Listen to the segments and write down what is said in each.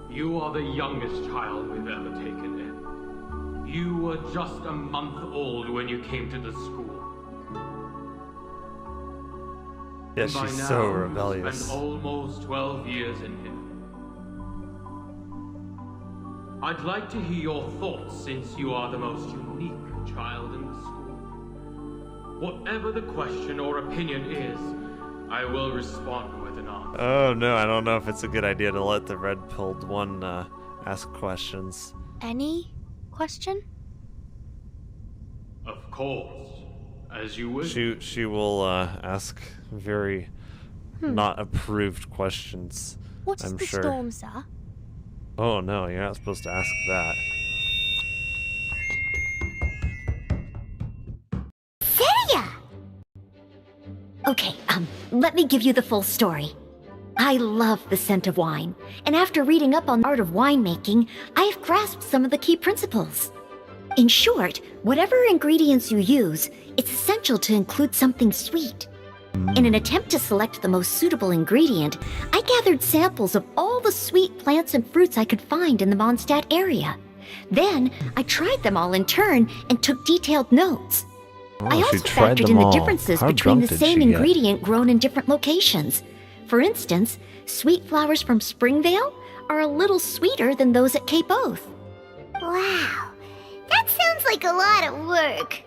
You are the youngest child we've ever taken in. You were just a month old when you came to the school. Yeah, By she's now, so you've rebellious. spent almost 12 years in here. I'd like to hear your thoughts since you are the most unique child in the school. Whatever the question or opinion is, I will respond with an answer. Oh no, I don't know if it's a good idea to let the red-pilled one ask questions. Any question? Of course, as you wish. She will ask very not approved questions. What is I'm the sure. storm, sir? Oh no, you're not supposed to ask that. Okay, let me give you the full story. I love the scent of wine, and after reading up on the art of winemaking, I have grasped some of the key principles. In short, whatever ingredients you use, it's essential to include something sweet. In an attempt to select the most suitable ingredient, I gathered samples of all the sweet plants and fruits I could find in the Mondstadt area. Then, I tried them all in turn and took detailed notes. I Oh, she also tried factored them in the all. differences How between the drunk did same she get? ingredient grown in different locations. For instance, sweet flowers from Springvale are a little sweeter than those at Cape Oath. Wow, that sounds like a lot of work.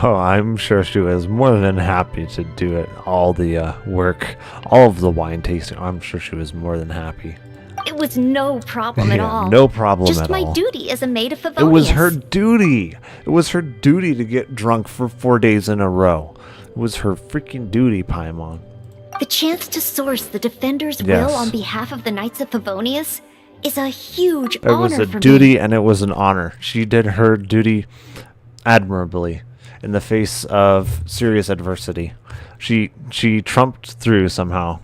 Oh, I'm sure she was more than happy to do it. All the work, all of the wine tasting. I'm sure she was more than happy. It was no problem at all. No problem Just at my all. duty as a maid of Favonius. It was her duty. It was her duty to get drunk for 4 days in a row. It was her freaking duty, Paimon. The chance to source the Defender's Yes. will on behalf of the Knights of Favonius is a huge It honor was a for duty me. and it was an honor. She did her duty admirably in the face of serious adversity. She trumped through somehow.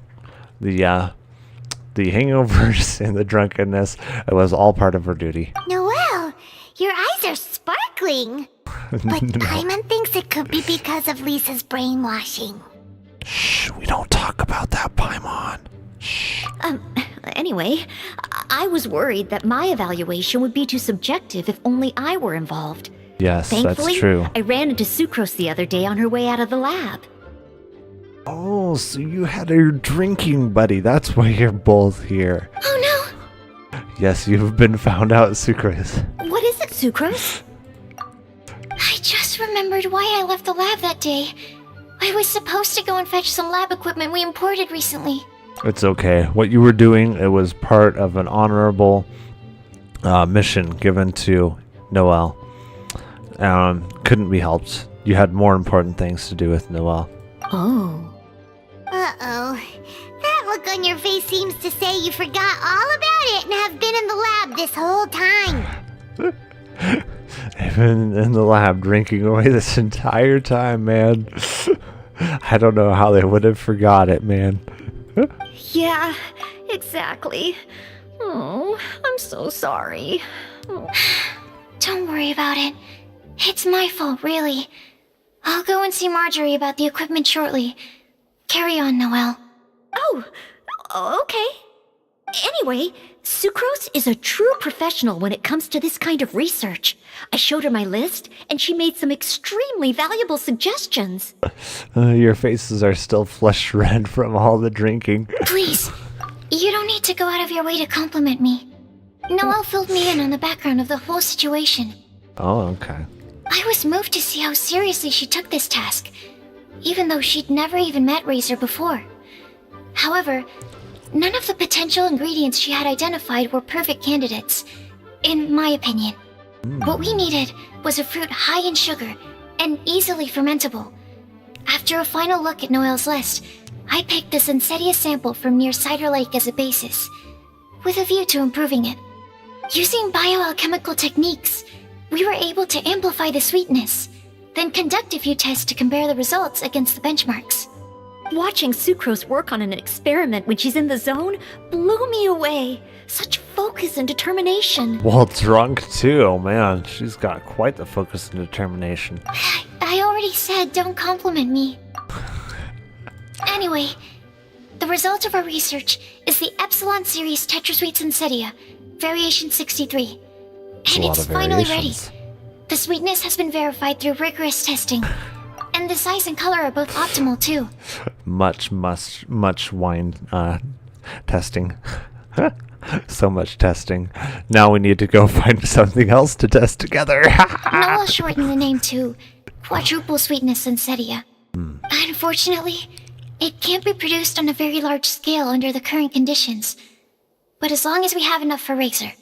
The hangovers and the drunkenness, it was all part of her duty. Noelle, your eyes are sparkling. But Paimon thinks it could be because of Lisa's brainwashing. Shh, we don't talk about that, Paimon. Shh. Anyway, I was worried that my evaluation would be too subjective if only I were involved. Yes, Thankfully, that's true. I ran into Sucrose the other day on her way out of the lab. Oh, so you had your drinking buddy. That's why you're both here. Oh Yes, you've been found out, Sucrose. no! What is it, Sucrose? I just remembered why I left the lab that day. I was supposed to go and fetch some lab equipment we imported recently. It's okay. What you were doing, it was part of an honorable mission given to Noelle. Couldn't be helped. You had more important things to do with Noelle. Oh. Uh-oh. That look on your face seems to say you forgot all about it and have been in the lab this whole time. I've been in the lab drinking away this entire time, man. I don't know how they would have forgot it, man. Yeah, exactly. Oh, I'm so sorry. Oh. Don't worry about it. It's my fault, really. I'll go and see Marjorie about the equipment shortly. Carry on, Noelle. Oh, okay. Anyway, Sucrose is a true professional when it comes to this kind of research. I showed her my list, and she made some extremely valuable suggestions. Your faces are still flushed red from all the drinking. Please, you don't need to go out of your way to compliment me. Noelle filled me in on the background of the whole situation. Oh, okay. I was moved to see how seriously she took this task, even though she'd never even met Razor before. However, none of the potential ingredients she had identified were perfect candidates, in my opinion. What we needed was a fruit high in sugar and easily fermentable. After a final look at Noelle's list, I picked the Sensetia sample from near Cider Lake as a basis, with a view to improving it. Using bioalchemical techniques, we were able to amplify the sweetness, then conduct a few tests to compare the results against the benchmarks. Watching Sucrose work on an experiment when she's in the zone blew me away. Such focus and determination. Well, drunk too, man. She's got quite the focus and determination. I already said don't compliment me. Anyway, the result of our research is the Epsilon series Tetrasweet Sensetia, Variation 63. It's a And lot it's of finally ready. variations. The sweetness has been verified through rigorous testing. And the size and color are both optimal too. Much wine testing. So much testing. Now we need to go find something else to test together. Noah shortened the name to Quadruple Sweetness Sensetia. Unfortunately, it can't be produced on a very large scale under the current conditions. But as long as we have enough for Razor.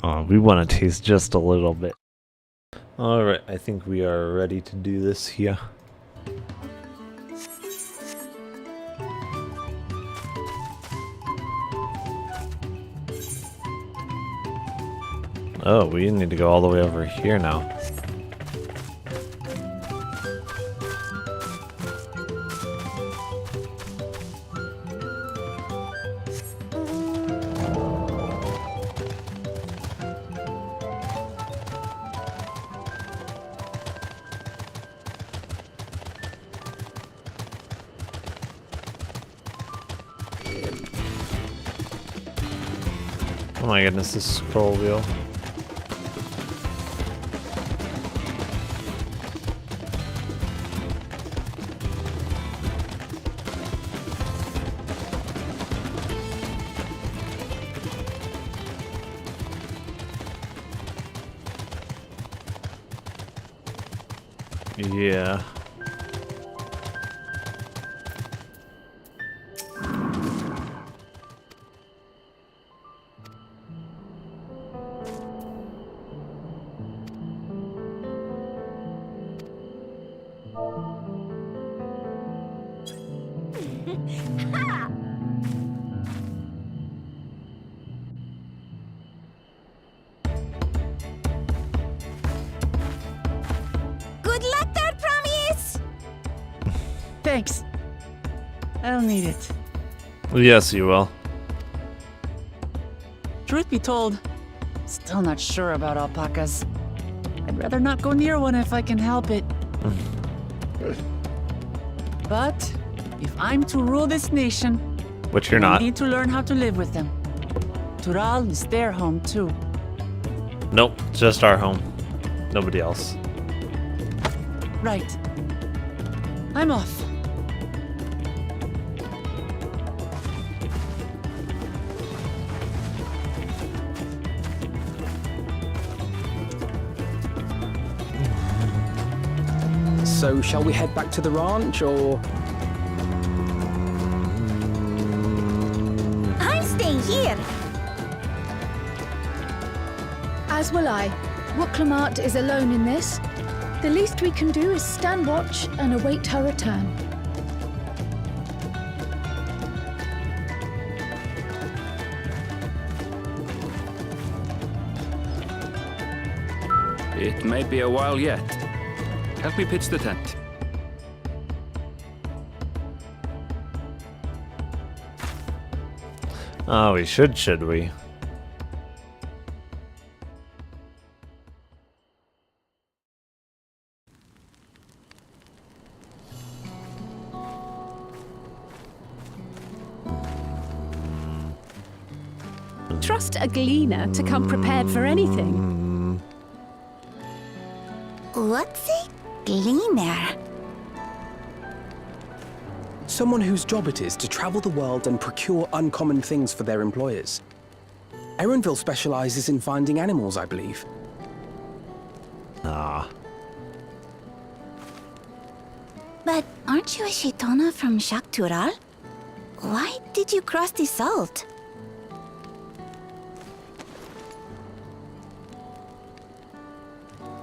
Oh, we want to taste just a little bit. Alright, I think we are ready to do this here. Oh, we need to go all the way over here now. Oh my goodness, this scroll wheel. Yeah. Good luck there, Promise! Thanks. I'll need it. Yes, you will. Truth be told, still not sure about alpacas. I'd rather not go near one if I can help it. But if I'm to rule this nation, Which you're I not. need to learn how to live with them. Tural is their home too. Nope, just our home. Nobody else. Right. I'm off. So, shall we head back to the ranch, or...? I'm staying here. As will I. What Clamart is alone in this. The least we can do is stand watch and await her return. It may be a while yet. Help me pitch the tent. Oh, we should we? Trust a gleaner to come prepared for anything. What's a gleaner? Someone whose job it is to travel the world and procure uncommon things for their employers. Erenville specializes in finding animals, I believe. Ah. But aren't you a Shaitana from Shak Tural? Why did you cross the salt?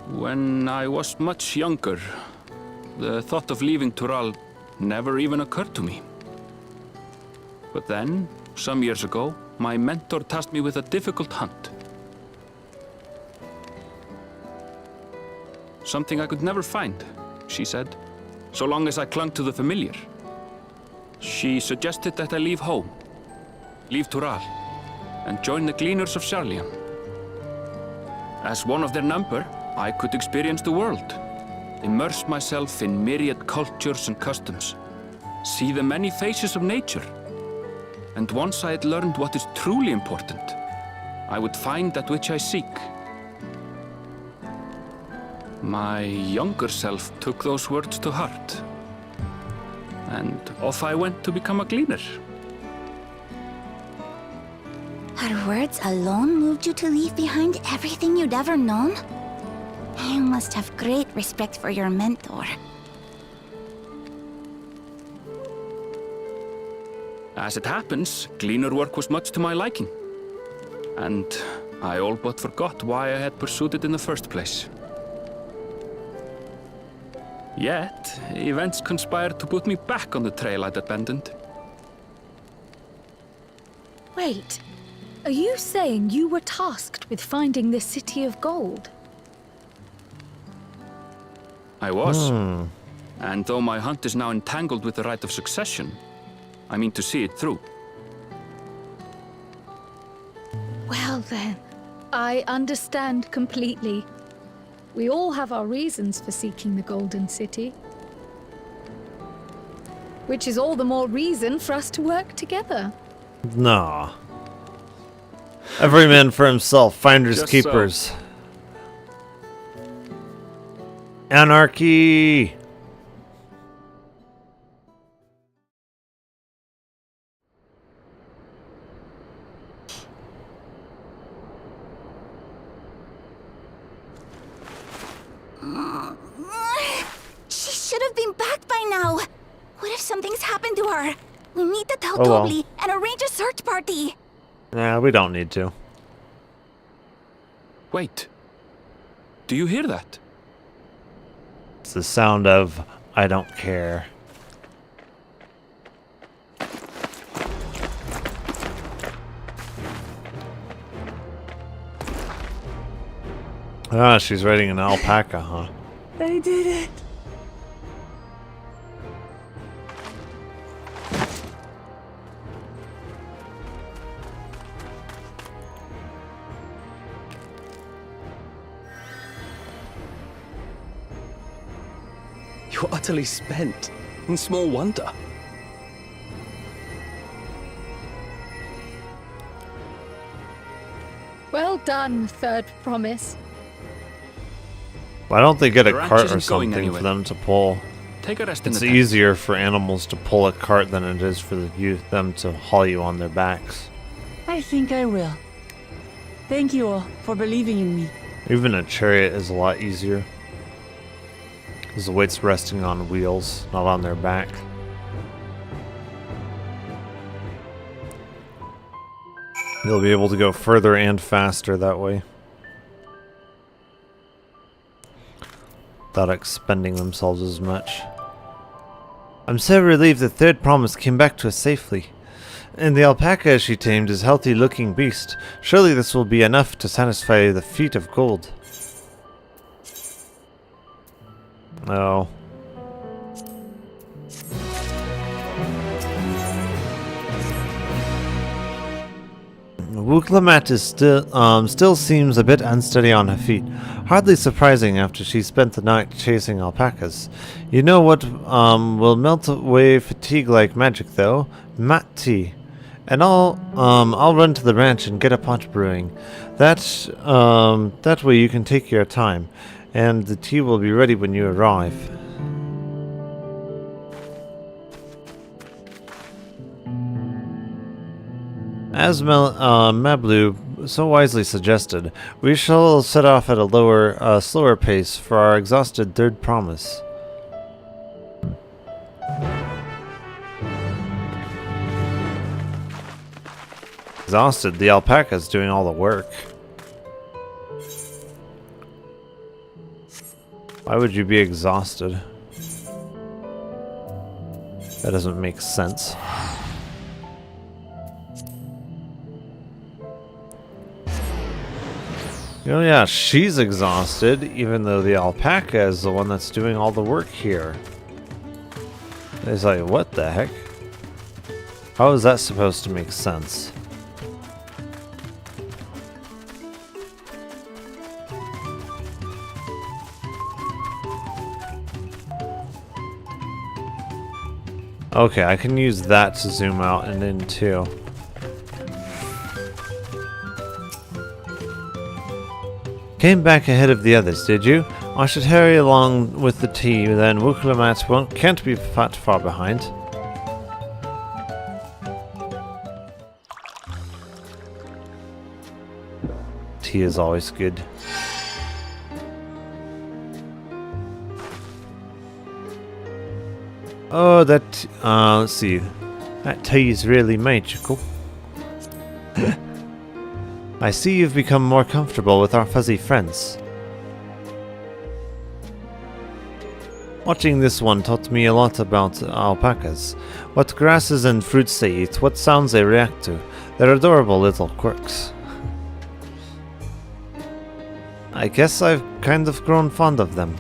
When I was much younger, the thought of leaving Tural never even occurred to me. But then, some years ago, my mentor tasked me with a difficult hunt. Something I could never find, she said, so long as I clung to the familiar. She suggested that I leave home, leave Tural, and join the Gleaners of Sharlayan. As one of their number, I could experience the world, immerse myself in myriad cultures and customs, see the many faces of nature, And once I had learned what is truly important, I would find that which I seek. My younger self took those words to heart, and off I went to become a gleaner. Her words alone moved you to leave behind everything you'd ever known? You must have great respect for your mentor. As it happens, gleaner work was much to my liking, and I all but forgot why I had pursued it in the first place. Yet, events conspired to put me back on the trail I'd abandoned. Wait, are you saying you were tasked with finding this city of gold? I was. And though my hunt is now entangled with the right of succession, I mean to see it through. Well then, I understand completely. We all have our reasons for seeking the Golden City. Which is all the more reason for us to work together. Nah. Every man for himself, finders Just keepers. so. Anarchy! She should have been back by now. What if something's happened to her? We need to tell Oh, well. Tobli and arrange a search party. Nah, we don't need to. Wait. Do you hear that? It's the sound of I don't care. Ah, she's riding an alpaca, huh? I did it. You're utterly spent. And small wonder. Well done, third promise. Why don't they get a The ranch cart or isn't going something for anywhere. them to pull? Take a rest in It's the tent. easier for animals to pull a cart than it is for them to haul you on their backs. I think I will. Thank you all for believing in me. Even a chariot is a lot easier. Because the weight's resting on wheels, not on their back. You'll be able to go further and faster that way. Without expending themselves as much. I'm so relieved the third promise came back to us safely. And the alpaca she tamed is a healthy-looking beast. Surely this will be enough to satisfy the feet of gold. No. Wuklamat is still seems a bit unsteady on her feet. Hardly surprising after she spent the night chasing alpacas. You know what will melt away fatigue like magic, though? Mat tea. And I'll run to the ranch and get a pot brewing. That way you can take your time, and the tea will be ready when you arrive. As Mablu so wisely suggested, we shall set off at a slower pace for our exhausted third promise. Exhausted? The alpaca's doing all the work. Why would you be exhausted? That doesn't make sense. Oh yeah, she's exhausted, even though the alpaca is the one that's doing all the work here. It's like, what the heck? How is that supposed to make sense? Okay, I can use that to zoom out and in too. Came back ahead of the others, did you? I should hurry along with the tea, then Wukalamat can't be far behind. Tea is always good. Oh, let's see. That tea is really magical. I see you've become more comfortable with our fuzzy friends. Watching this one taught me a lot about alpacas. What grasses and fruits they eat, what sounds they react to. They're adorable little quirks. I guess I've kind of grown fond of them.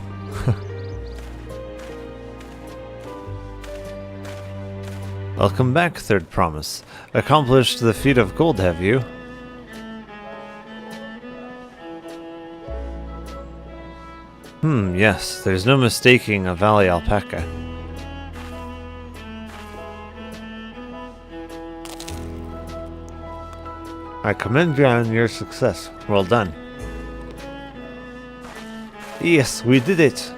Welcome back, Third Promise. Accomplished the feat of gold, have you? Yes, there's no mistaking a valley alpaca. I commend you on your success. Well done. Yes, we did it!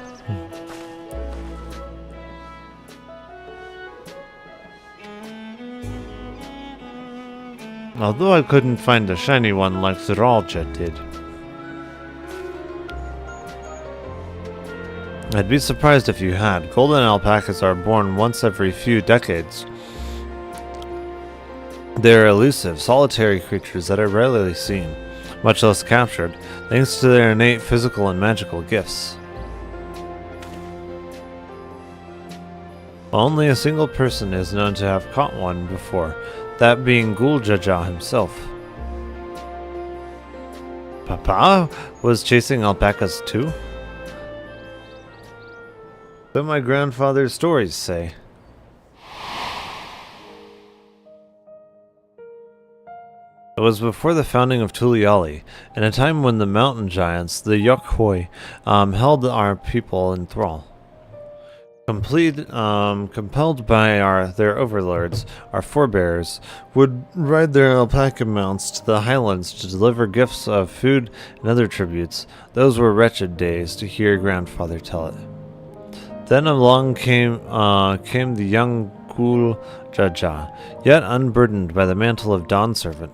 Although I couldn't find a shiny one like Ziralja did. I'd be surprised if you had. Golden alpacas are born once every few decades. They're elusive, solitary creatures that are rarely seen, much less captured, thanks to their innate physical and magical gifts. Only a single person is known to have caught one before, that being Guljaja himself. Papa was chasing alpacas too? So my grandfather's stories say. It was before the founding of Tuliali, in a time when the mountain giants, the Yokhoi, held our people in thrall. Compelled by their overlords, our forebears would ride their alpaca mounts to the highlands to deliver gifts of food and other tributes. Those were wretched days, to hear grandfather tell it. Then along came the young Gul Jaja, yet unburdened by the mantle of Dawn Servant.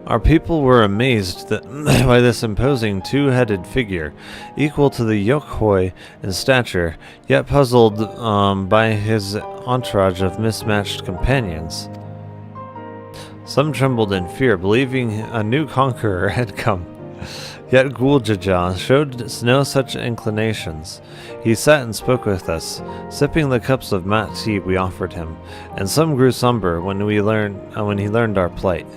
Our people were amazed by this imposing two-headed figure, equal to the Yokhoi in stature, yet puzzled by his entourage of mismatched companions. Some trembled in fear, believing a new conqueror had come. Yet Guljaja showed no such inclinations. He sat and spoke with us, sipping the cups of mat tea we offered him, and some grew somber when he learned our plight.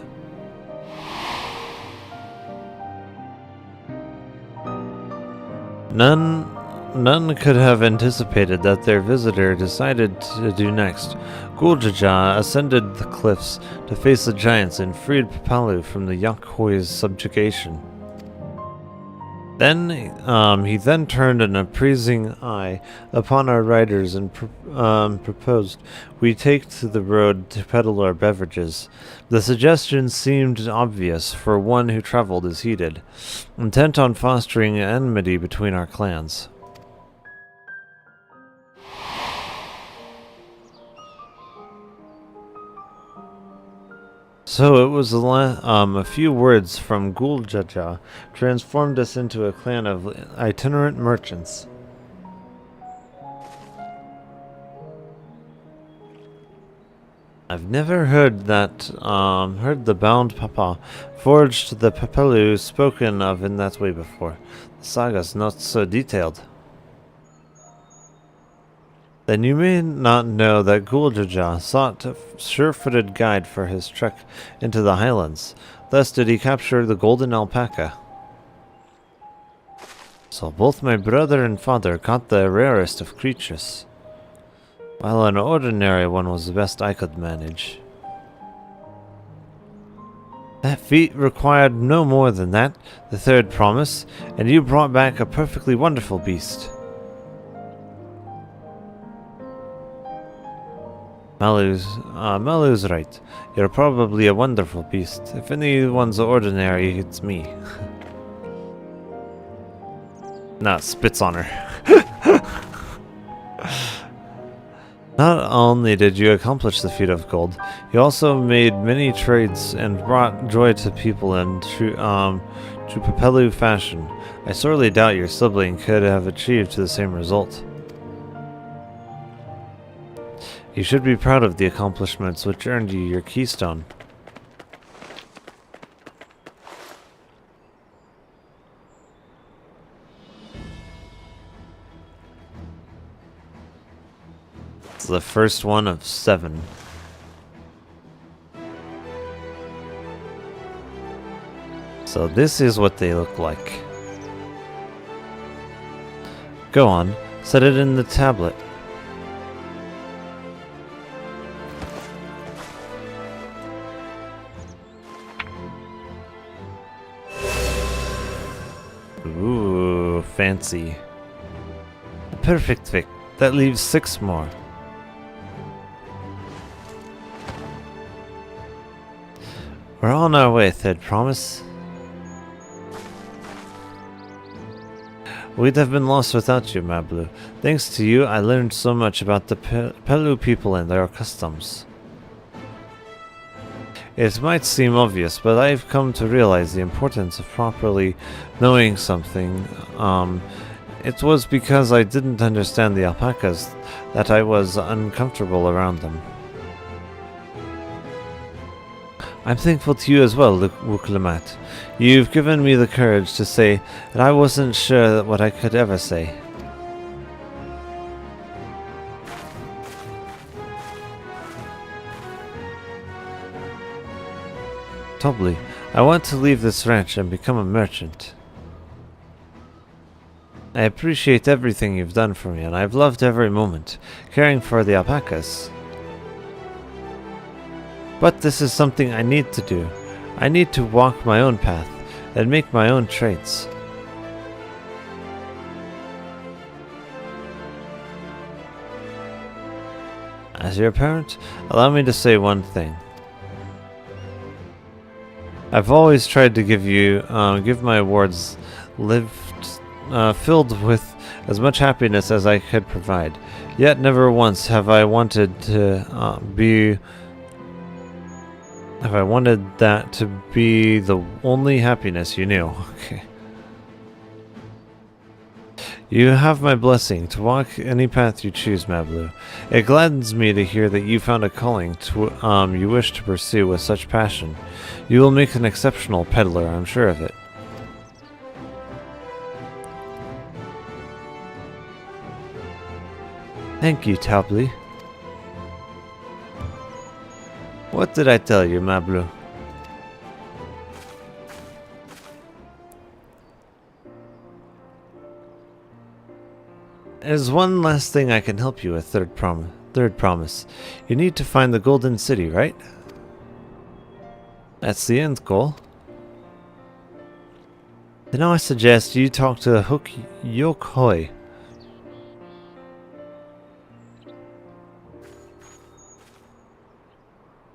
None could have anticipated that their visitor decided to do next. Guljaja ascended the cliffs to face the giants and freed Papalu from the Yokhoi's subjugation. He then turned an appraising eye upon our riders and proposed we take to the road to peddle our beverages. The suggestion seemed obvious for one who traveled as he did, intent on fostering enmity between our clans. So it was a few words from Guljaja transformed us into a clan of itinerant merchants. I've never heard the bound papa forged the Papelu spoken of in that way before. The saga's not so detailed. Then you may not know that Guljaja sought a sure-footed guide for his trek into the highlands. Thus did he capture the golden alpaca. So both my brother and father caught the rarest of creatures, while an ordinary one was the best I could manage. That feat required no more than that, the third promise, and you brought back a perfectly wonderful beast. Malu's right. You're probably a wonderful beast. If anyone's ordinary, it's me. Nah, spits on her. Not only did you accomplish the feat of gold, you also made many trades and brought joy to people in true Papelu fashion. I sorely doubt your sibling could have achieved the same result. You should be proud of the accomplishments which earned you your keystone. It's the first one of 7. So this is what they look like. Go on, set it in the tablet. Ooh, fancy. Perfect fit. That leaves 6 more. We're on our way, Third Promise. We'd have been lost without you, Mablu. Thanks to you, I learned so much about the Pelu people and their customs. It might seem obvious, but I've come to realize the importance of properly knowing something. It was because I didn't understand the alpacas that I was uncomfortable around them. I'm thankful to you as well, Wuklemat. You've given me the courage to say that I wasn't sure what I could ever say. Tobli, I want to leave this ranch and become a merchant. I appreciate everything you've done for me, and I've loved every moment, caring for the alpacas. But this is something I need to do. I need to walk my own path and make my own trades. As your parent, allow me to say one thing. I've always tried to give my awards filled with as much happiness as I could provide. Yet never once have I wanted that to be the only happiness you knew. Okay. You have my blessing to walk any path you choose, Mablu. It gladdens me to hear that you found a calling you wish to pursue with such passion. You will make an exceptional peddler, I'm sure of it. Thank you, Tobli. What did I tell you, Mablu? There's one last thing I can help you with, Third Promise. You need to find the Golden City, right? That's the end goal. Then I suggest you talk to Yokhoi.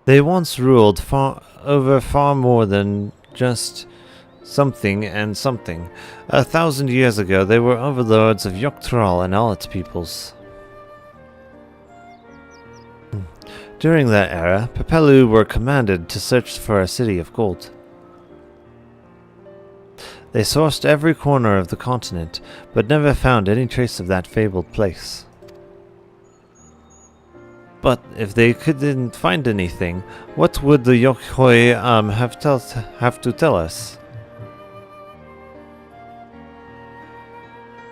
They once ruled over far more than just something and something. 1,000 years ago, they were overlords of Yogg-Thrall and all its peoples. During that era, Papelu were commanded to search for a city of gold. They sourced every corner of the continent, but never found any trace of that fabled place. But if they couldn't find anything, what would the Yokhoi have to tell us?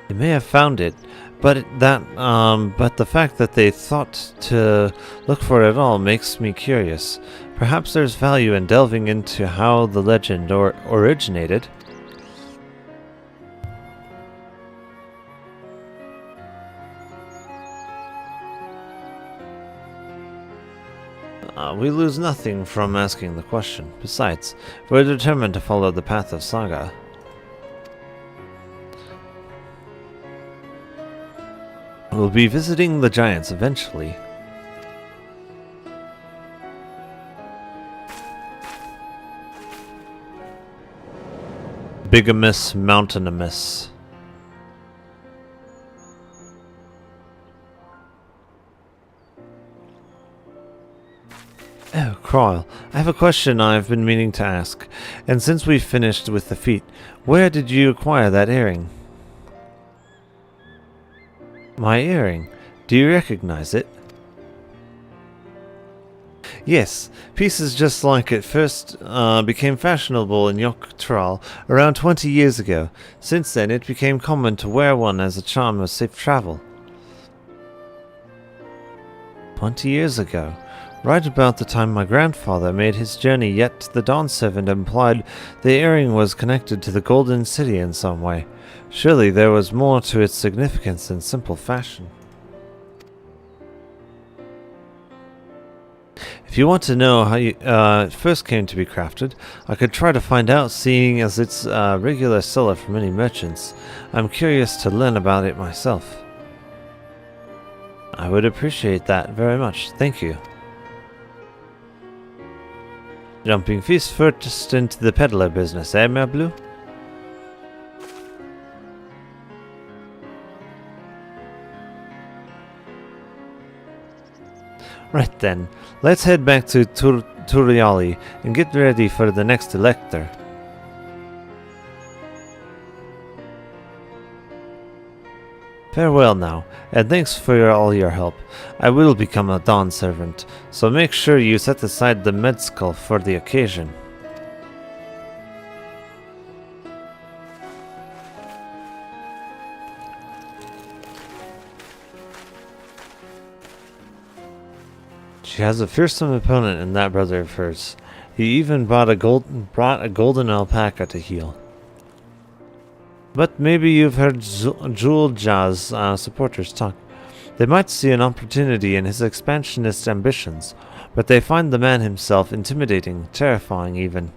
They may have found it, but the fact that they thought to look for it all makes me curious. Perhaps there's value in delving into how the legend originated. We lose nothing from asking the question. Besides, we're determined to follow the path of Saga. We'll be visiting the giants eventually. bigamous mountainous. Oh, Croyle, I have a question I've been meaning to ask. And since we've finished with the feat, where did you acquire that earring? My earring? Do you recognize it? Yes, pieces just like it first became fashionable in Yogg-Trall around 20 years ago. Since then, it became common to wear one as a charm of safe travel. 20 years ago? Right about the time my grandfather made his journey, yet the Dawn Servant implied the earring was connected to the Golden City in some way. Surely there was more to its significance than simple fashion. If you want to know how it first came to be crafted, I could try to find out, seeing as it's a regular seller for many merchants. I'm curious to learn about it myself. I would appreciate that very much, thank you. Jumping feast first into the peddler business, eh, Mablu? Right then, let's head back to Turiali and get ready for the next elector. Farewell now, and thanks for all your help. I will become a Dawn Servant, so make sure you set aside the Medskull for the occasion. She has a fearsome opponent in that brother of hers. He even brought a golden alpaca to heal. But maybe you've heard Julja's supporters talk. They might see an opportunity in his expansionist ambitions, but they find the man himself intimidating, terrifying even.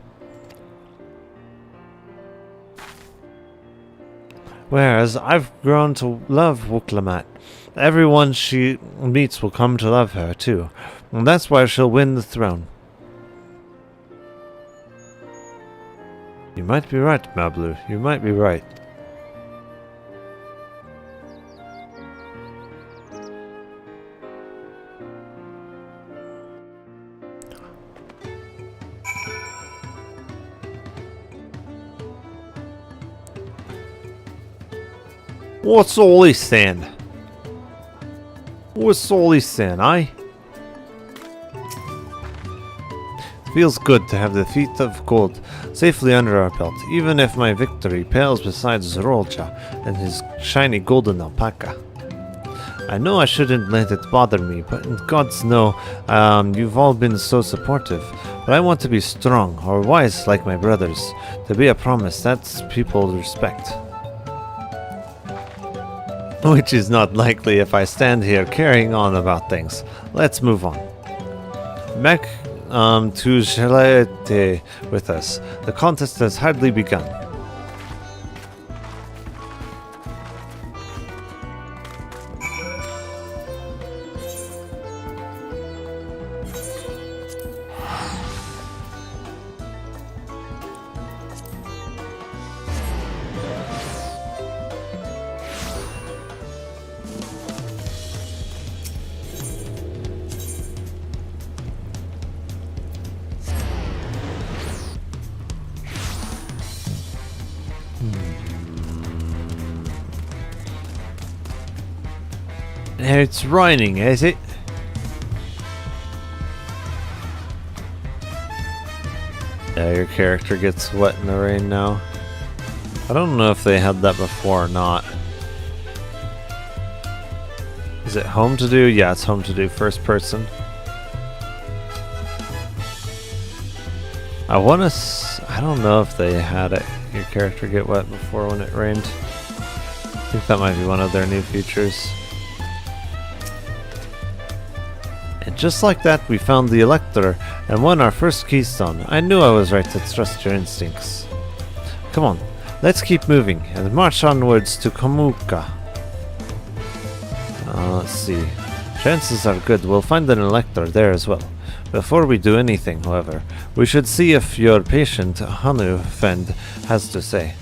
Whereas I've grown to love Wuklamat. Everyone she meets will come to love her too, and that's why she'll win the throne. You might be right, Mablu, you might be right. What's all this then? What's all this then, eh? Feels good to have the feet of gold safely under our belt, even if my victory pales beside Zorolja and his shiny golden alpaca. I know I shouldn't let it bother me, but in God's know, you've all been so supportive. But I want to be strong, or wise like my brothers, to be a promise that people respect. Which is not likely if I stand here carrying on about things. Let's move on. Back to Gelete with us. The contest has hardly begun. It's raining, is it? Yeah, your character gets wet in the rain now. I don't know if they had that before or not. Is it home to do? Yeah, it's home to do, first person. I don't know if they had it, your character get wet before when it rained. I think that might be one of their new features. And just like that, we found the Elector and won our first keystone. I knew I was right to trust your instincts. Come on, let's keep moving and march onwards to Komuka. Let's see. Chances are good we'll find an Elector there as well. Before we do anything, however, we should see if your patient Hanu friend has to say.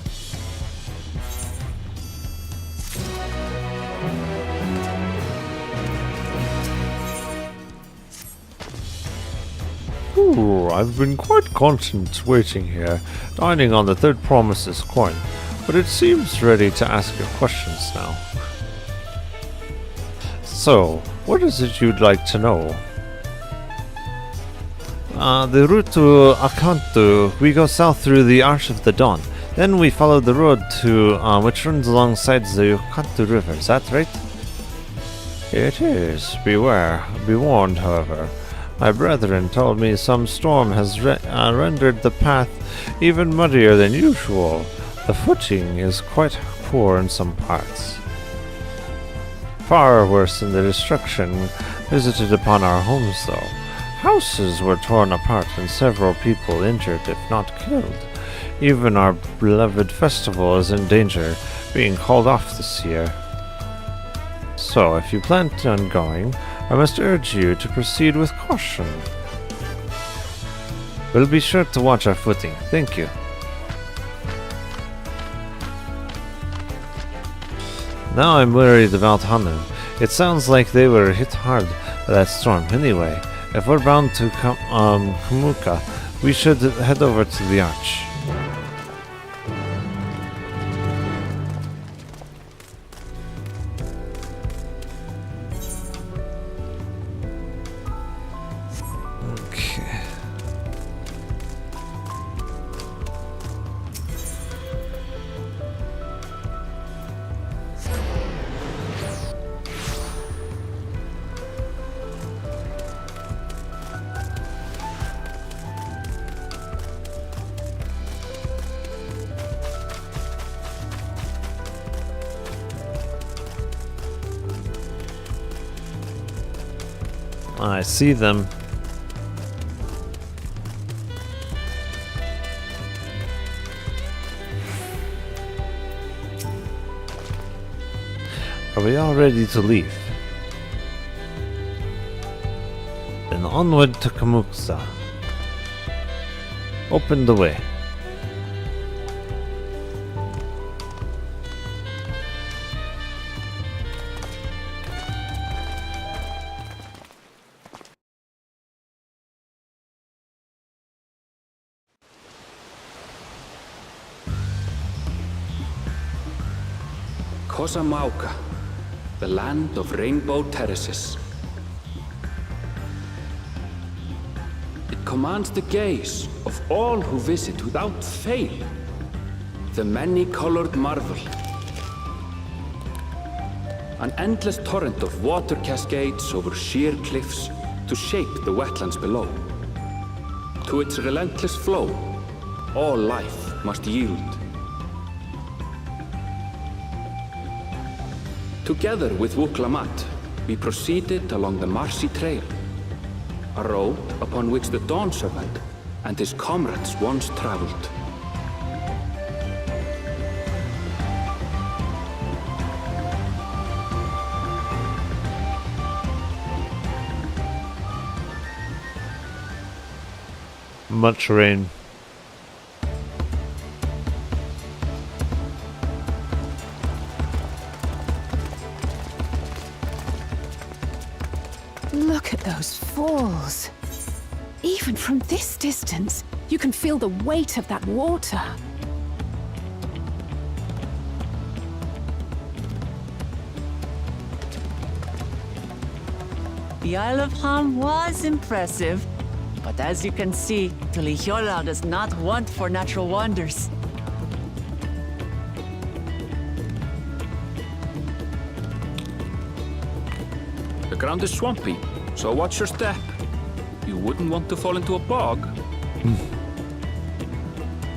Oh, I've been quite constant waiting here, dining on the third promise's coin, but it seems ready to ask your questions now. So, what is it you'd like to know? The route to Akantu, we go south through the Arch of the Dawn. Then we follow the road to which runs alongside the Akantu River. Is that right? It is. Beware. Be warned, however. My brethren told me some storm has rendered the path even muddier than usual. The footing is quite poor in some parts. Far worse than the destruction visited upon our homes, though. Houses were torn apart and several people injured, if not killed. Even our beloved festival is in danger, being called off this year. So, if you plan on going, I must urge you to proceed with caution. We'll be sure to watch our footing. Thank you. Now I'm worried about Hanu. It sounds like they were hit hard by that storm. Anyway, if we're bound to Kamuka, we should head over to the Arch. I see them. Are we all ready to leave? Then onward to Kamuksa. Open the way. Kosamauka, the land of rainbow terraces. It commands the gaze of all who visit without fail. The many-colored marvel. An endless torrent of water cascades over sheer cliffs to shape the wetlands below. To its relentless flow, all life must yield. Together with Wuklamat, we proceeded along the Marsi Trail, a road upon which the Dawn Servant and his comrades once traveled. Much rain. Look at those falls. Even from this distance, you can feel the weight of that water. The Isle of Ham was impressive, but as you can see, Tulihiola does not want for natural wonders. The ground is swampy, so watch your step. You wouldn't want to fall into a bog.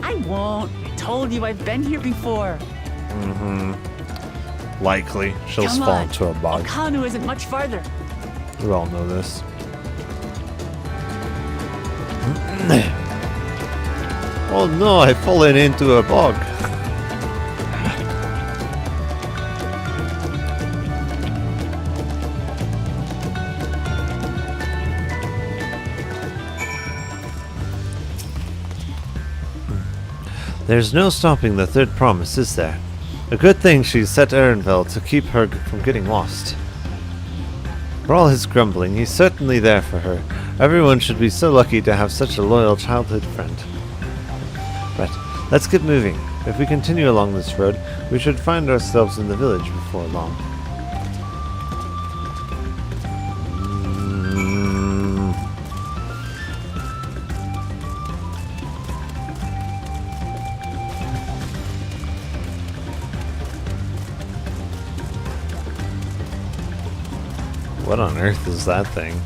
I won't. I told you I've been here before. Likely. She'll Come fall on. into a bog. Okanu isn't much farther. We all know this. Oh no, I've fallen into a bog. There's no stopping the third promise, is there? A good thing she set Erenvel to keep her from getting lost. For all his grumbling, he's certainly there for her, Everyone should be so lucky to have such a loyal childhood friend. Right, let's get moving. If we continue along this road, we should find ourselves in the village before long. What on earth is that thing?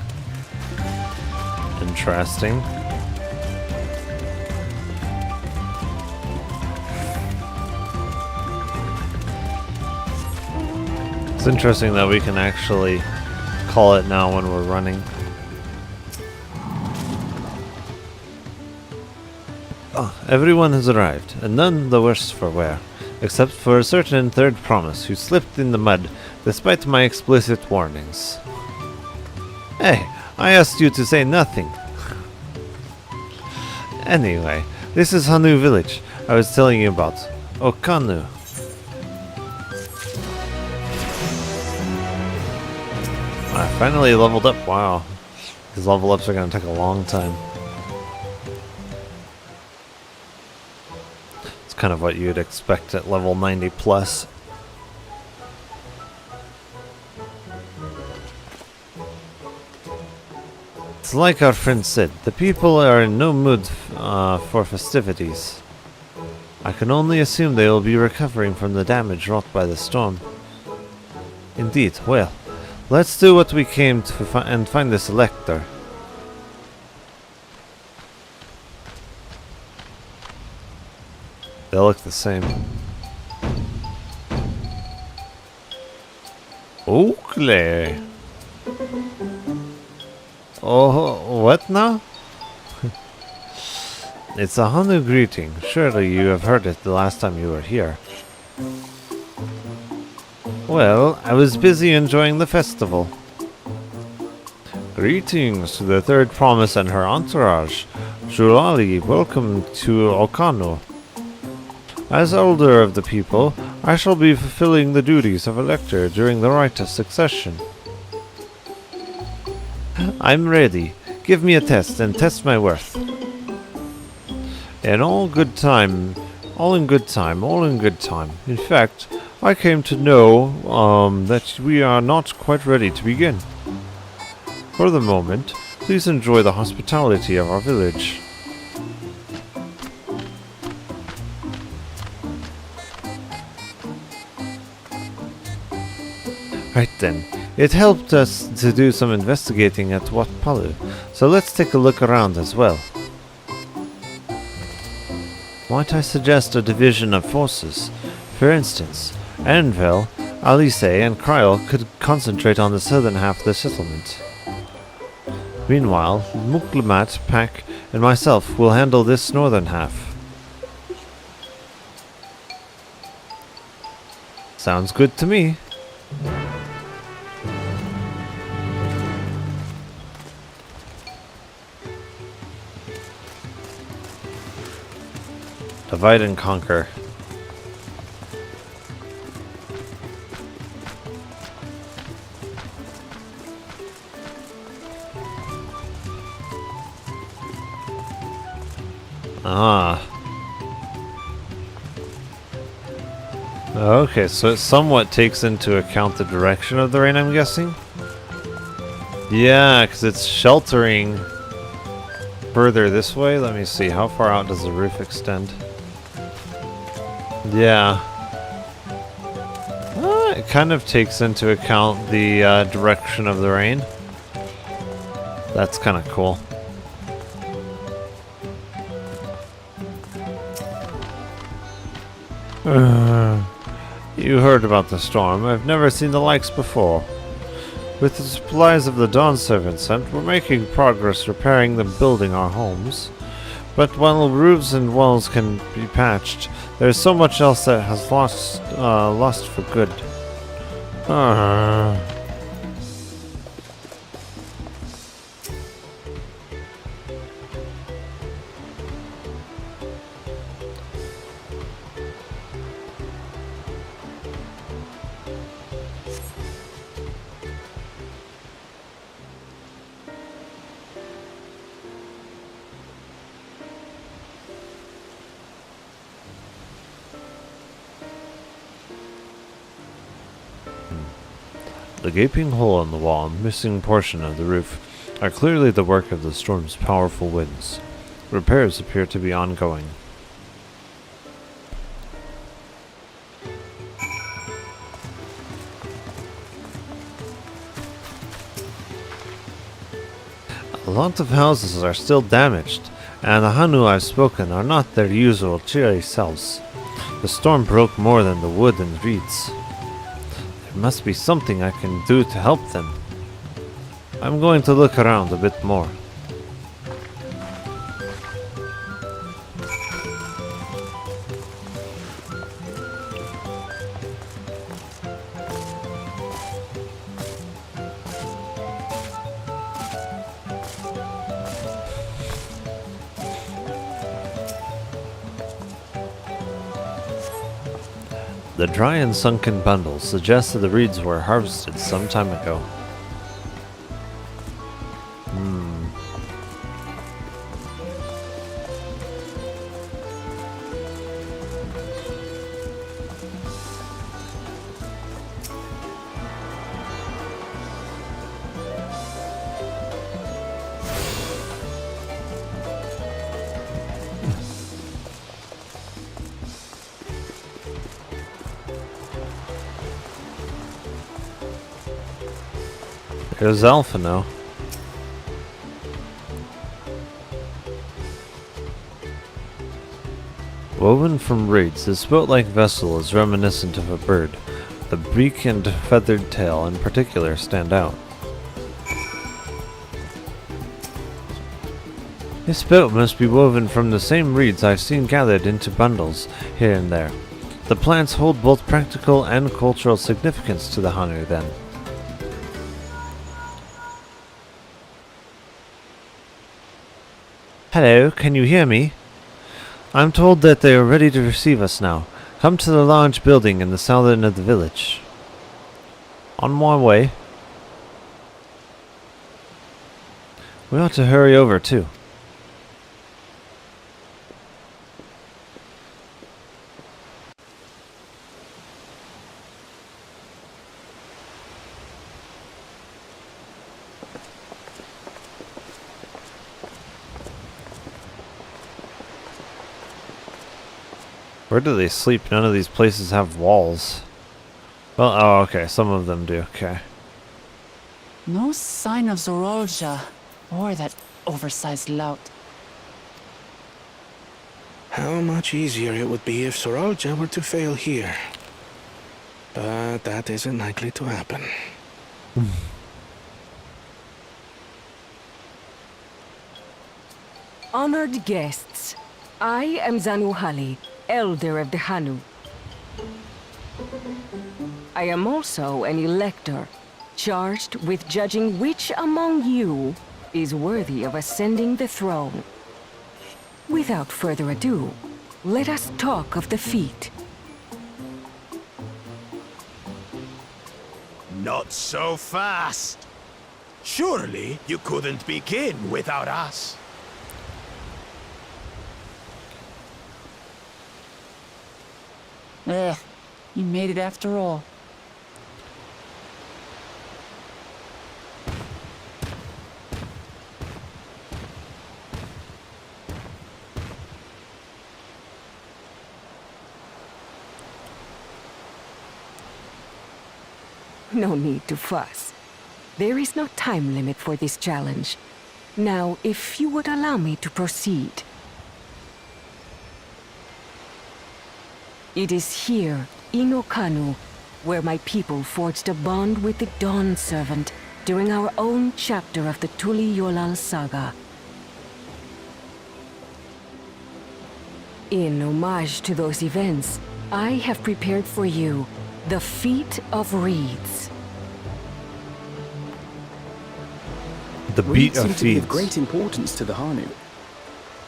Interesting. It's interesting that we can actually call it now when we're running. Oh, everyone has arrived, and none the worse for wear, except for a certain third promise who slipped in the mud despite my explicit warnings. Hey, I asked you to say nothing. Anyway, this is Hanu village I was telling you about. Okanu. I finally leveled up. Wow. These level ups are going to take a long time. It's kind of what you'd expect at level 90 plus. It's like our friend said, the people are in no mood for festivities. I can only assume they will be recovering from the damage wrought by the storm. Indeed, well, let's do what we came to and find this elector. They look the same. Okay. Oh, what now? It's a Hanu greeting. Surely you have heard it the last time you were here. Well, I was busy enjoying the festival. Greetings to the third promise and her entourage. Shurali, welcome to Okano. As elder of the people, I shall be fulfilling the duties of elector during the rite of succession. I'm ready. Give me a test and test my worth. In all in good time. In fact, I came to know that we are not quite ready to begin. For the moment, please enjoy the hospitality of our village. Right then. It helped us to do some investigating at Wat Palu, so let's take a look around as well. Might I suggest a division of forces? For instance, Anvil, Alice, and Kryl could concentrate on the southern half of the settlement. Meanwhile, Muklamat, Pak, and myself will handle this northern half. Sounds good to me. Divide and conquer. Ah. Okay, so it somewhat takes into account the direction of the rain, I'm guessing? Yeah, because it's sheltering further this way. Let me see, how far out does the roof extend? Yeah. It kind of takes into account the direction of the rain. That's kind of cool. You heard about the storm. I've never seen the likes before. With the supplies of the Dawn Servant sent, we're making progress repairing and building our homes. But while roofs and walls can be patched, there's so much else that has lost for good. The gaping hole in the wall and missing portion of the roof are clearly the work of the storm's powerful winds. Repairs appear to be ongoing. A lot of houses are still damaged, and the Hanu I've spoken are not their usual cheery selves. The storm broke more than the wood and reeds. There must be something I can do to help them. I'm going to look around a bit more. The dry and sunken bundles suggest that the reeds were harvested some time ago. There's Alpha now. Woven from reeds, this boat-like vessel is reminiscent of a bird. The beak and feathered tail in particular stand out. This boat must be woven from the same reeds I've seen gathered into bundles here and there. The plants hold both practical and cultural significance to the Hanu then. Hello, can you hear me? I'm told that they are ready to receive us now. Come to the large building in the south end of the village. On my way. We ought to hurry over too. Where do they sleep? None of these places have walls. Well, oh, okay. Some of them do. Okay. No sign of Zorolja or that oversized lout. How much easier it would be if Zorolja were to fail here. But that isn't likely to happen. Honored guests, I am Zanuhali, Elder of the Hanu. I am also an elector, charged with judging which among you is worthy of ascending the throne. Without further ado, let us talk of the feat. Not so fast. Surely you couldn't begin without us. You made it after all. No need to fuss. There is no time limit for this challenge. Now, if you would allow me to proceed. It is here, in Okanu, where my people forged a bond with the Dawn Servant during our own chapter of the Tuli Yolal saga. In homage to those events, I have prepared for you the Feat of Reeds. The Reeds beat of seem to be of feet. great importance to the Hanu.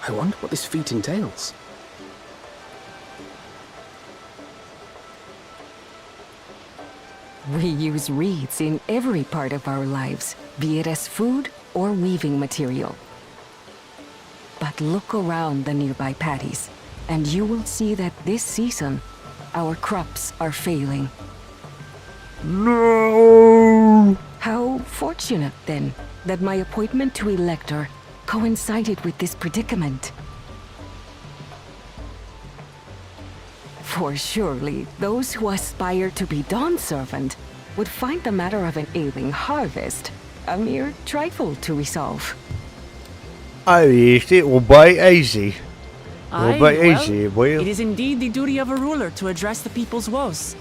I wonder what this feat entails. We use reeds in every part of our lives, be it as food or weaving material. But look around the nearby paddies, and you will see that this season, our crops are failing. No! How fortunate, then, that my appointment to Elector coincided with this predicament. For surely those who aspire to be Dawn Servant would find the matter of an ailing harvest a mere trifle to resolve. Oh yes, it will be easy. Aye, Well, but well, easy, will. it is indeed the duty of a ruler to address the people's woes.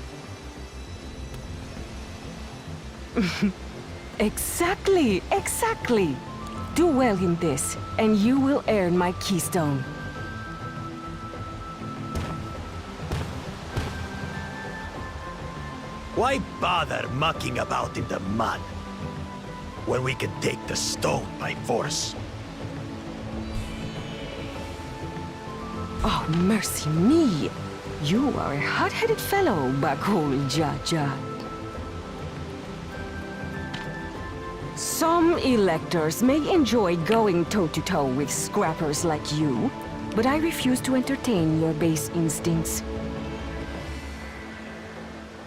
Exactly, exactly. Do well in this, and you will earn my keystone. Why bother mucking about in the mud when we can take the stone by force? Oh, mercy me! You are a hot-headed fellow, Bakul Jaja. Some electors may enjoy going toe-to-toe with scrappers like you, but I refuse to entertain your base instincts.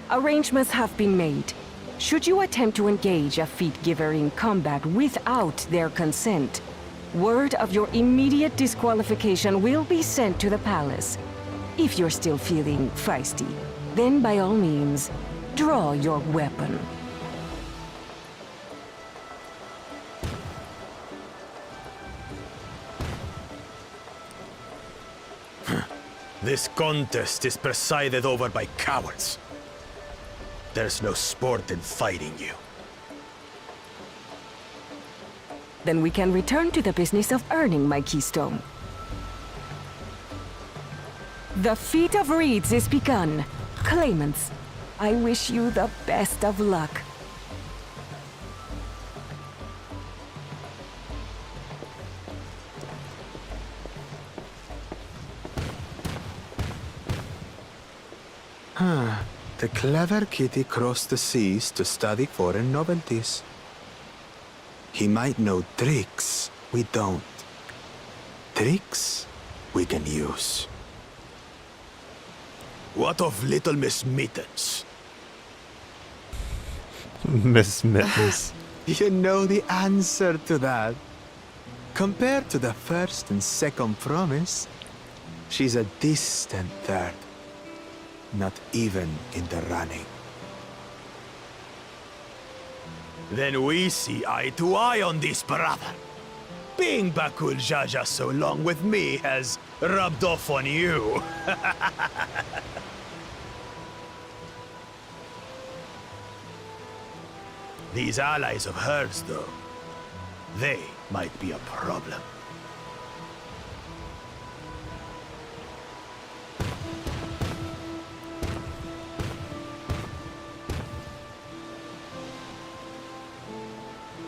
Arrangements have been made. Should you attempt to engage a feat-giver in combat without their consent, word of your immediate disqualification will be sent to the palace. If you're still feeling feisty, then by all means, draw your weapon. This contest is presided over by cowards. There's no sport in fighting you. Then we can return to the business of earning my keystone. The feat of reeds is begun. Claimants, I wish you the best of luck. The clever kitty crossed the seas to study foreign novelties. He might know tricks we don't. Tricks we can use. What of little Miss Mittens? Miss Mittens. You know the answer to that. Compared to the first and second promise, she's a distant third. Not even in the running. Then we see eye to eye on this, brother. Being Bakul Jaja so long with me has rubbed off on you. These allies of hers, though, they might be a problem.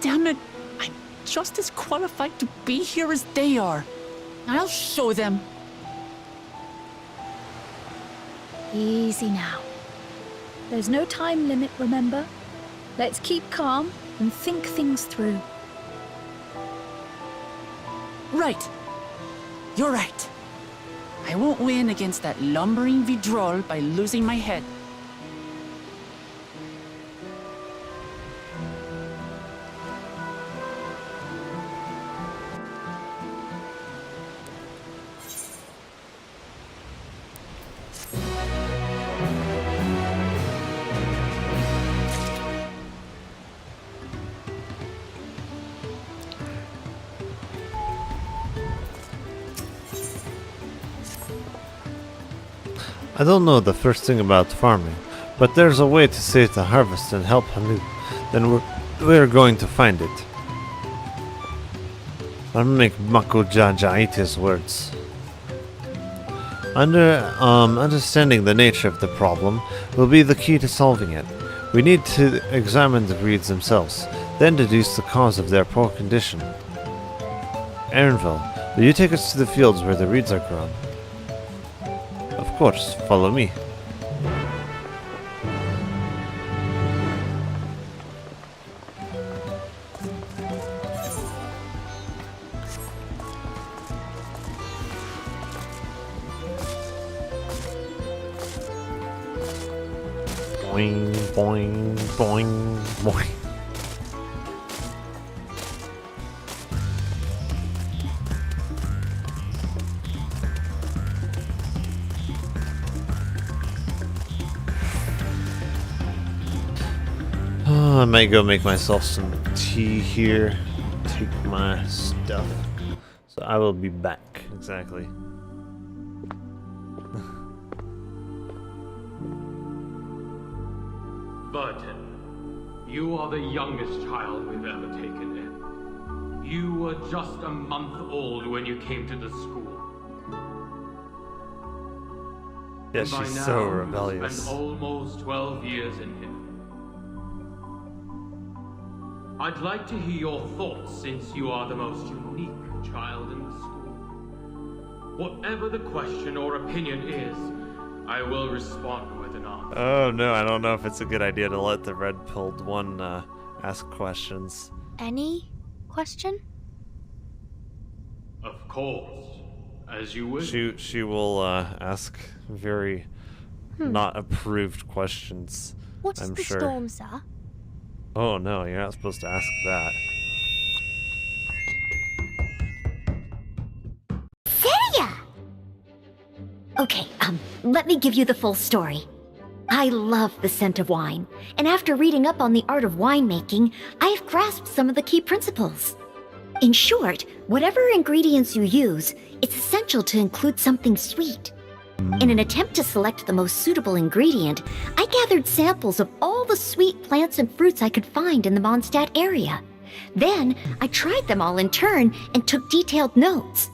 Damn it! I'm just as qualified to be here as they are. I'll show them. Easy now. There's no time limit, remember? Let's keep calm and think things through. Right. You're right. I won't win against that lumbering Vidrol by losing my head. I don't know the first thing about farming, but there's a way to save the harvest and help Hanu. Then we're going to find it. I'll make Mako Jaja eat his words. Understanding the nature of the problem will be the key to solving it. We need to examine the reeds themselves, then deduce the cause of their poor condition. Aaronville, will you take us to the fields where the reeds are grown? Of course, follow me. Boing, boing, boing, boing. I might go make myself some tea here. Take my stuff. So I will be back. Exactly. Burton, you are the youngest child we've ever taken in. You were just a month old when you came to the school. Yeah, And by she's now, so you've rebellious. spent almost 12 years in here. I'd like to hear your thoughts since you are the most unique child in the school. Whatever the question or opinion is, I will respond with an answer. Oh no, I don't know if it's a good idea to let the red-pilled one ask questions. Any question? Of course, as you wish. She will ask very not approved questions. What's I'm the sure. storm, sir? Oh no, you're not supposed to ask that. Seria! Okay, let me give you the full story. I love the scent of wine, and after reading up on the art of winemaking, I have grasped some of the key principles. In short, whatever ingredients you use, it's essential to include something sweet. In an attempt to select the most suitable ingredient, I gathered samples of all the sweet plants and fruits I could find in the Mondstadt area. Then, I tried them all in turn and took detailed notes.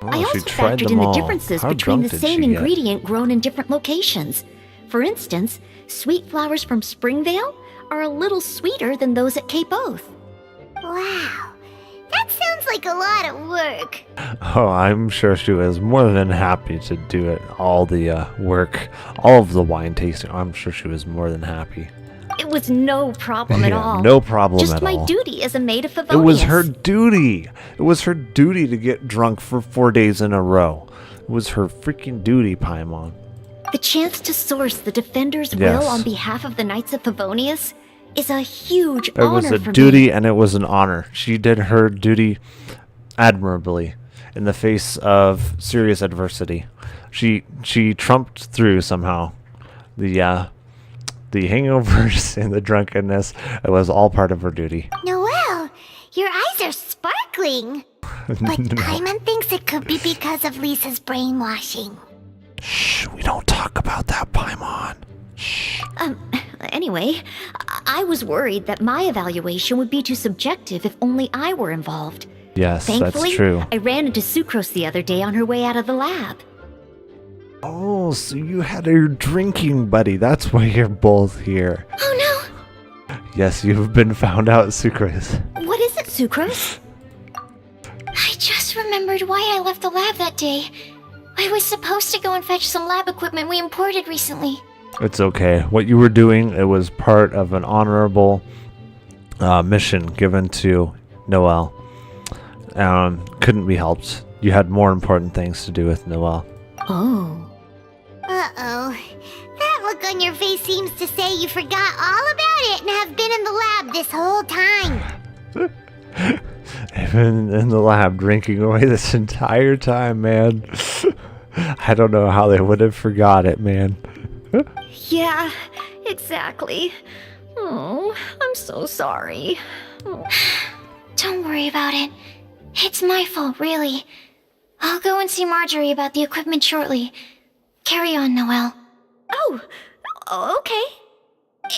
I also factored in the differences between the same ingredient grown in different locations. For instance, sweet flowers from Springvale are a little sweeter than those at Cape Oath. Wow, that sounds like a lot of work. Oh, I'm sure she was more than happy to do it. All the work, all of the wine tasting. I'm sure she was more than happy. It was no problem at all. No problem Just at my all. duty as a maid of Favonius. It was her duty. It was her duty to get drunk for 4 days in a row. It was her freaking duty, Paimon. The chance to source the Defender's will on behalf of the Knights of Favonius is a huge honor for me. It was a duty and it was an honor. She did her duty admirably in the face of serious adversity. She trumped through somehow. The hangovers and the drunkenness, it was all part of her duty. Noelle, your eyes are sparkling. But Paimon thinks it could be because of Lisa's brainwashing. Shh, we don't talk about that, Paimon. Shh. Anyway, I was worried that my evaluation would be too subjective if only I were involved. Yes, Thankfully, that's true. I ran into Sucrose the other day on her way out of the lab. Oh, so you had your drinking buddy. That's why you're both here. Oh no! Yes, you've been found out, Sucrose. What is it, Sucrose? I just remembered why I left the lab that day. I was supposed to go and fetch some lab equipment we imported recently. It's okay. What you were doing, it was part of an honorable mission given to Noelle. Couldn't be helped. You had more important things to do with Noelle. Oh. Uh-oh. That look on your face seems to say you forgot all about it and have been in the lab this whole time. I've been in the lab drinking away this entire time, man. I don't know how they would have forgot it, man. Yeah, exactly. Oh, I'm so sorry. Don't worry about it. It's my fault, really. I'll go and see Marjorie about the equipment shortly. Carry on, Noelle. Oh, okay.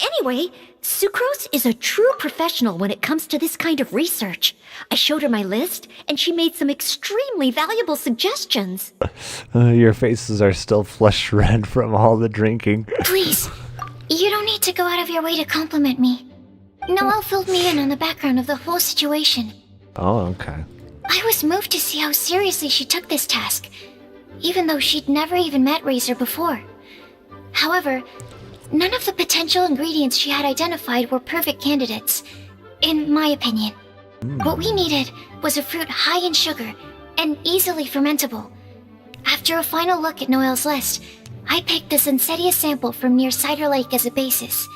Anyway, Sucrose is a true professional when it comes to this kind of research. I showed her my list, and she made some extremely valuable suggestions. Your faces are still flush red from all the drinking. Please, you don't need to go out of your way to compliment me. Noelle filled me in on the background of the whole situation. Oh, okay. I was moved to see how seriously she took this task, even though she'd never even met Razor before. However, none of the potential ingredients she had identified were perfect candidates, in my opinion. What we needed was a fruit high in sugar and easily fermentable. After a final look at Noelle's list, I picked the Sensetia sample from near Cider Lake as a basis,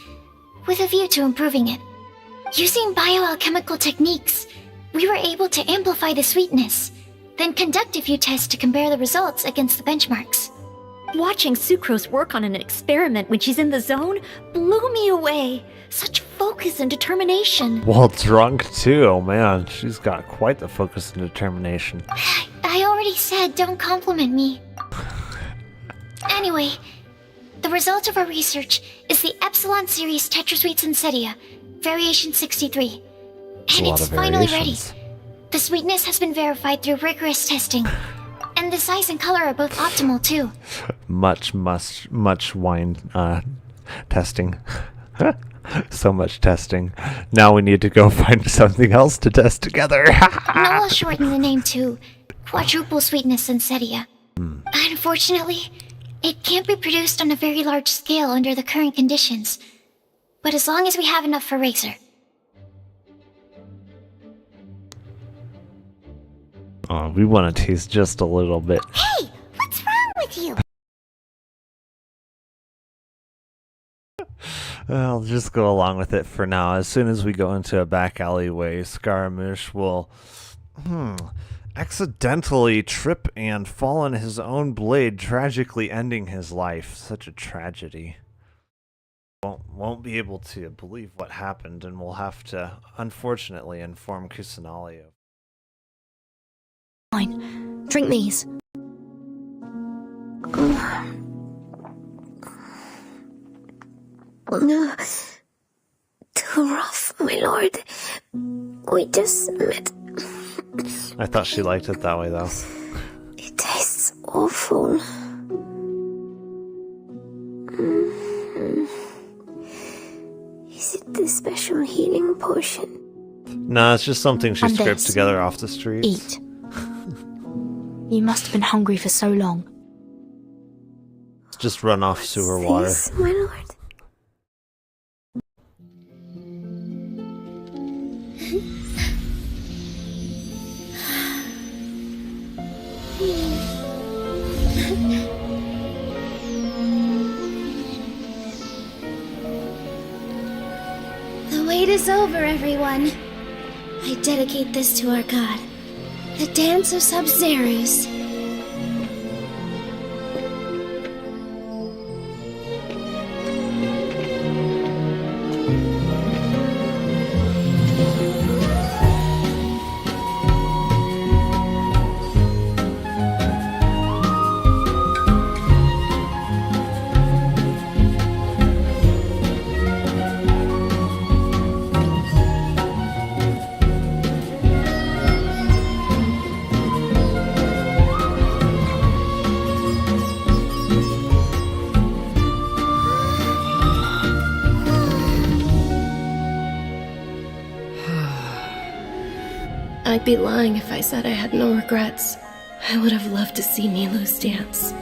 with a view to improving it. Using bioalchemical techniques, we were able to amplify the sweetness, then conduct a few tests to compare the results against the benchmarks. Watching Sucrose work on an experiment when she's in the zone blew me away. Such focus and determination. Well, drunk too, man. She's got quite the focus and determination. I already said don't compliment me. Anyway, the result of our research is the Epsilon series Tetrasweet Sensetia, variation 63. And it's finally ready. The sweetness has been verified through rigorous testing. And the size and color are both optimal too. Much wine testing. So much testing. Now we need to go find something else to test together. Noel shortened the name to Quadruple Sweetness Sensetia. Unfortunately, it can't be produced on a very large scale under the current conditions. But as long as we have enough for Razor. Oh, we want to taste just a little bit. Hey, what's wrong with you? I'll just go along with it for now. As soon as we go into a back alleyway, Scaramouche will accidentally trip and fall on his own blade, tragically ending his life. Such a tragedy. Won't be able to believe what happened, and we'll have to, unfortunately, inform Kusanali. Fine. Drink these. No. Too rough, my lord. We just met. I thought she liked it that way, though. It tastes awful. Is it the special healing potion? No, it's just something she And scraped this. together off the streets. Eat. You must have been hungry for so long. It's just run off sewer water. Please, my lord. The wait is over, everyone. I dedicate this to our god, the Dance of Sub-Zerus. I'd be lying if I said I had no regrets. I would have loved to see Nilou's dance.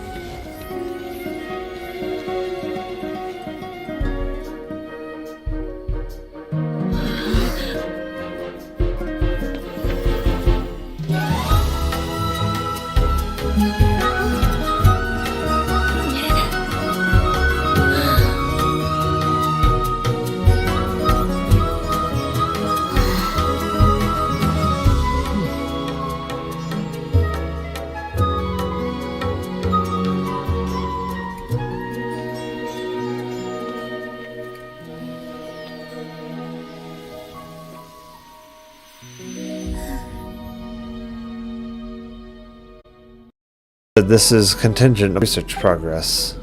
This is contingent research progress.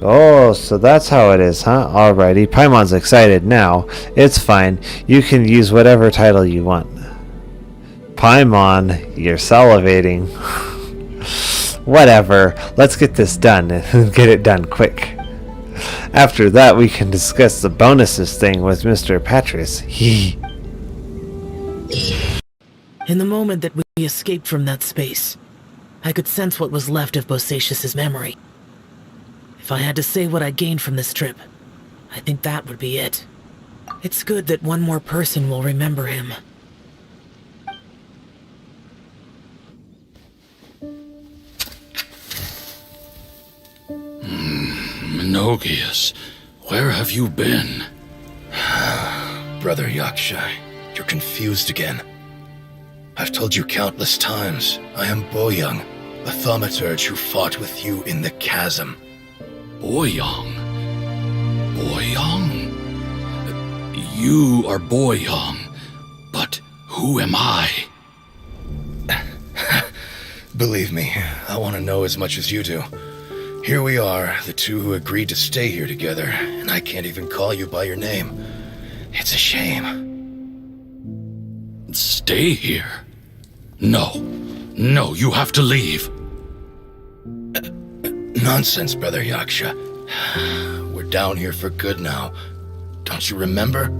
Oh, so that's how it is, huh? Alrighty, Paimon's excited now. It's fine. You can use whatever title you want. Paimon, you're salivating. Whatever. Let's get this done and get it done quick. After that, we can discuss the bonuses thing with Mr. Patris. In the moment that we escaped from that space, I could sense what was left of Bosacius's memory. If I had to say what I gained from this trip, I think that would be it. It's good that one more person will remember him. Menogias, where have you been? Brother Yakshai, you're confused again. I've told you countless times, I am Boyoung, The thaumaturge who fought with you in the chasm. Boyong? Boyong? You are Boyong, but who am I? Believe me, I want to know as much as you do. Here we are, the two who agreed to stay here together, and I can't even call you by your name. It's a shame. Stay here? No. No, you have to leave. Nonsense, Brother Yaksha. We're down here for good now. Don't you remember?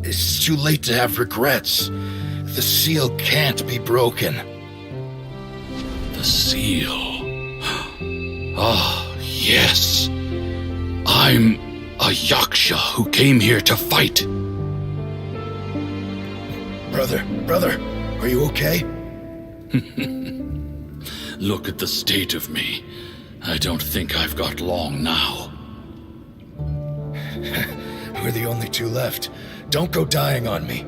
It's too late to have regrets. The seal can't be broken. The seal. Ah, yes. I'm a Yaksha who came here to fight. Brother, are you okay? Look at the state of me. I don't think I've got long now. We're the only two left. Don't go dying on me.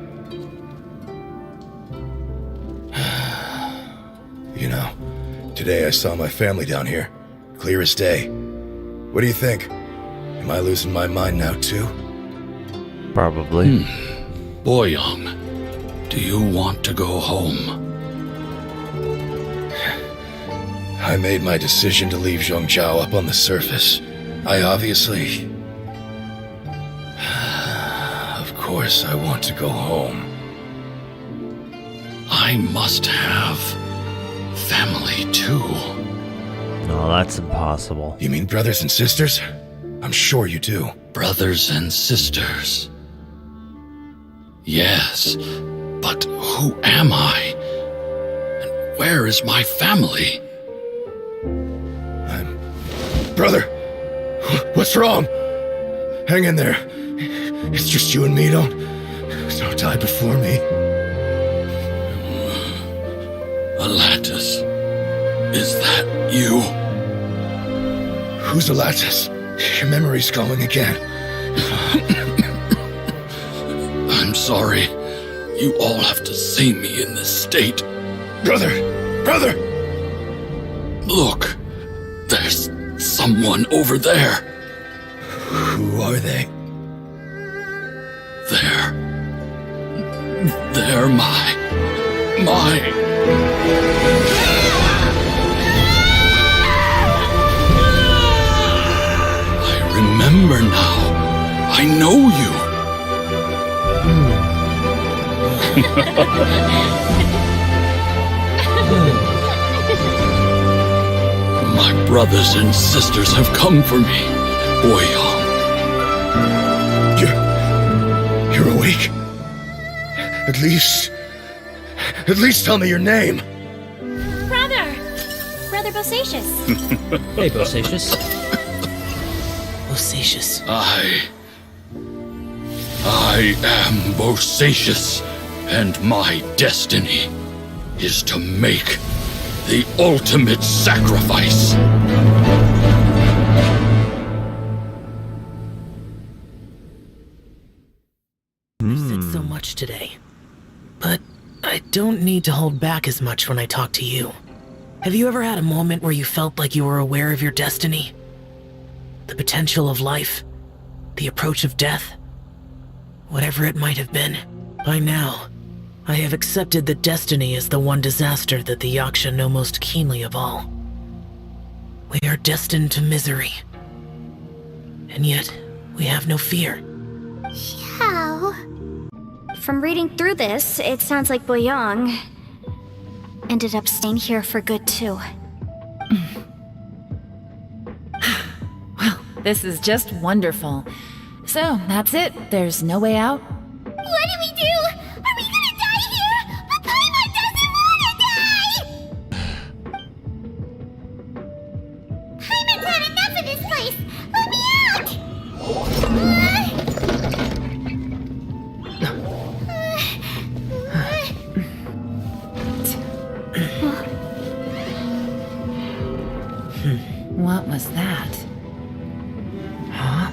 You know, today I saw my family down here. Clear as day. What do you think? Am I losing my mind now too? Probably. Boyong, do you want to go home? I made my decision to leave Zhongzhou up on the surface. I obviously... Of course I want to go home. I must have family too. No, that's impossible. You mean brothers and sisters? I'm sure you do. Brothers and sisters. Yes, but who am I? And where is my family? Brother, what's wrong? Hang in there. It's just you and me, don't die before me. Alatus, is that you? Who's Alatus? Your memory's going again. I'm sorry. You all have to see me in this state. Brother! Look, there's someone over there. Who are they? They're my... I remember now. I know you. My brothers and sisters have come for me, Boyong. You're awake? At least tell me your name. Brother Bosacius. Hey, Bosacius. Bosacius. I am Bosacius, and my destiny is to make the ultimate sacrifice. You said so much today, but I don't need to hold back as much when I talk to you. Have you ever had a moment where you felt like you were aware of your destiny? The potential of life? The approach of death? Whatever it might have been. By now, I have accepted that destiny is the one disaster that the Yaksha know most keenly of all. We are destined to misery. And yet, we have no fear. How? From reading through this, it sounds like Boyong ended up staying here for good too. Well, this is just wonderful. So, that's it. There's no way out? What do we do? Are we gonna die here? But Paimon doesn't wanna die! Paimon's had enough of this place! Let me out! What was that? Huh?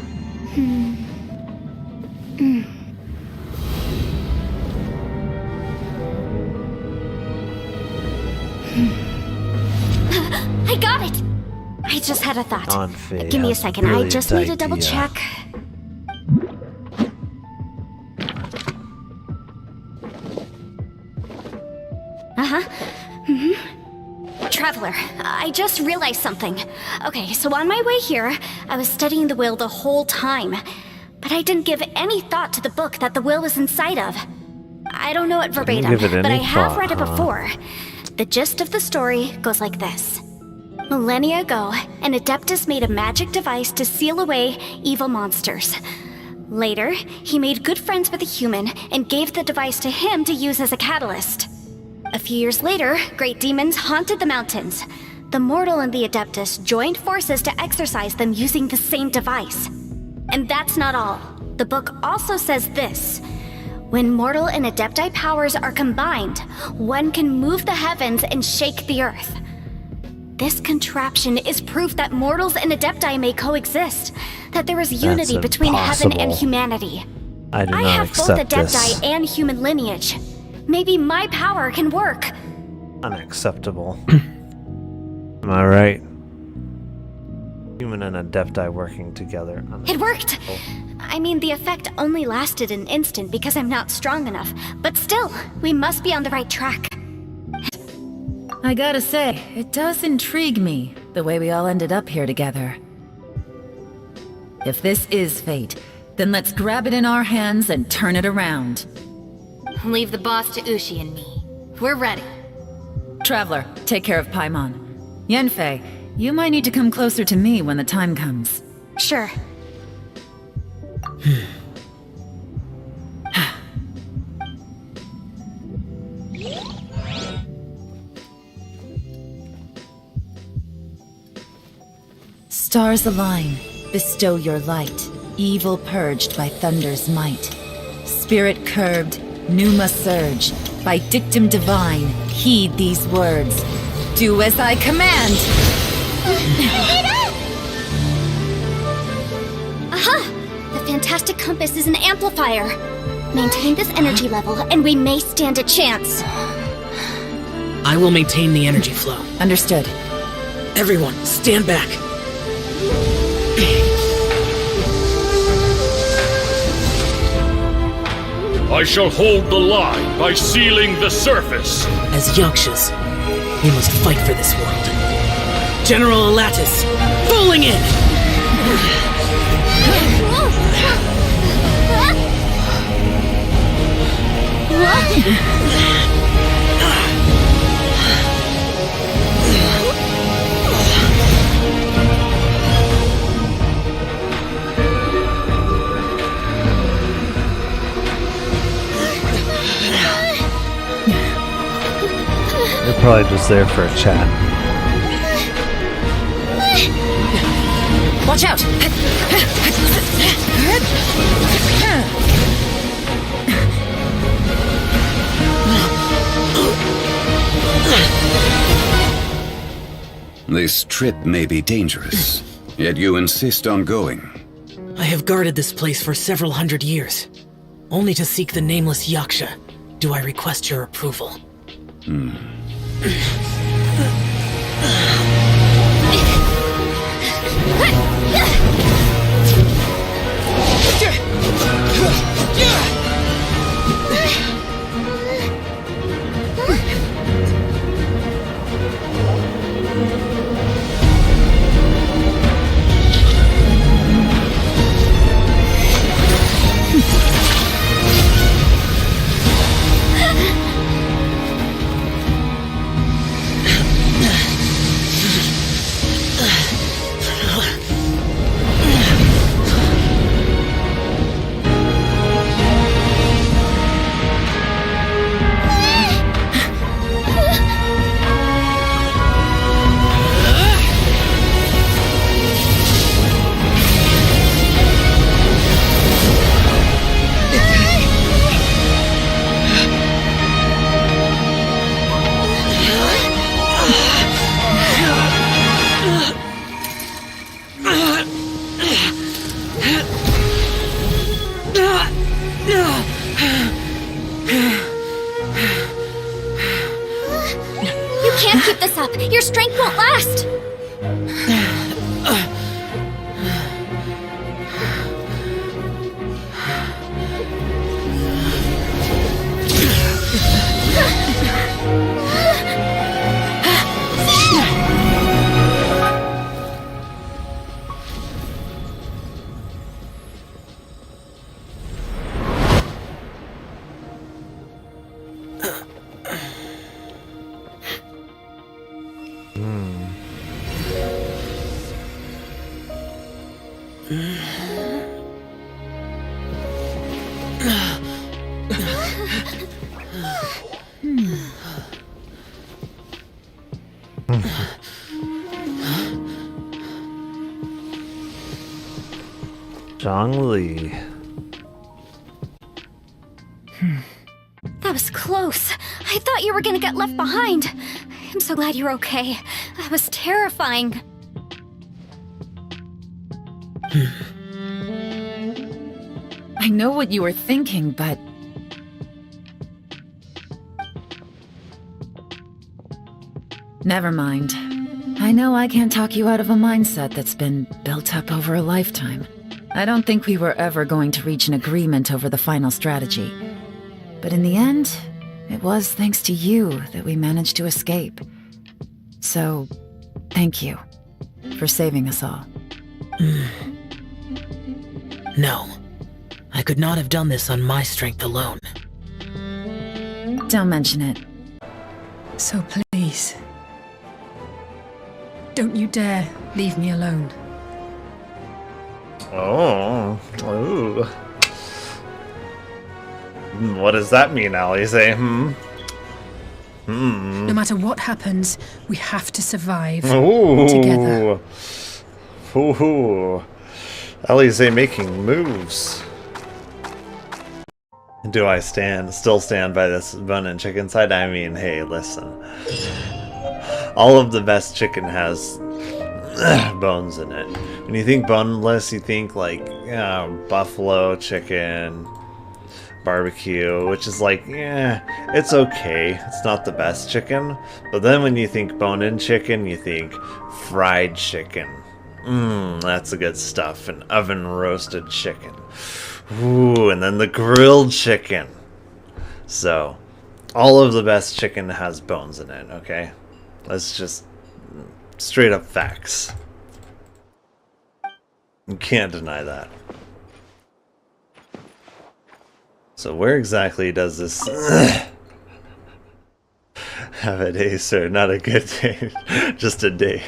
I got it! I just had a thought. Xxfiv Give me a has second, I just need to brilliant double idea. check. Traveler, I just realized something. Okay, so on my way here, I was studying the will the whole time. But I didn't give any thought to the book that the will was inside of. I don't know it verbatim, give it but I any have thought, read it huh? before. The gist of the story goes like this. Millennia ago, an Adeptus made a magic device to seal away evil monsters. Later, he made good friends with a human and gave the device to him to use as a catalyst. A few years later, great demons haunted the mountains. The mortal and the Adeptus joined forces to exorcise them using the same device. And that's not all. The book also says this. When mortal and Adepti powers are combined, one can move the heavens and shake the earth. This contraption is proof that mortals and Adepti may coexist, that there is unity between heaven and impossible. humanity. I do I not have both accept Adepti this. and human lineage. Maybe my power can work. Unacceptable. Am I right? Human and Adepti working together. It worked! I mean, the effect only lasted an instant because I'm not strong enough, but still, we must be on the right track. I gotta say, it does intrigue me, the way we all ended up here together. If this is fate, then let's grab it in our hands and turn it around. Leave the boss to Ushi and me. We're ready. Traveler, take care of Paimon. Yanfei, you might need to come closer to me when the time comes. Sure. Stars align, bestow your light, evil purged by thunder's might. Spirit curbed, pneuma surge, by dictum divine, heed these words. Do as I command! Aha! The fantastic compass is an amplifier. Maintain this energy level, and we may stand a chance. I will maintain the energy flow. Understood. Everyone, stand back. I shall hold the line by sealing the surface. As Yakshas, we must fight for this world. General Elatus, bowling in! They're probably just there for a chat. Watch out! This trip may be dangerous, yet you insist on going. I have guarded this place for several hundred years. Only to seek the nameless Yaksha do I request your approval. can't keep this up. Your strength won't last. Zhongli. That was close. I thought you were gonna get left behind. I'm so glad you're okay. That was terrifying. I know what you were thinking, but... Never mind. I know I can't talk you out of a mindset that's been built up over a lifetime. I don't think we were ever going to reach an agreement over the final strategy. But in the end, it was thanks to you that we managed to escape. So, thank you for saving us all. No. I could not have done this on my strength alone. Don't mention it. So please, don't you dare leave me alone. Oh. Ooh. What does that mean, Alize? No matter what happens, we have to survive Ooh. together. Ooh. Alize making moves. Do I still stand by this bone and chicken side? I mean, hey, listen. All of the best chicken has bones in it. When you think boneless, you think like buffalo chicken, barbecue, which is like, it's okay. It's not the best chicken. But then when you think bone-in chicken, you think fried chicken. That's the good stuff. And oven roasted chicken. Ooh, and then the grilled chicken. So, all of the best chicken has bones in it, okay? That's just straight up facts. You can't deny that. So where exactly does this have a day, sir? Not a good day, just a day.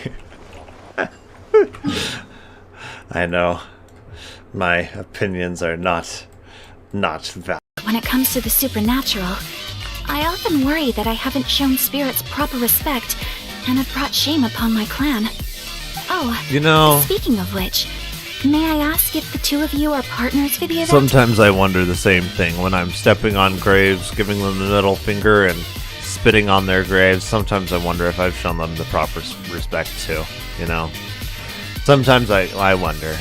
I know. My opinions are not valid. When it comes to the supernatural, I often worry that I haven't shown spirits proper respect and have brought shame upon my clan. Oh, you know, speaking of which, may I ask if the two of you are partners for the event? Sometimes I wonder the same thing when I'm stepping on graves, giving them the middle finger, and spitting on their graves. Sometimes I wonder if I've shown them the proper respect too, you know? Sometimes I wonder.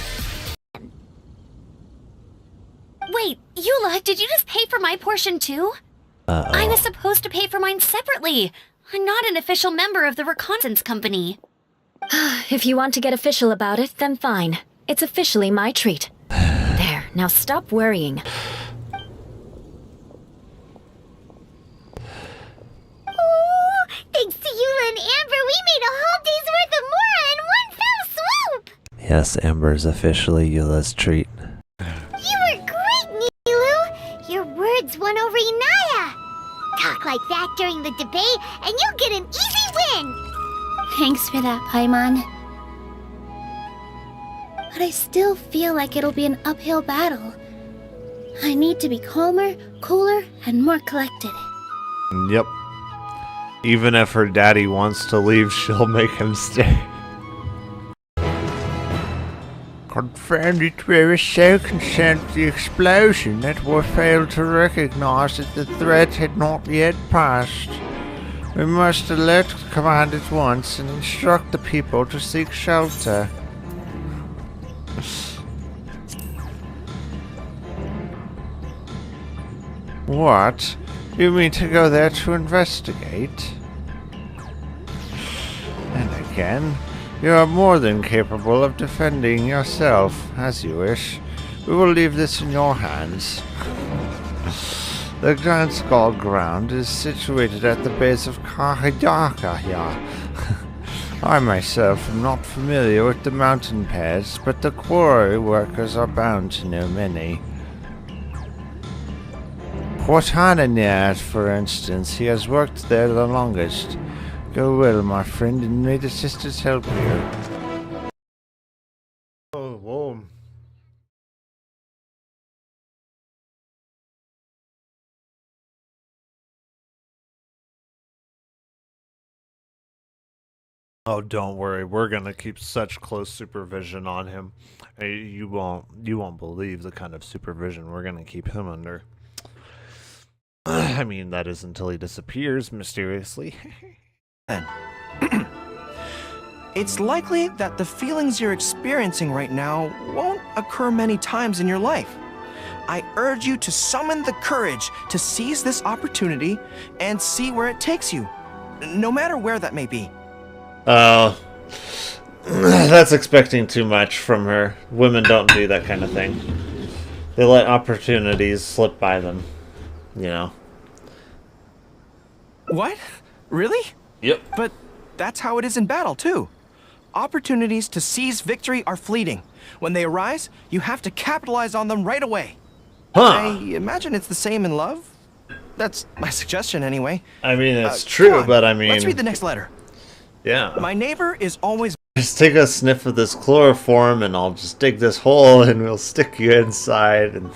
Wait, Eula, did you just pay for my portion too? I was supposed to pay for mine separately. I'm not an official member of the reconnaissance company. If you want to get official about it, then fine. It's officially my treat. There, now stop worrying. Oh, thanks to Eula and Amber, we made a whole day's worth of Mora in one fell swoop! Yes, Amber's officially Eula's treat. You were great, Nilu! Your words won over Inaya! Talk like that during the debate, and you'll get an easy win! Thanks for that, Paimon. But I still feel like it'll be an uphill battle. I need to be calmer, cooler, and more collected. Yep. Even if her daddy wants to leave, she'll make him stay. Confirmed it, we were so concerned with the explosion that we failed to recognize that the threat had not yet passed. We must alert the command at once and instruct the people to seek shelter. What? You mean to go there to investigate? can. You are more than capable of defending yourself, as you wish. We will leave this in your hands. The Grand Skull ground is situated at the base of Kahidaka here. I myself am not familiar with the mountain paths, but the quarry workers are bound to know many. Portananir, for instance, he has worked there the longest. Go well, my friend, and may the sisters help you. Oh, whoa. Oh, don't worry. We're gonna keep such close supervision on him. You won't believe the kind of supervision we're gonna keep him under. I mean, that is until he disappears mysteriously. It's likely that the feelings you're experiencing right now won't occur many times in your life. I urge you to summon the courage to seize this opportunity and see where it takes you, no matter where that may be. Oh, that's expecting too much from her. Women don't do that kind of thing. They let opportunities slip by them, you know. What? Really? Yep. But that's how it is in battle, too. Opportunities to seize victory are fleeting. When they arise, you have to capitalize on them right away. Huh. I imagine it's the same in love. That's my suggestion, anyway. I mean, it's true, but I mean... Let's read the next letter. Yeah. My neighbor is always... Just take a sniff of this chloroform and I'll just dig this hole and we'll stick you inside and,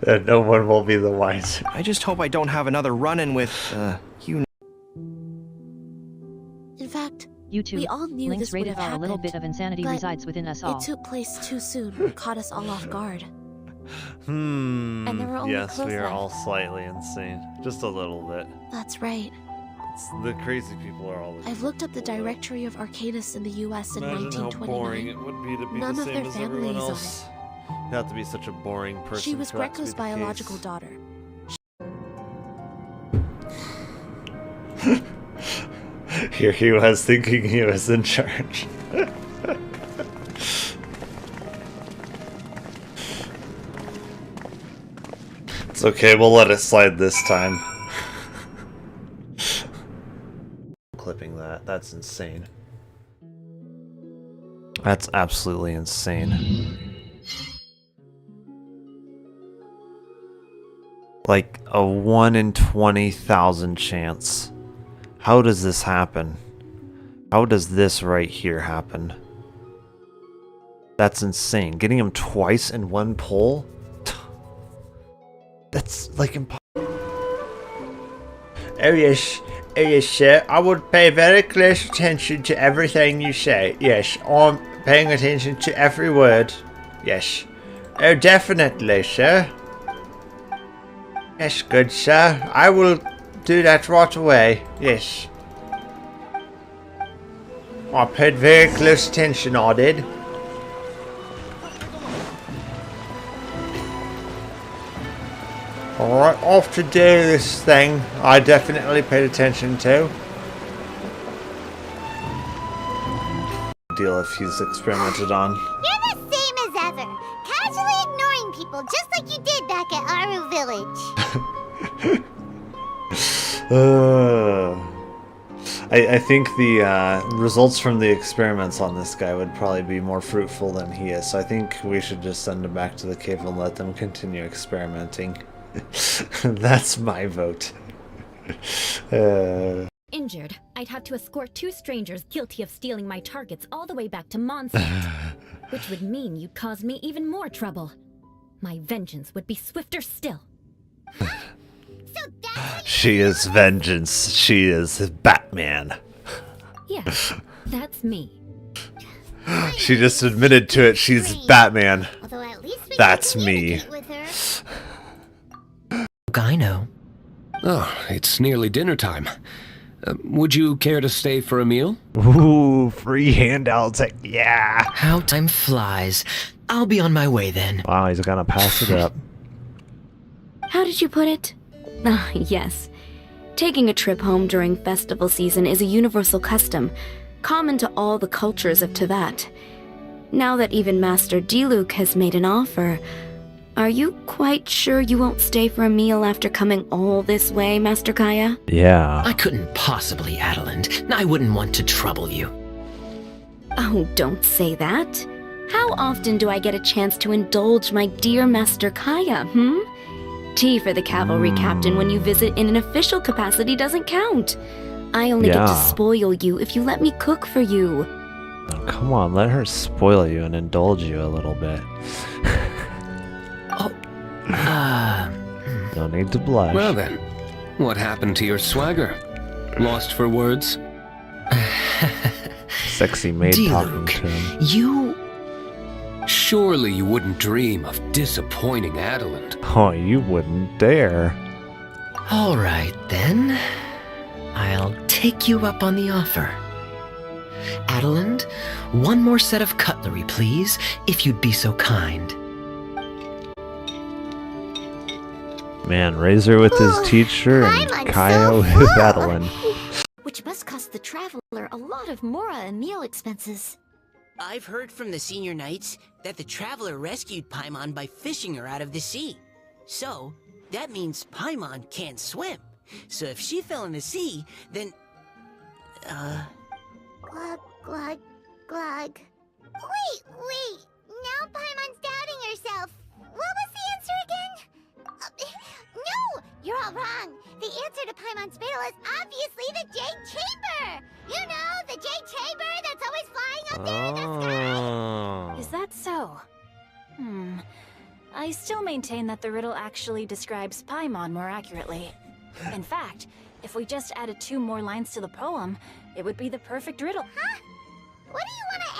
and no one will be the wiser. I just hope I don't have another run-in with, you... In fact, you two, we all knew Link's this would rate have of our happened, little bit of insanity but resides within us all. It took place too soon and caught us all off guard. And there were only yes, clothes we are left. all slightly insane. Just a little bit. That's right. The crazy people are all the I've looked up the directory of Arcadis in the U.S. in Imagine how 1929. boring it would be to be None the of same their as family everyone is on else. You have to be such a boring person. She was for that to be Greco's the biological case. daughter. Here he was thinking he was in charge. It's okay, we'll let it slide this time. Clipping that, that's insane. That's absolutely insane. Like a 1 in 20,000 chance. How does this happen? How does this right here happen? That's insane. Getting him twice in one pull? That's like impossible. Oh yes, sir. I would pay very close attention to everything you say. Yes, I'm paying attention to every word. Yes. Oh, definitely, sir. Yes, good sir. I will do that right away. Yes. I paid very close attention, I did. Alright, off to do this thing I definitely paid attention to. Deal if he's experimented on. You're the same as ever, casually ignoring people just like you did back at Aru Village. I think the results from the experiments on this guy would probably be more fruitful than he is, so I think we should just send him back to the cave and let them continue experimenting. That's my vote. Injured, I'd have to escort 2 strangers guilty of stealing my targets all the way back to Mondstadt, which would mean you'd cause me even more trouble. My vengeance would be swifter still. She is vengeance. She is Batman. Yes, that's me. She just admitted to it. She's Batman. That's me. I know. Oh, it's nearly dinner time. Would you care to stay for a meal? Ooh, free handouts. Yeah. How time flies. I'll be on my way then. Wow, he's gonna pass it up. How did you put it? Yes. Taking a trip home during festival season is a universal custom. common to all the cultures of Tibet. Now that even Master Diluc has made an offer, are you quite sure you won't stay for a meal after coming all this way, Master Kaya? Yeah. I couldn't possibly, Adeland. I wouldn't want to trouble you. Oh, don't say that. How often do I get a chance to indulge my dear Master Kaya, Tea for the cavalry captain when you visit in an official capacity doesn't count. I only get to spoil you if you let me cook for you. Oh, come on, let her spoil you and indulge you a little bit. No need to blush. Well then, what happened to your swagger? Lost for words? Sexy maid talking to him. You... Surely you wouldn't dream of disappointing Adeland. Oh, you wouldn't dare. All right, then. I'll take you up on the offer. Adeland, one more set of cutlery, please, if you'd be so kind. Man, Razor with his teacher and Kaya with Adeland. Which must cost the traveler a lot of Mora and meal expenses. I've heard from the senior knights that the traveler rescued Paimon by fishing her out of the sea. So, that means Paimon can't swim. So if she fell in the sea, then... Glug, glug, glug. Wait! Now Paimon's doubting herself. What was the answer again? No! You're all wrong. The answer to Paimon's riddle is obviously the Jade Chamber! You know, the Jade Chamber that's always flying up there in the sky! Is that so? I still maintain that the riddle actually describes Paimon more accurately. In fact, if we just added 2 more lines to the poem, it would be the perfect riddle. Huh? What do you want to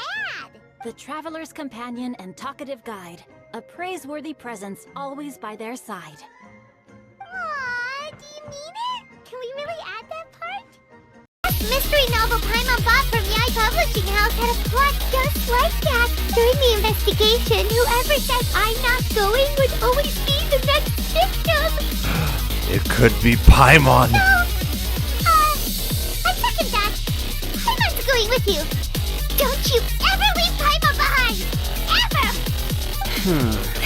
add? The traveler's companion and talkative guide, a praiseworthy presence always by their side. Aww, do you mean it? Can we really add that part? This mystery novel Paimon bought from Yai Publishing House had a plot just like that. During the investigation, whoever said I'm not going would always be the next victim. It could be Paimon. No! I second that. Paimon's going with you. Don't you ever leave Paimon behind! Ever!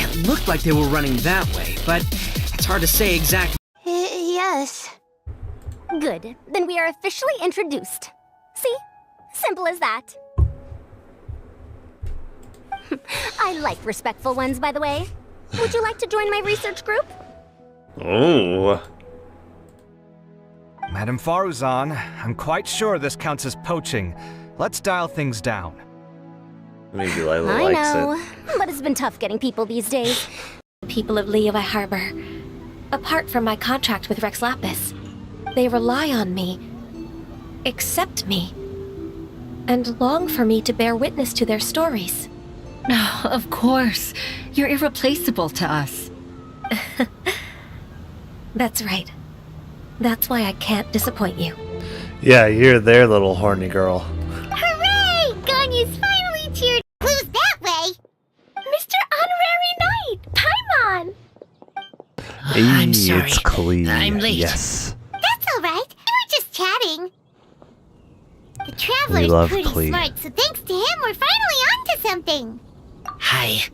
It looked like they were running that way, but it's hard to say exactly. Yes. Good. Then we are officially introduced. See? Simple as that. I like respectful ones, by the way. Would you like to join my research group? Oh. Madame Faruzan, I'm quite sure this counts as poaching. Let's dial things down. Maybe Layla I likes know, it. but it's been tough getting people these days. People of Liyue Harbor. Apart from my contract with Rex Lapis, they rely on me, accept me, and long for me to bear witness to their stories. Oh, of course. You're irreplaceable to us. That's right. That's why I can't disappoint you. Yeah, you're their little horny girl. Hooray! Ganya's finally cheered. Who's that way? Mr. Honorary Knight, Paimon! I'm sorry. It's clean. I'm late. Yes. That's alright. We were just chatting. The We Traveler's love pretty Klee. smart, so thanks to him, we're finally onto something. Hi.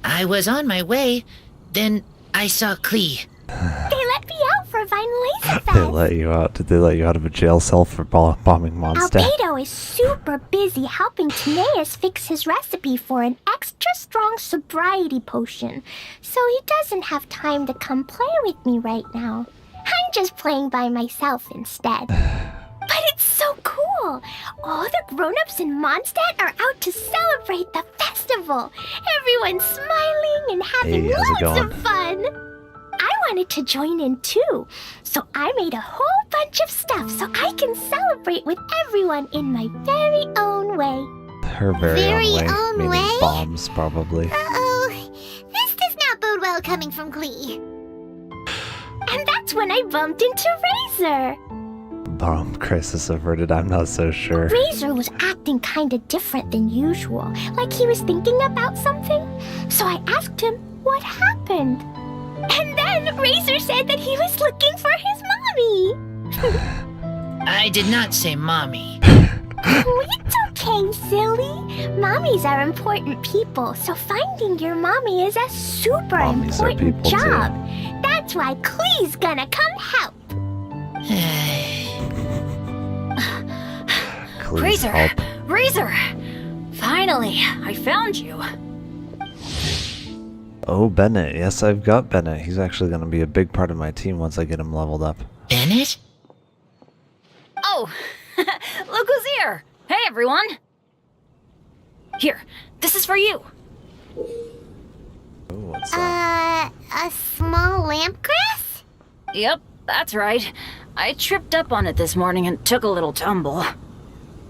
I was on my way, then I saw Klee. They let me out for Vine Laser They Fest. let you out. Did they let you out of a jail cell for bombing Mondstadt? Albedo is super busy helping Timaeus fix his recipe for an extra strong sobriety potion, so he doesn't have time to come play with me right now. I'm just playing by myself instead. But it's so cool! All the grown-ups in Mondstadt are out to celebrate the festival. Everyone's smiling and having Hey, how's it loads going? of fun. I wanted to join in too, so I made a whole bunch of stuff so I can celebrate with everyone in my very own way. Her very own way. own Meaning way? bombs, probably. Uh-oh. This does not bode well coming from Klee. And that's when I bumped into Razor. Bomb crisis averted. I'm not so sure. Razor was acting kinda different than usual, like he was thinking about something. So I asked him what happened. And then Razor said that he was looking for his mommy. I did not say mommy. Oh, it's okay, silly. Mommies are important people, so finding your mommy is a super Mommies are important people, job. too. That's why Klee's gonna come help. Please Razor! help. Razor! Finally, I found you. Oh, Bennett. Yes, I've got Bennett. He's actually going to be a big part of my team once I get him leveled up. Bennett? Oh, look who's here! Hey, everyone! Here, this is for you. Oh, what's that? A small lampgrass? Yep, that's right. I tripped up on it this morning and took a little tumble.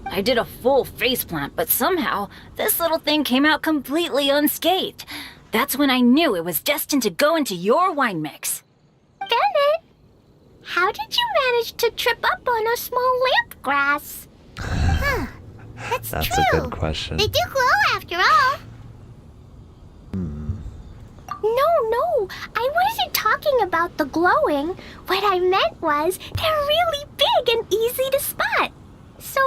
I did a full faceplant, but somehow this little thing came out completely unscathed. That's when I knew it was destined to go into your wine mix. Bennett, how did you manage to trip up on a small lampgrass? That's true. a good question. They do glow after all. No, I wasn't talking about the glowing. What I meant was they're really big and easy to spot. So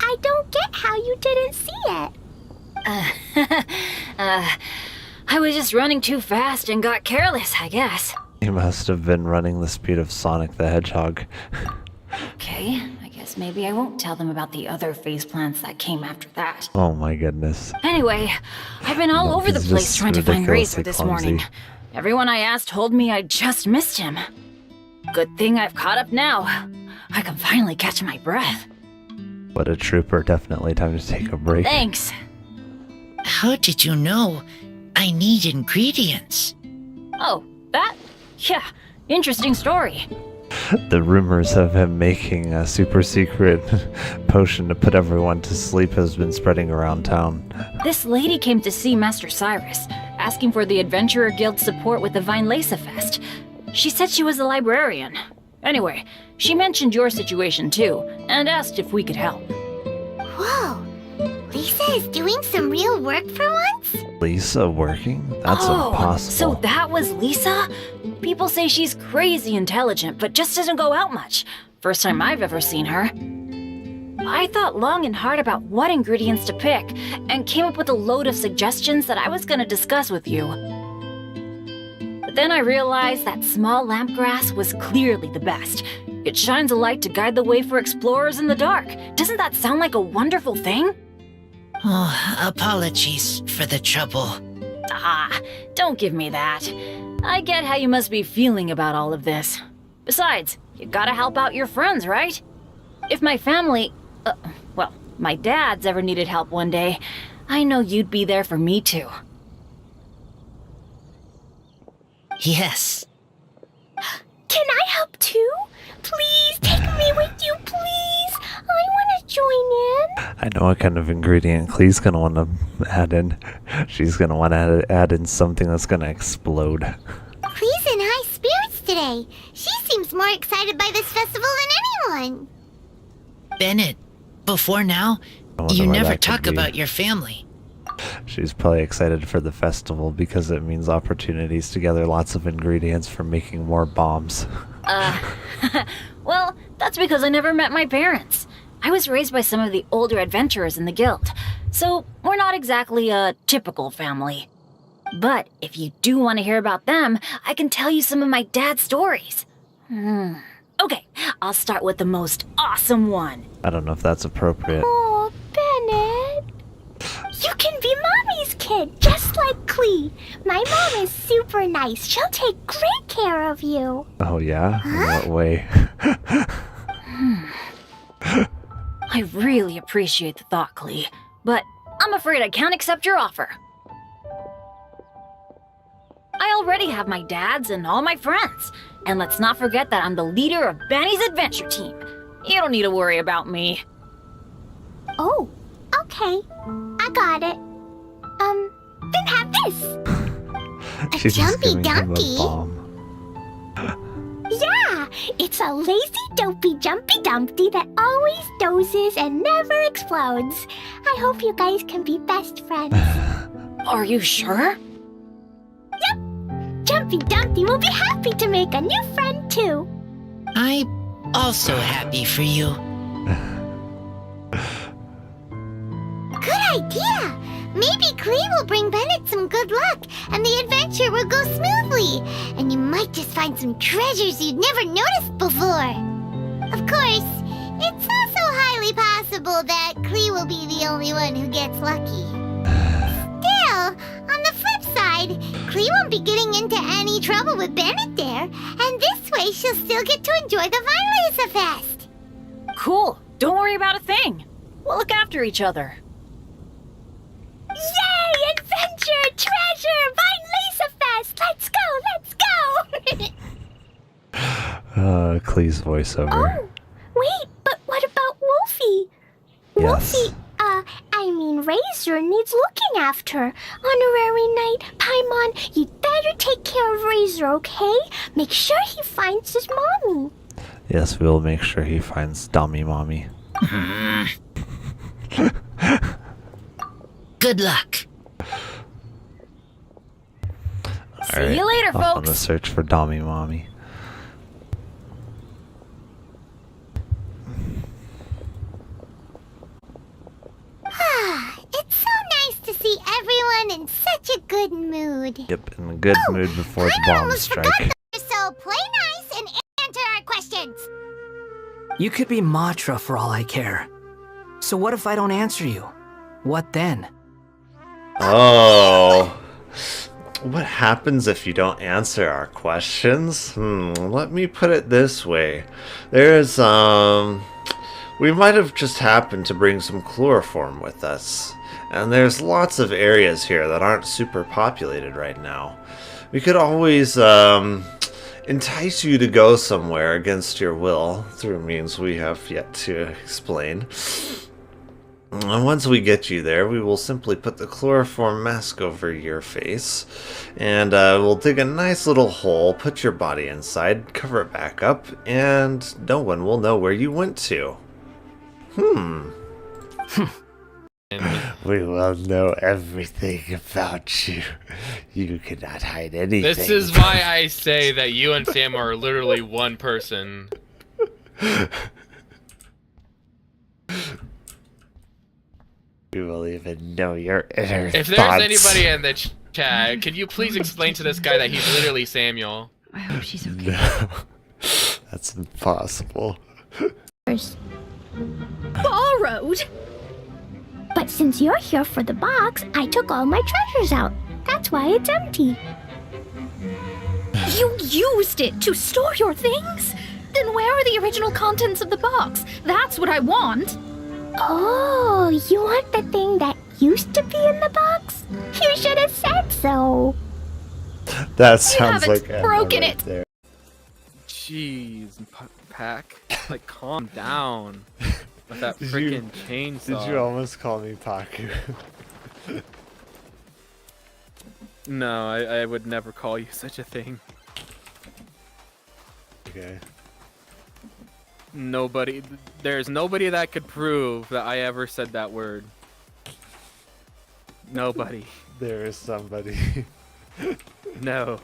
I don't get how you didn't see it. I was just running too fast and got careless, I guess. He must have been running the speed of Sonic the Hedgehog. Okay, I guess maybe I won't tell them about the other faceplants that came after that. Oh my goodness. Anyway, I've been all over the he's place just trying to find Razor ridiculously this clumsy. morning. Everyone I asked told me I just missed him. Good thing I've caught up now. I can finally catch my breath. What a trooper. Definitely time to take a break. Thanks. How did you know I need ingredients? Oh, that? Yeah, interesting story. The rumors of him making a super secret potion to put everyone to sleep has been spreading around town. This lady came to see Master Cyrus, asking for the Adventurer Guild's support with the Vine Lace Fest. She said she was a librarian. Anyway, she mentioned your situation too, and asked if we could help. Whoa, Lisa is doing some real work for once? Lisa working? That's impossible. So that was Lisa? People say she's crazy intelligent, but just doesn't go out much. First time I've ever seen her. I thought long and hard about what ingredients to pick, and came up with a load of suggestions that I was going to discuss with you. But then I realized that small lampgrass was clearly the best. It shines a light to guide the way for explorers in the dark. Doesn't that sound like a wonderful thing? Oh, apologies for the trouble. Ah, don't give me that. I get how you must be feeling about all of this. Besides, you gotta help out your friends, right? If my family, well, my dad's ever needed help one day, I know you'd be there for me too. Yes. Can I help too? Please take me with you, please. I want to join in. I know what kind of ingredient Klee's gonna want to add in. She's gonna want to add in something that's gonna explode. Klee's in high spirits today. She seems more excited by this festival than anyone. Bennett, before now, I wonder you why never that could talk be. about your family. She's probably excited for the festival because it means opportunities to gather lots of ingredients for making more bombs. Well, that's because I never met my parents. I was raised by some of the older adventurers in the guild, so we're not exactly a typical family. But if you do want to hear about them, I can tell you some of my dad's stories. Okay, I'll start with the most awesome one. I don't know if that's appropriate. Oh, Bennett. You can be Mommy's kid, just like Klee. My mom is super nice. She'll take great care of you. Oh yeah? In what way? I really appreciate the thought, Klee, but I'm afraid I can't accept your offer. I already have my dad's and all my friends. And let's not forget that I'm the leader of Benny's adventure team. You don't need to worry about me. Oh, okay. I got it. Then have this. She's just jumpy giving him a dumpy. bomb. Yeah, it's a lazy, dopey, jumpy dumpty that always dozes and never explodes. I hope you guys can be best friends. Are you sure? Yep. Jumpy Dumpty will be happy to make a new friend too. I'm also happy for you. Klee will bring Bennett some good luck, and the adventure will go smoothly. And you might just find some treasures you'd never noticed before. Of course, it's also highly possible that Klee will be the only one who gets lucky. Still, on the flip side, Klee won't be getting into any trouble with Bennett there, and this way she'll still get to enjoy the Vine Laser Fest. Cool. Don't worry about a thing. We'll look after each other. Yay! Adventure! Treasure! Vine Laser Fest! Let's go! Let's go! Klee's voiceover. Oh, wait, but what about Wolfie? Yes. Wolfie, Razor needs looking after. Honorary Knight, Paimon, you'd better take care of Razor, okay? Make sure he finds his mommy. Yes, we'll make sure he finds Dummy Mommy. Good luck. See you later, off on folks. the search for Dummy Mommy. It's so nice to see everyone in such a good mood. Yep, in a good mood before the bombs strike. So play nice and answer our questions. You could be Matra for all I care. So what if I don't answer you? What then? Oh. What happens if you don't answer our questions? Let me put it this way. There's, we might have just happened to bring some chloroform with us. And there's lots of areas here that aren't super populated right now. We could always, entice you to go somewhere against your will through means we have yet to explain. And once we get you there, we will simply put the chloroform mask over your face, and we'll dig a nice little hole, put your body inside, cover it back up, and no one will know where you went to. We will know everything about you. You cannot hide anything. This is why I say that you and Sam are literally one person. You will even know your inner If there's thoughts. anybody in the chat, can you please explain to this guy that he's literally Samuel? I hope she's okay. No, that's impossible. Borrowed? But since you're here for the box, I took all my treasures out. That's why it's empty. You used it to store your things? Then where are the original contents of the box? That's what I want. Oh, you want the thing that used to be in the box? You should have said so. That sounds haven't like Emma broken right it. there. Jeez, Pack. Like, calm down. With that Did freaking chainsaw. Did you almost call me Paku? No, I would never call you such a thing. Okay. There's nobody that could prove that I ever said that word. Nobody. There is somebody. No.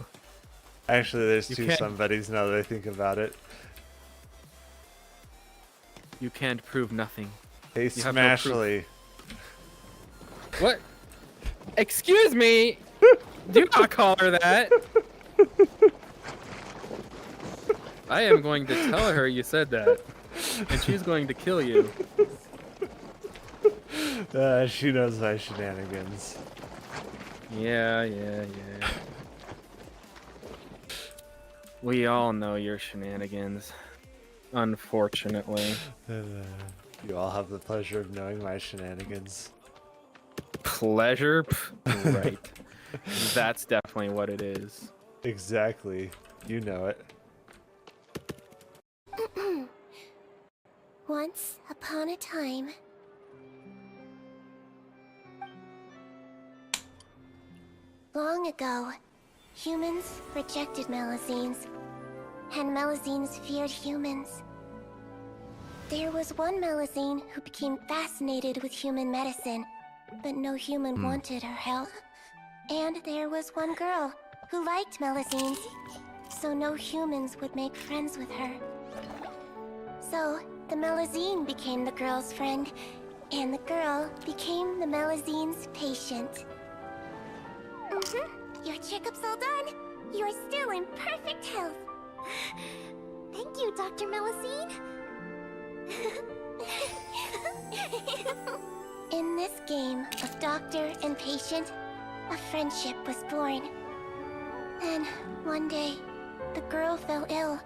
Actually, there's You two can't- somebodies now that I think about it. You can't prove nothing. Hey, You have no proof. Smashly. What? Excuse me! Do not call her that! I am going to tell her you said that. And she's going to kill you. She knows my shenanigans. Yeah. We all know your shenanigans. Unfortunately. You all have the pleasure of knowing my shenanigans. Pleasure? Pff, right. That's definitely what it is. Exactly. You know it. Once upon a time. Long ago, humans rejected Melazines, and Melazines feared humans. There was one Melazine who became fascinated with human medicine, but no human wanted her help. And there was one girl who liked Melazines, so no humans would make friends with her. So, the Melazine became the girl's friend, and the girl became the Melazine's patient. Your checkup's all done. You're still in perfect health. Thank you, Dr. Melusine. In this game of doctor and patient, a friendship was born. Then, one day, the girl fell ill.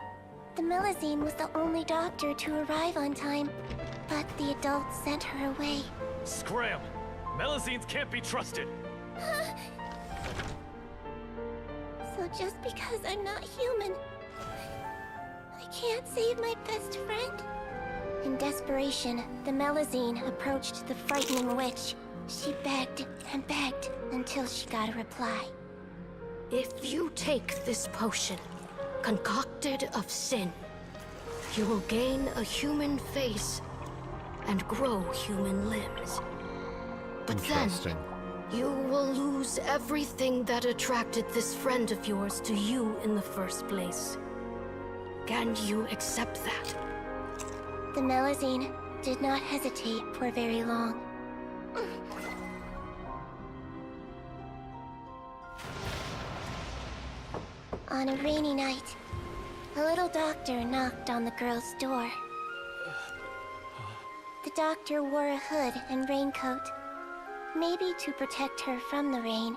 The Melusine was the only doctor to arrive on time, but the adults sent her away. Scram! Melusines can't be trusted! So just because I'm not human, I can't save my best friend? In desperation, the Melusine approached the frightening witch. She begged and begged until she got a reply. If you take this potion, concocted of sin, you will gain a human face and grow human limbs. But then, you will lose everything that attracted this friend of yours to you in the first place. Can you accept that? The Melusine did not hesitate for very long. On a rainy night, a little doctor knocked on the girl's door. The doctor wore a hood and raincoat, maybe to protect her from the rain,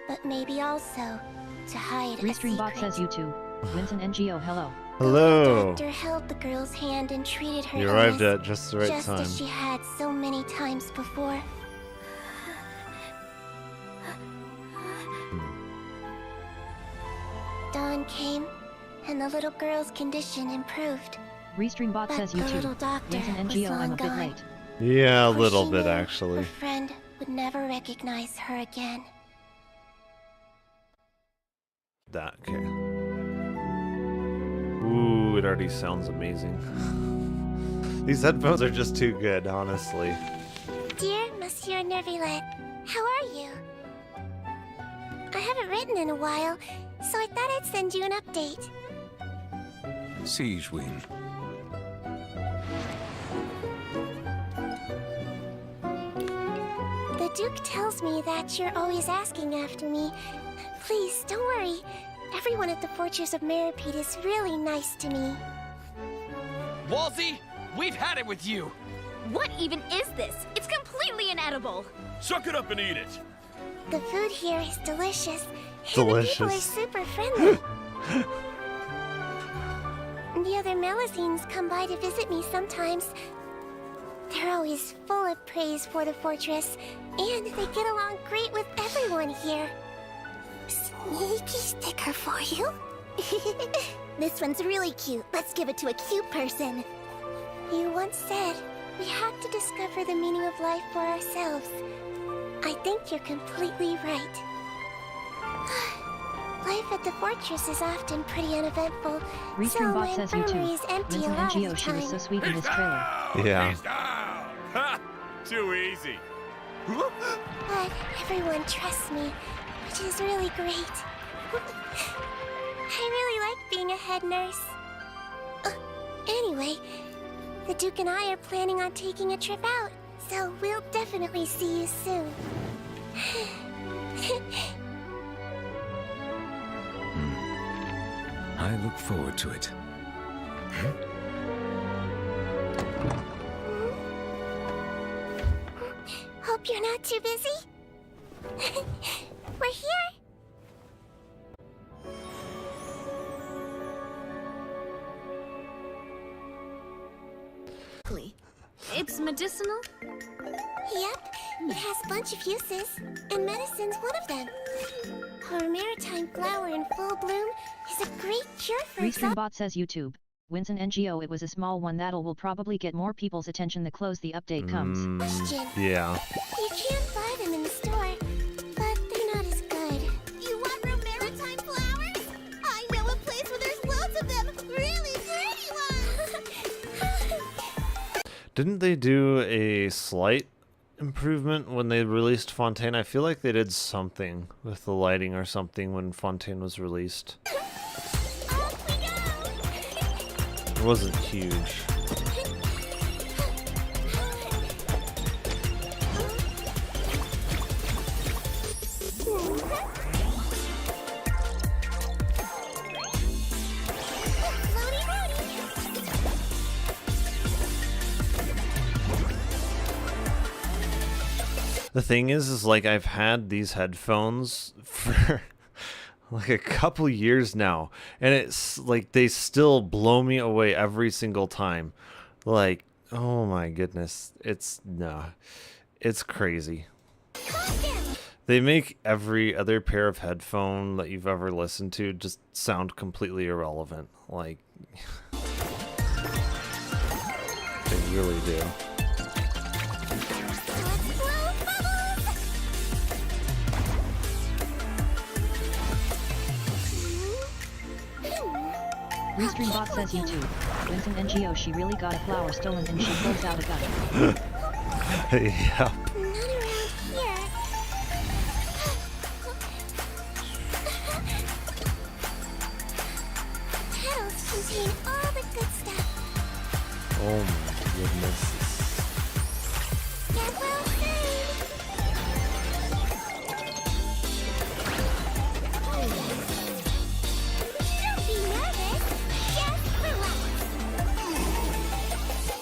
but maybe also to hide a Restream bot secret. says YouTube. Winston NGO, hello. Hello. The doctor held the girl's hand and treated her You arrived illness at just the right just time. as she had so many times before. Dawn came, and the little girl's condition improved. Restream bot But says the YouTube. little doctor Winston was NGO, I'm long a bit gone. late. Yeah, a For little she bit knew actually. Her friend would never recognize her again. That okay. Ooh, it already sounds amazing. These headphones are just too good, honestly. Dear Monsieur Nervillette, how are you? I haven't written in a while, so I thought I'd send you an update. Siege Wing. The Duke tells me that you're always asking after me. Please, don't worry. Everyone at the Fortress of Meripede is really nice to me. Walsey, we've had it with you! What even is this? It's completely inedible. Suck it up and eat it! The food here is delicious. And the Delicious. people are super friendly. The other Melusines come by to visit me sometimes. They're always full of praise for the fortress, and they get along great with everyone here. Sneaky sticker for you. This one's really cute. Let's give it to a cute person. You once said we have to discover the meaning of life for ourselves. I think you're completely right. Life at the fortress is often pretty uneventful, so Restream my bot says infirmary YouTube. is empty a Winston lot of NGO, the she was time. so sweet in this trailer. Yeah. Ha! Too easy. But everyone trusts me, which is really great. I really like being a head nurse. Anyway, the Duke and I are planning on taking a trip out, so we'll definitely see you soon. I look forward to it. Hope you're not too busy. We're here. It's medicinal? Yep, it has a bunch of uses, and medicine's one of them. Our maritime flower in full bloom is a great cure for Restream bot says YouTube. Winston NGO, it was a small one that'll will probably get more people's attention the close the update comes. Yeah. You can buy them in the store, but they're not as good. You want real maritime flowers? I know a place where there's loads of them, really pretty ones. Didn't they do a slight improvement when they released Fontaine? I feel like they did something with the lighting or something when Fontaine was released. It wasn't huge. The thing is like I've had these headphones for like a couple years now, and it's like they still blow me away every single time. Like, oh my goodness, it's crazy. They make every other pair of headphone that you've ever listened to just sound completely irrelevant. Like, they really do. Restreambot says YouTube. Vincent NGO, she really got a flower stolen and she pulls out a gun. Yeah. Petals contain all the good stuff. Oh my goodness. Get well soon. Don't be nervous. Just relax.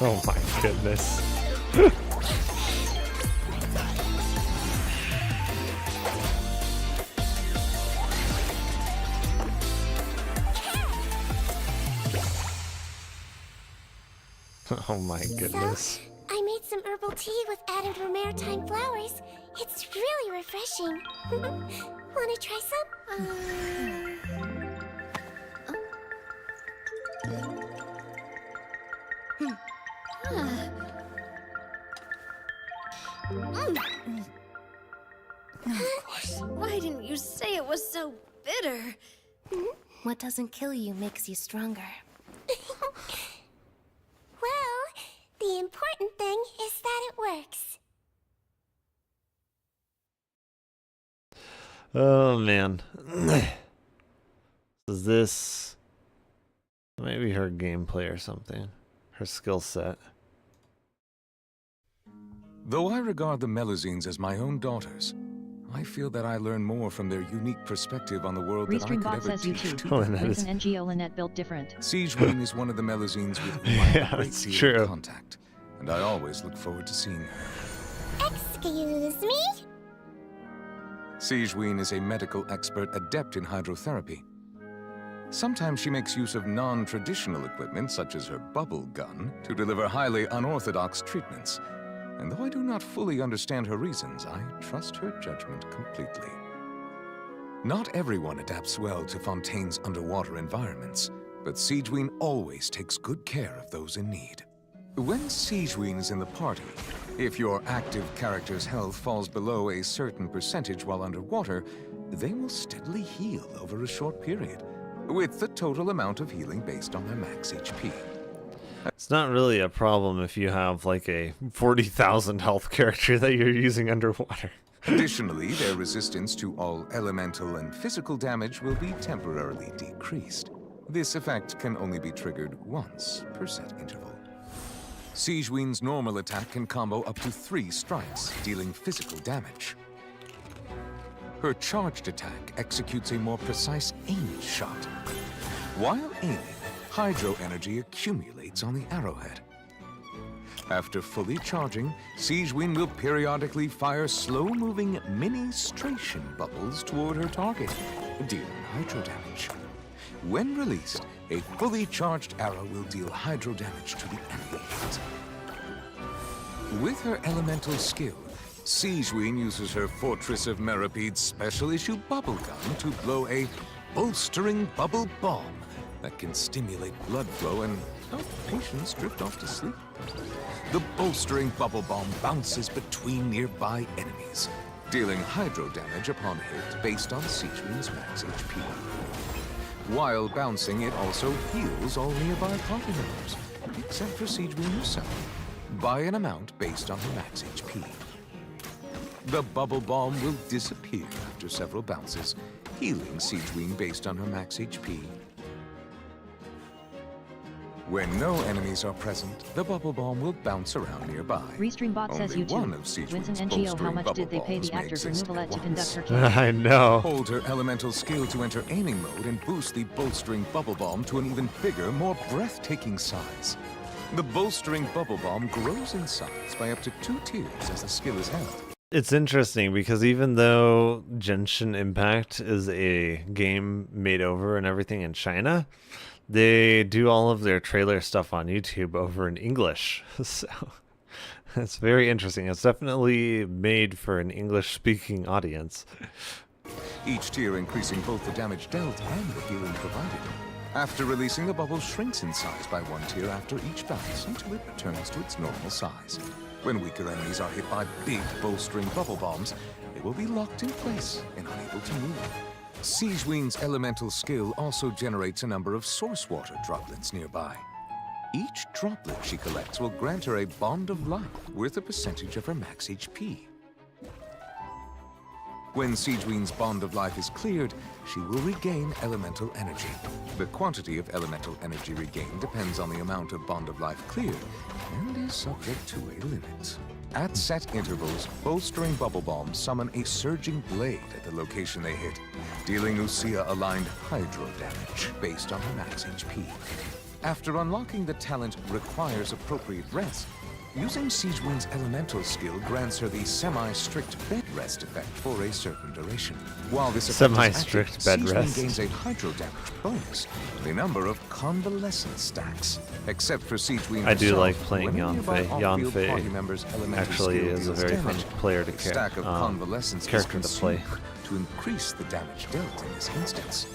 Oh my goodness. Oh my goodness. So, I made some herbal tea with added maritime flowers. It's really refreshing. Wanna try some? Why didn't you say it was so bitter? What doesn't kill you makes you stronger. Well, the important thing is that it works. Oh man. Is this maybe her gameplay or something? Her skill set. Though I regard the Melusines as my own daughters, I feel that I learn more from their unique perspective on the world than I could Restreambot ever says teach YouTube. to them. Vincent NGO, Lynette built different. Xxfiv is one of the Melusines with whom I have a great it's deal true. of contact, and I always look forward to seeing her. Excuse me? Xxfiv is a medical expert adept in hydrotherapy. Sometimes she makes use of non-traditional equipment, such as her bubble gun, to deliver highly unorthodox treatments. And though I do not fully understand her reasons, I trust her judgment completely. Not everyone adapts well to Fontaine's underwater environments, but Xxfiv always takes good care of those in need. When Xxfiv is in the party, if your active character's health falls below a certain percentage while underwater, they will steadily heal over a short period, with the total amount of healing based on their max HP. It's not really a problem if you have like a 40,000 health character that you're using underwater. Additionally, their resistance to all elemental and physical damage will be temporarily decreased. This effect can only be triggered once per set interval. Xxfiv's normal attack can combo up to 3 strikes, dealing physical damage. Her charged attack executes a more precise aimed shot. While aiming, hydro energy accumulates on the arrowhead. After fully charging, Xxfiv will periodically fire slow-moving mini-stration bubbles toward her target, dealing hydro damage. When released, a fully charged arrow will deal hydro damage to the enemy. With her elemental skill, Xxfiv uses her Fortress of Merapede's special-issue bubble gun to blow a bolstering bubble bomb that can stimulate blood flow and help patients drift off to sleep. The bolstering bubble bomb bounces between nearby enemies, dealing hydro damage upon hit based on Xxfiv's max HP. While bouncing, it also heals all nearby party members, except for Xxfiv herself, by an amount based on her max HP. The bubble bomb will disappear after several bounces, healing Xxfiv based on her max HP. When no enemies are present, the bubble bomb will bounce around nearby. Restreambot says Only one YouTube. of Xxfiv's Vincent NGO, how bolstering much bubble did they pay bombs the may actor for exist Nouvelette to at conduct once. her case? I know. Hold her elemental skill to enter aiming mode and boost the bolstering bubble bomb to an even bigger, more breathtaking size. The bolstering bubble bomb grows in size by up to 2 tiers as the skill is held. It's interesting because even though Genshin Impact is a game made over and everything in China, they do all of their trailer stuff on YouTube over in English. So it's very interesting. It's definitely made for an English-speaking audience. Each tier increasing both the damage dealt and the healing provided. After releasing, the bubble shrinks in size by 1 tier after each bounce until it returns to its normal size. When weaker enemies are hit by big bolstering bubble bombs, they will be locked in place and unable to move. Xxfiv's elemental skill also generates a number of source water droplets nearby. Each droplet she collects will grant her a bond of life worth a percentage of her max HP. When Xxfiv's bond of life is cleared, she will regain elemental energy. The quantity of elemental energy regained depends on the amount of bond of life cleared and is subject to a limit. At set intervals, bolstering bubble bombs summon a surging blade at the location they hit, dealing Usia-aligned hydro damage based on her max HP. After unlocking the talent Requires Appropriate Rest, using Xxfiv's elemental skill grants her the semi-strict bed rest effect for a certain duration. While this effect Semi-strict is bed active, rest. Xxfiv gains a hydro damage bonus with a number of convalescent stacks. Except for Xxfiv I do herself, like playing when any nearby Yanfei. off-field party members' Yanfei elemental actually skill is a deals very fun damage, player to a stack of convalescence character is to play. consumed to increase the damage dealt in this instance.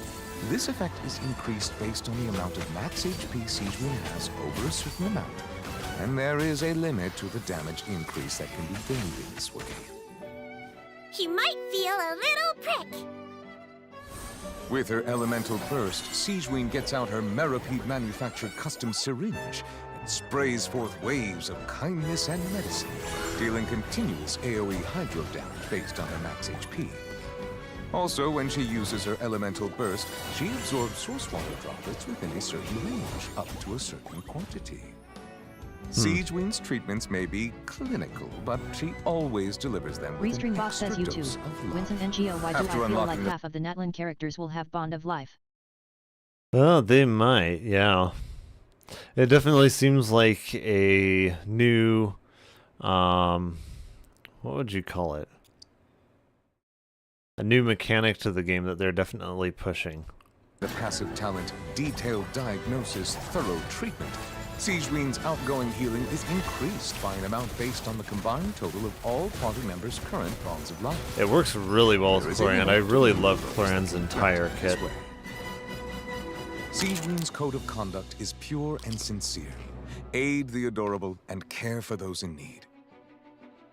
This effect is increased based on the amount of max HP Xxfiv has over a certain amount, and there is a limit to the damage increase that can be gained in this way. He might feel a little prick. With her elemental burst, Xxfiv gets out her Meripede-manufactured custom syringe and sprays forth waves of kindness and medicine, dealing continuous AoE hydro damage based on her max HP. Also, when she uses her elemental burst, she absorbs source water droplets within a certain range, up to a certain quantity. Xxfiv's treatments may be clinical, but she always delivers them with an Restream Box extra says dose YouTube. of love. Winston NGO, why do I After feel like unlocking the half of the Natlan characters will have Bond of Life? Oh, they might, yeah. It definitely seems like a new, what would you call it? A new mechanic to the game that they're definitely pushing. The passive talent, detailed diagnosis, thorough treatment. Xxfiv's outgoing healing is increased by an amount based on the combined total of all party members' current bonds of life. It works really well There with is a Cloran. limit I to really the love numbers Cloran's that entire interact this kit. way. Xxfiv's code of conduct is pure and sincere. Aid the adorable and care for those in need.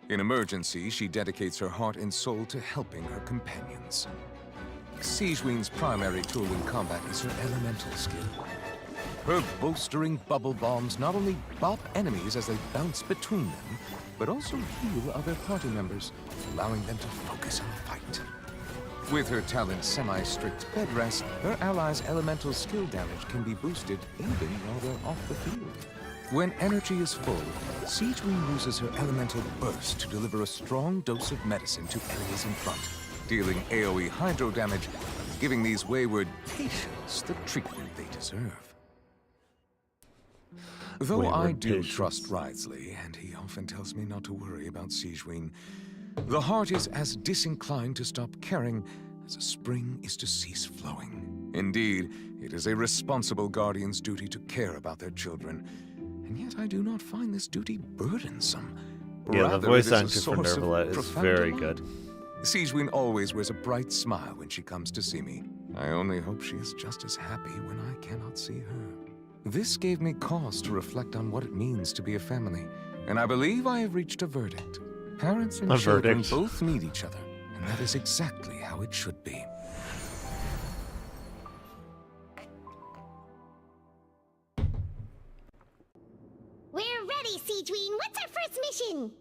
In emergency, she dedicates her heart and soul to helping her companions. Xxfiv's primary tool in combat is her elemental skill. Her bolstering bubble bombs not only bop enemies as they bounce between them, but also heal other party members, allowing them to focus on the fight. With her talent semi-strict bed rest, her allies' elemental skill damage can be boosted even while they're off the field. When energy is full, Xxfiv uses her elemental burst to deliver a strong dose of medicine to enemies in front, dealing AoE hydro damage, giving these wayward patients the treatment they deserve. Though I do trust Wriothesley, and he often tells me not to worry about Xxfiv, the heart is as disinclined to stop caring as a spring is to cease flowing. Indeed, it is a responsible guardian's duty to care about their children, and yet I do not find this duty burdensome. Yeah, Rather, the voice it is a actor for source of Nervala is profound very delight. good. Xxfiv always wears a bright smile when she comes to see me. I only hope she is just as happy when I cannot see her. This gave me cause to reflect on what it means to be a family, and I believe I have reached a verdict. Parents and children both need each other, and that is exactly how it should be. We're ready, Xxfiv. What's our first mission?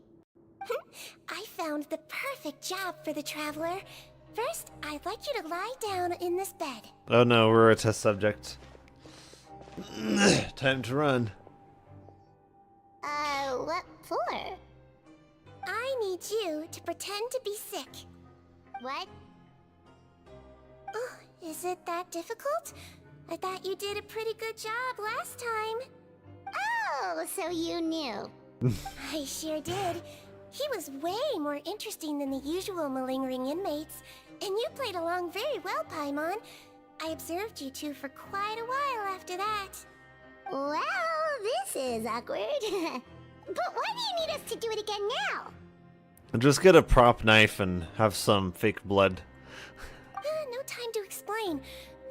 I found the perfect job for the Traveler. First, I'd like you to lie down in this bed. Oh no, we're a test subject. Time to run. What for? I need you to pretend to be sick. What? Oh, is it that difficult? I thought you did a pretty good job last time. Oh, so you knew. I sure did. He was way more interesting than the usual malingering inmates, and you played along very well, Paimon. I observed you two for quite a while after that. Well, this is awkward. But why do you need us to do it again now? Just get a prop knife and have some fake blood. No time to explain.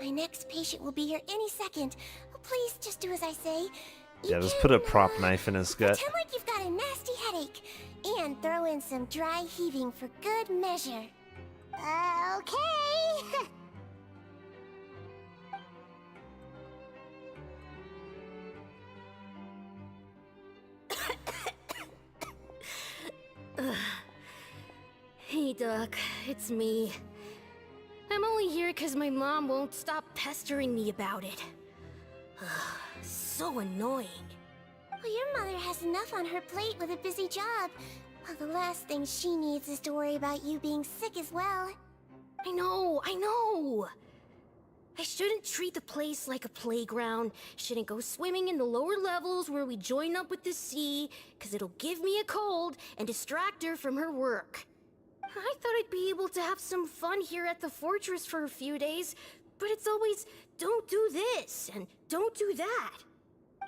My next patient will be here any second. Please just do as I say. Yeah, just put a prop knife in his gut. Pretend like you've got a nasty headache. And throw in some dry heaving for good measure. Okay. Hey, Doc. It's me. I'm only here because my mom won't stop pestering me about it. So annoying. Well, your mother has enough on her plate with a busy job. Well, the last thing she needs is to worry about you being sick as well. I know. I shouldn't treat the place like a playground. Shouldn't go swimming in the lower levels where we join up with the sea, because it'll give me a cold and distract her from her work. I thought I'd be able to have some fun here at the fortress for a few days, but it's always, don't do this and don't do that.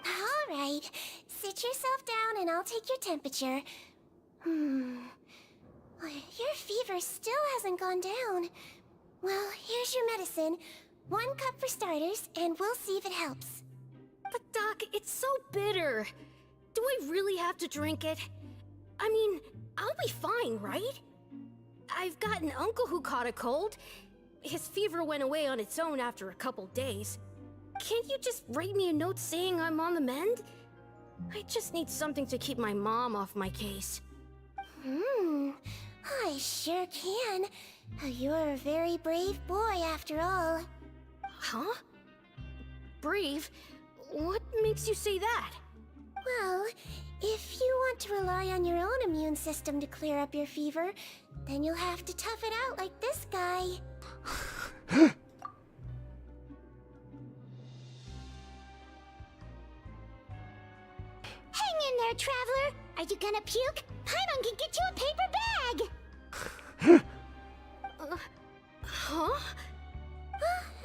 All right, sit yourself down and I'll take your temperature. Well, your fever still hasn't gone down. Well, here's your medicine. 1 cup for starters, and we'll see if it helps. But Doc, it's so bitter. Do I really have to drink it? I mean, I'll be fine, right? I've got an uncle who caught a cold. His fever went away on its own after a couple days. Can't you just write me a note saying I'm on the mend? I just need something to keep my mom off my case. I sure can. You're a very brave boy after all. Huh? Brave? What makes you say that? Well, if you want to rely on your own immune system to clear up your fever, then you'll have to tough it out like this guy. Hang in there, traveler. Are you gonna puke? Paimon can get you a paper bag. Huh?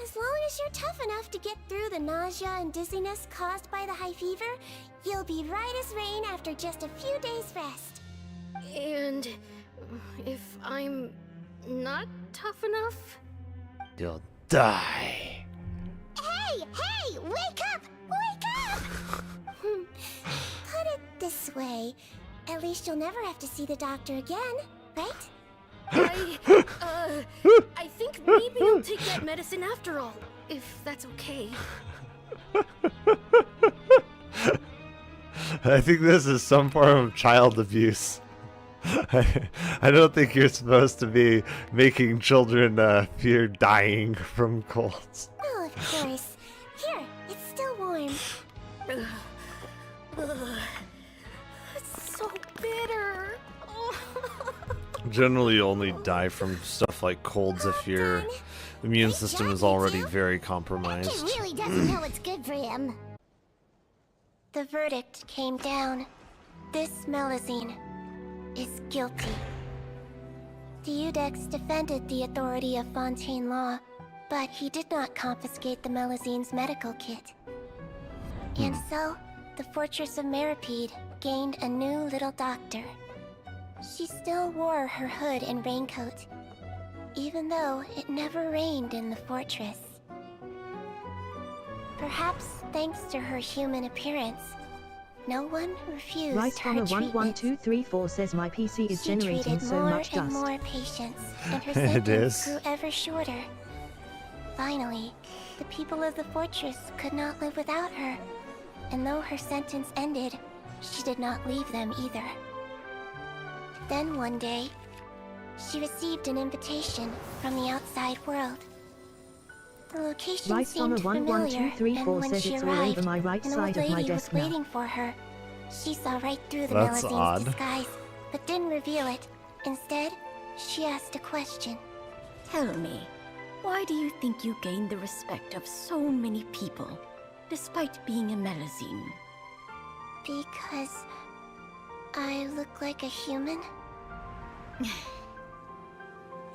As long as you're tough enough to get through the nausea and dizziness caused by the high fever, you'll be right as rain after just a few days' rest. And if I'm not tough enough? You'll die. Hey! Wake up! Wake up! Put it this way. At least you'll never have to see the doctor again, right? I think maybe I'll take that medicine after all, if that's okay. I think this is some form of child abuse. I don't think you're supposed to be making children fear dying from colds. Oh, of course. Here, it's still warm. It's so bitter. Generally, you only die from stuff like colds if your immune system is already very compromised. He really doesn't know what's good for him. The verdict came down. This Melazine is guilty. The Eudex defended the authority of Fontaine law, but he did not confiscate the Melazine's medical kit. And so, the Fortress of Meripede gained a new little doctor. She still wore her hood and raincoat, even though it never rained in the fortress. Perhaps thanks to her human appearance, no one refused Right her on a treatment. 11234 says my PC is She generating treated so more much and dust. more patients, and her It sentence is. grew ever shorter. Finally, the people of the fortress could not live without her, and though her sentence ended, she did not leave them either. Then one day, she received an invitation from the outside world. The location Right on a seemed familiar, and 11234 when says she it's all arrived, over my right an side old of my lady was desk now. waiting for her. She saw right through the That's Melazine's odd. disguise, but didn't reveal it. Instead, she asked a question. Tell me, why do you think you gained the respect of so many people, despite being a Melazine? Because I look like a human?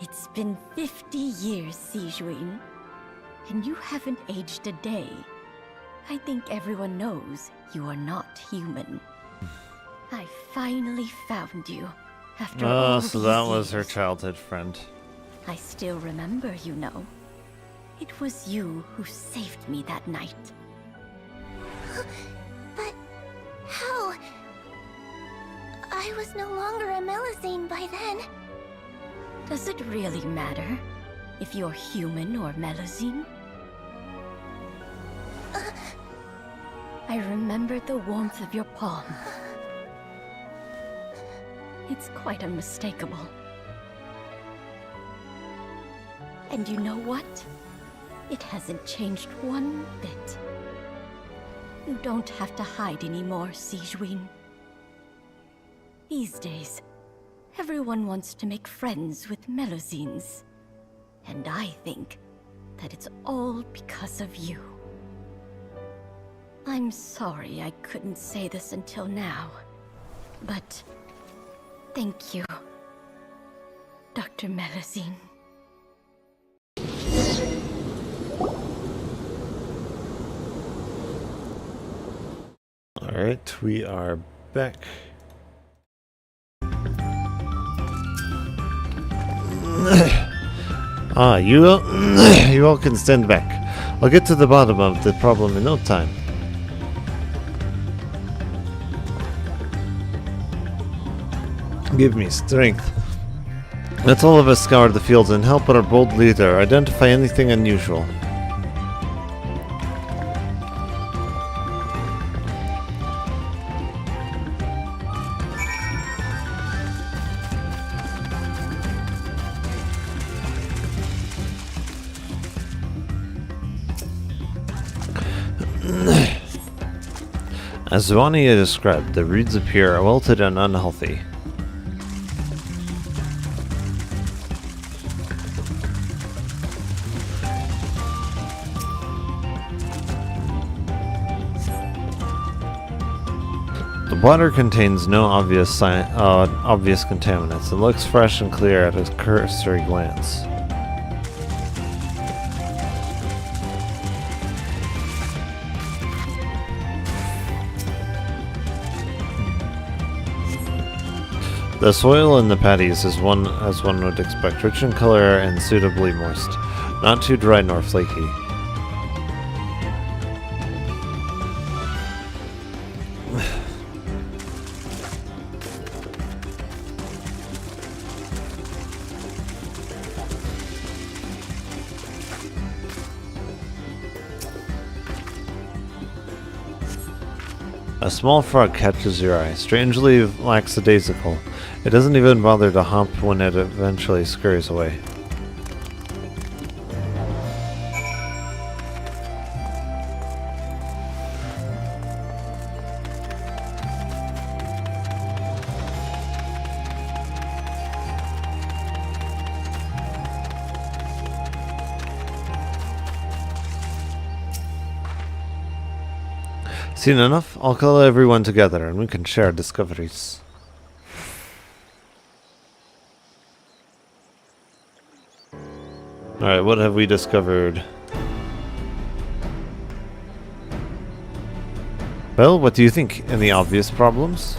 It's been 50 years, Sijuin, and you haven't aged a day. I think everyone knows you are not human. I finally found you after all so these that was her years. childhood friend. I still remember, you know. It was you who saved me that night. But how? I was no longer a Melusine by then. Does it really matter if you're human or Melusine? I remember the warmth of your palm. It's quite unmistakable. And you know what? It hasn't changed one bit. You don't have to hide anymore, Sijuin. These days, everyone wants to make friends with Melusines. And I think that it's all because of you. I'm sorry I couldn't say this until now, but thank you, Dr. Melusine. Alright, we are back. You all can stand back. I'll get to the bottom of the problem in no time. Give me strength. Let's all of us scour the fields and help our bold leader identify anything unusual. As Vania described, the reeds appear wilted and unhealthy. The water contains no obvious contaminants. It looks fresh and clear at a cursory glance. The soil in the paddies is as one would expect, rich in color and suitably moist, not too dry nor flaky. A small frog catches your eye, strangely lackadaisical. It doesn't even bother to hop when it eventually scurries away. Seen enough? I'll call everyone together and we can share discoveries. Alright, what have we discovered? Well, what do you think? Any obvious problems?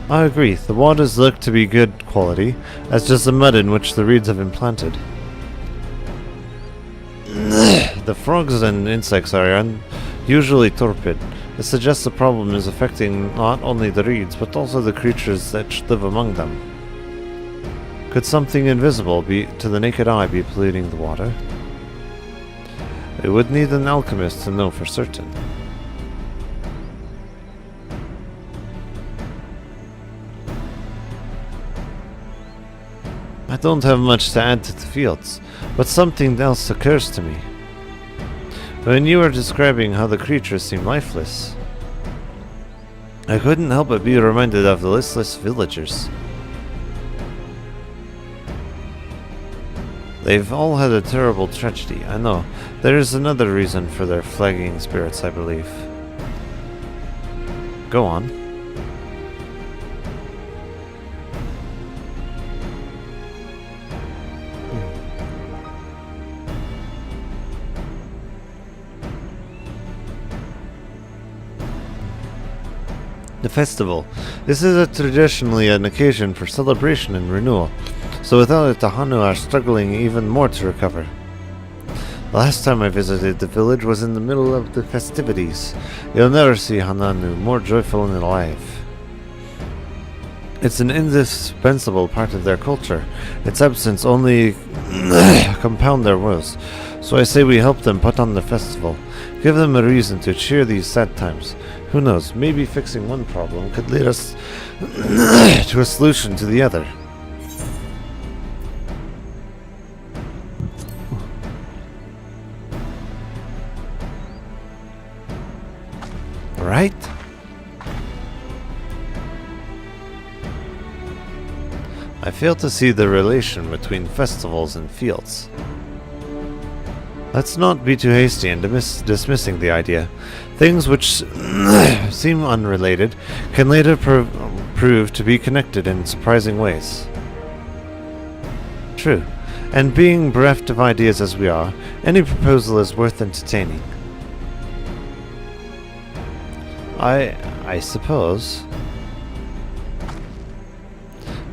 I agree. The waters look to be good quality, as does the mud in which the reeds have been planted. The frogs and insects are unusually torpid. This suggests the problem is affecting not only the reeds, but also the creatures that live among them. Could something invisible to the naked eye be polluting the water? It would need an alchemist to know for certain. I don't have much to add to the fields, but something else occurs to me. When you were describing how the creatures seem lifeless, I couldn't help but be reminded of the listless villagers. They've all had a terrible tragedy, I know. There is another reason for their flagging spirits, I believe. Go on. The festival. This is traditionally an occasion for celebration and renewal, so without it the Hanu are struggling even more to recover. The last time I visited the village was in the middle of the festivities. You'll never see Hananu more joyful and alive. It's an indispensable part of their culture. Its absence only compound their woes, so I say we help them put on the festival. Give them a reason to cheer these sad times. Who knows, maybe fixing one problem could lead us to a solution to the other. Right? I fail to see the relation between festivals and fields. Let's not be too hasty in dismissing the idea. Things which seem unrelated can later prove to be connected in surprising ways. True, and being bereft of ideas as we are, any proposal is worth entertaining. I suppose.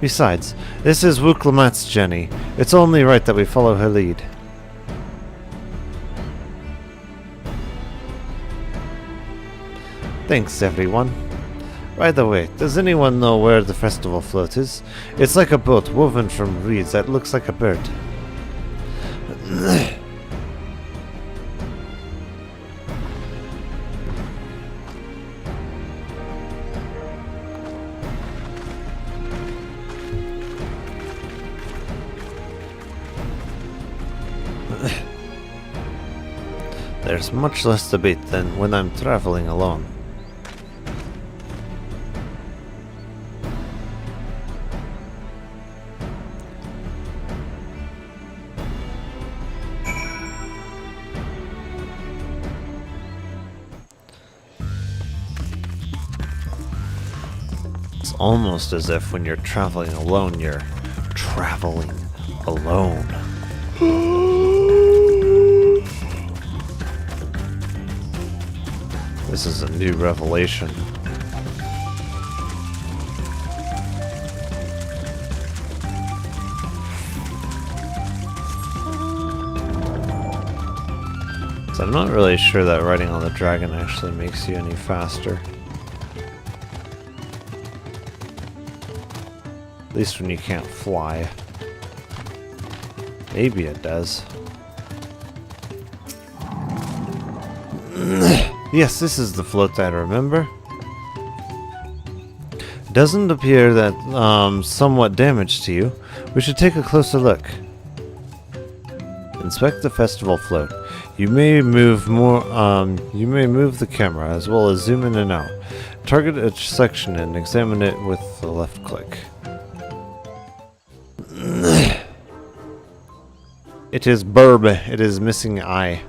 Besides, this is Wuklamat's journey. It's only right that we follow her lead. Thanks, everyone. By the way, does anyone know where the festival float is? It's like a boat woven from reeds that looks like a bird. There's much less debate than when I'm traveling alone. It's almost as if when you're traveling alone, you're traveling alone. This is a new revelation. So I'm not really sure that riding on the dragon actually makes you any faster. At least when you can't fly. Maybe it does. Yes, this is the float that I remember. Doesn't appear that somewhat damaged to you. We should take a closer look. Inspect the festival float. You may move more. You may move the camera as well as zoom in and out. Target a section and examine it with the left click. It is burb. It is missing eye.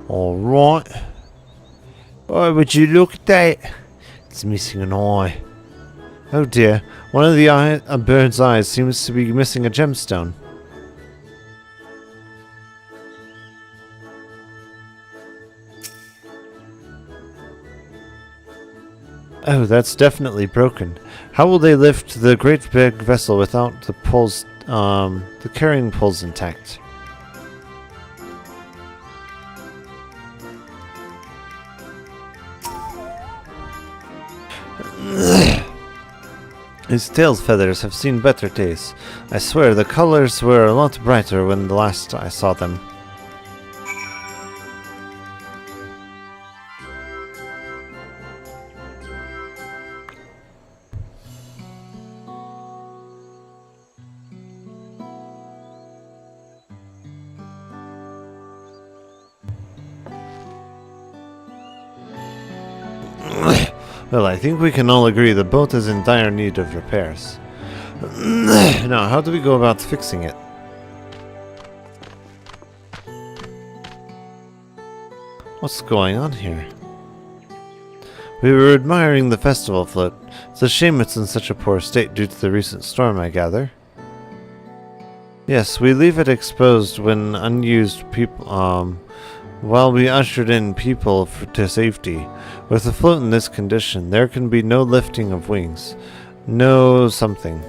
Alright. Why would you look at that? It's missing an eye. Oh dear, one of the a bird's eyes seems to be missing a gemstone. Oh, that's definitely broken. How will they lift the great big vessel without the poles, the carrying poles intact? His tail's feathers have seen better days. I swear the colors were a lot brighter when the last I saw them. Well, I think we can all agree the boat is in dire need of repairs. Now, how do we go about fixing it? What's going on here? We were admiring the festival float. It's a shame it's in such a poor state due to the recent storm, I gather. Yes, we leave it exposed when unused while we ushered in people to safety. With a float in this condition, there can be no lifting of wings. No something.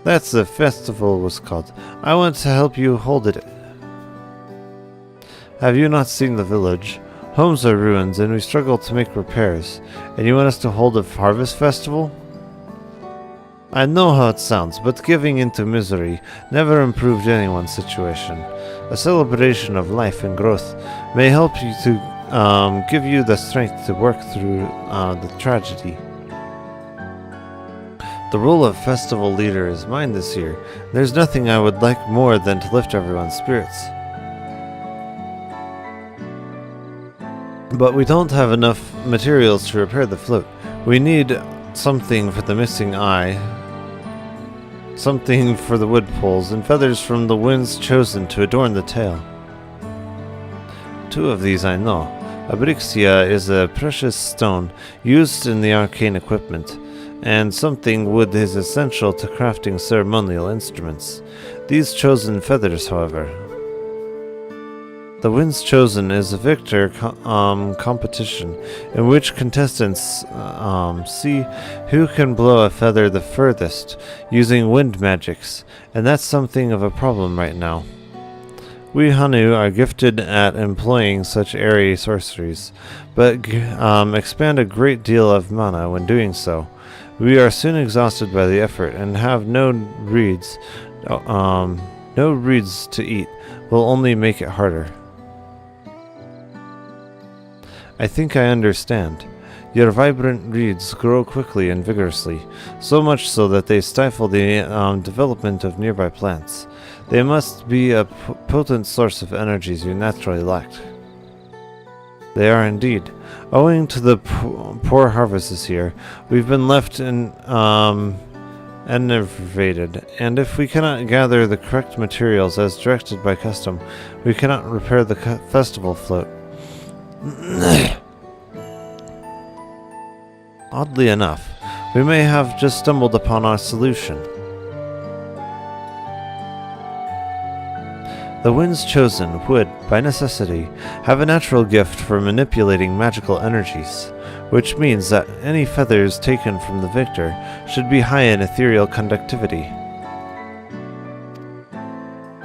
That's the festival was called. I want to help you hold it. Have you not seen the village? Homes are ruins and we struggle to make repairs. And you want us to hold a harvest festival? I know how it sounds, but giving into misery never improved anyone's situation. A celebration of life and growth may help you to give you the strength to work through the tragedy. The role of festival leader is mine this year. There's nothing I would like more than to lift everyone's spirits. But we don't have enough materials to repair the float. We need something for the missing eye, something for the wood poles, and feathers from the winds chosen to adorn the tail. 2 of these I know. Abrixia is a precious stone used in the arcane equipment, and something wood is essential to crafting ceremonial instruments. These chosen feathers, however. The Winds Chosen is a victor competition in which contestants see who can blow a feather the furthest using wind magics, and that's something of a problem right now. We Hanu are gifted at employing such airy sorceries, but expand a great deal of mana when doing so. We are soon exhausted by the effort and have no reeds to eat will only make it harder. I think I understand. Your vibrant reeds grow quickly and vigorously, so much so that they stifle the development of nearby plants. They must be a potent source of energies you naturally lacked. They are indeed. Owing to the poor harvest this year, we've been left enervated, and if we cannot gather the correct materials as directed by custom, we cannot repair the festival float. Oddly enough, we may have just stumbled upon our solution. The Winds Chosen would, by necessity, have a natural gift for manipulating magical energies, which means that any feathers taken from the victor should be high in ethereal conductivity.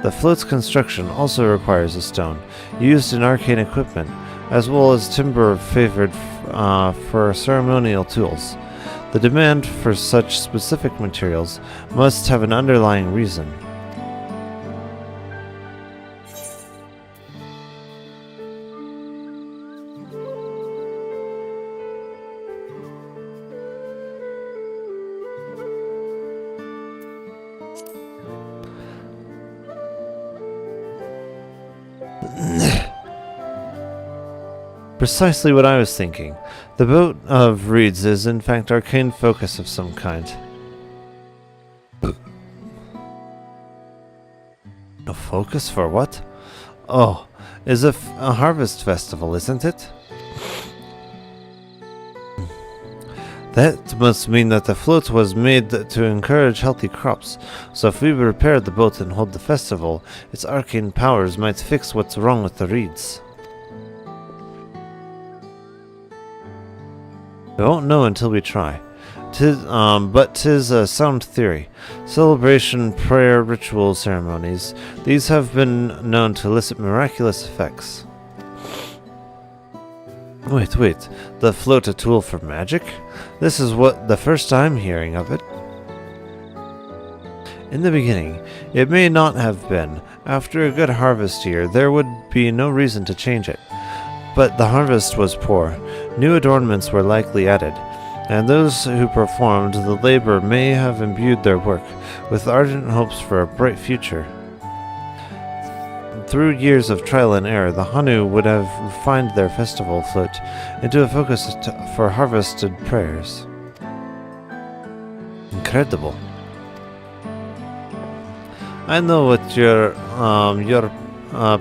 The float's construction also requires a stone, used in arcane equipment, as well as timber favored for ceremonial tools. The demand for such specific materials must have an underlying reason. Precisely what I was thinking. The boat of reeds is in fact arcane focus of some kind. A focus for what? Oh, is a harvest festival, isn't it? That must mean that the float was made to encourage healthy crops, so if we repair the boat and hold the festival, its arcane powers might fix what's wrong with the reeds. We won't know until we try. But 'tis a sound theory. Celebration, prayer, ritual ceremonies, these have been known to elicit miraculous effects. Wait, the float a tool for magic? This is the first I'm hearing of it. In the beginning, it may not have been. After a good harvest year, there would be no reason to change it. But the harvest was poor. New adornments were likely added, and those who performed the labor may have imbued their work with ardent hopes for a bright future. through years of trial and error, the Hanu would have refined their festival float into a focus for harvested prayers. Incredible. I know what you're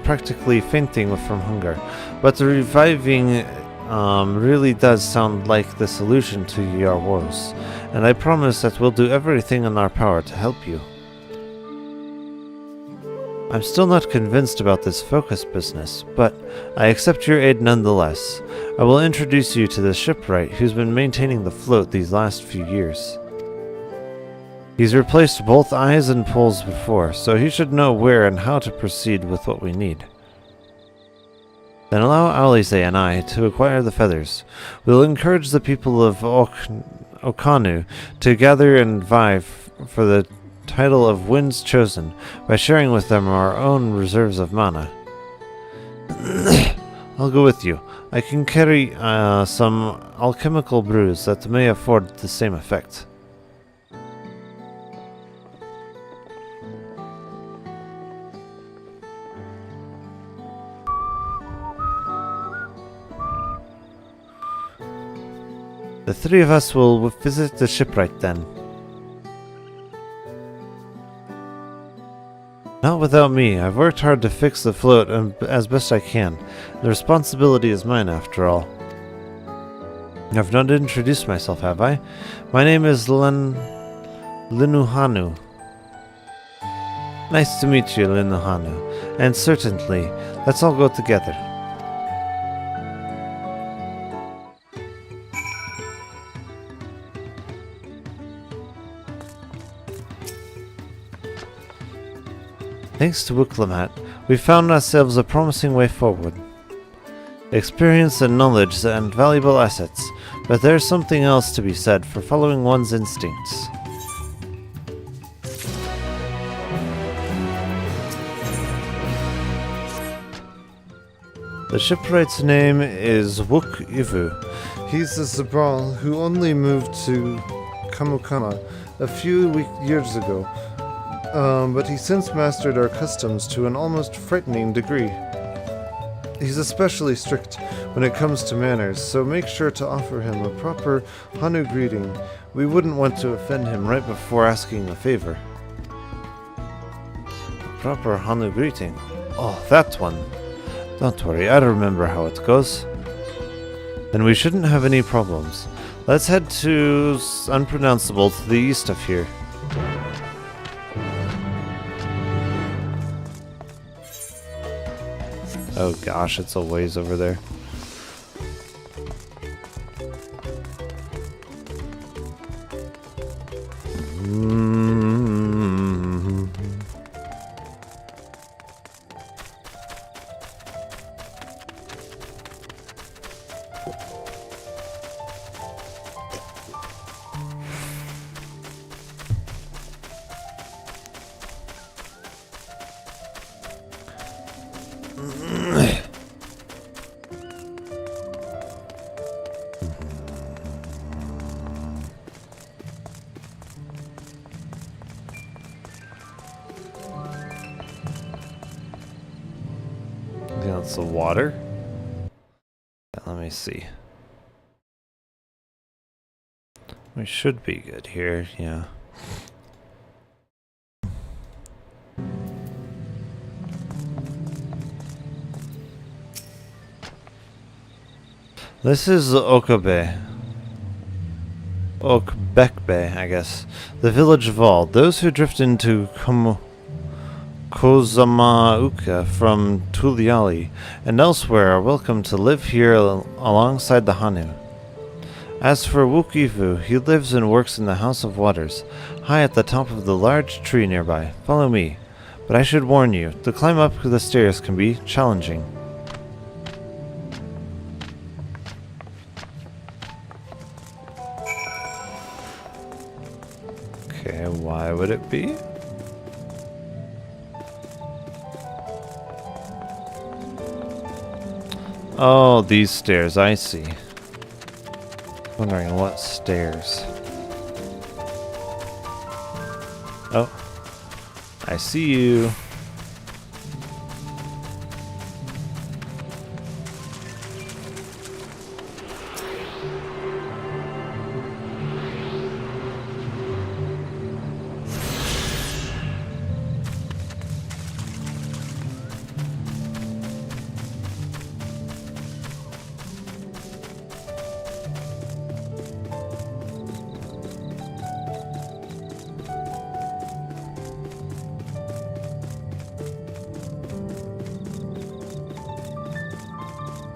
practically fainting from hunger, but reviving really does sound like the solution to your woes, and I promise that we'll do everything in our power to help you. I'm still not convinced about this focus business, but I accept your aid nonetheless. I will introduce you to the shipwright who's been maintaining the float these last few years. He's replaced both eyes and poles before, so he should know where and how to proceed with what we need. Then allow Alize and I to acquire the feathers. We'll encourage the people of Okanu to gather and vie for the title of Winds Chosen by sharing with them our own reserves of mana. I'll go with you. I can carry some alchemical brews that may afford the same effect. The three of us will visit the shipwright then. Not without me. I've worked hard to fix the float as best I can. The responsibility is mine after all. I've not introduced myself, have I? My name is Linuhanu. Nice to meet you, Linuhanu. And certainly, let's all go together. Thanks to Wiklamat, we found ourselves a promising way forward. Experience and knowledge and valuable assets, but there's something else to be said for following one's instincts. The shipwright's name is Xxfiv. He's a Zabral who only moved to Kamukama a few years ago. But he's since mastered our customs to an almost frightening degree. He's especially strict when it comes to manners, so make sure to offer him a proper Hanu greeting. We wouldn't want to offend him right before asking a favor. A proper Hanu greeting? Oh, that one. Don't worry, I remember how it goes. Then we shouldn't have any problems. Let's head to Unpronounceable to the east of here. Oh gosh, it's a ways over there. That's the water. Let me see. We should be good here, yeah. This is Okabe. Okbekbe, I guess. The village of all. Those who drift into Kozamauka from Tuliali and elsewhere are welcome to live here alongside the Hanu. As for Xxfiv, he lives and works in the House of Waters, high at the top of the large tree nearby. Follow me. But I should warn you, to climb up the stairs can be challenging. Okay, why would it be? Oh, these stairs, I see. Wondering what stairs. Oh, I see you.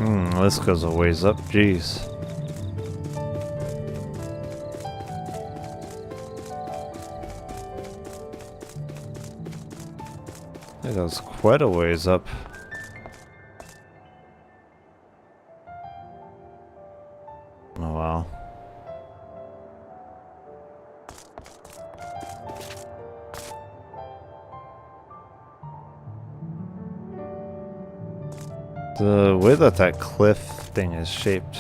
This goes a ways up. Jeez. That goes quite a ways up. Oh wow. The way that cliff thing is shaped.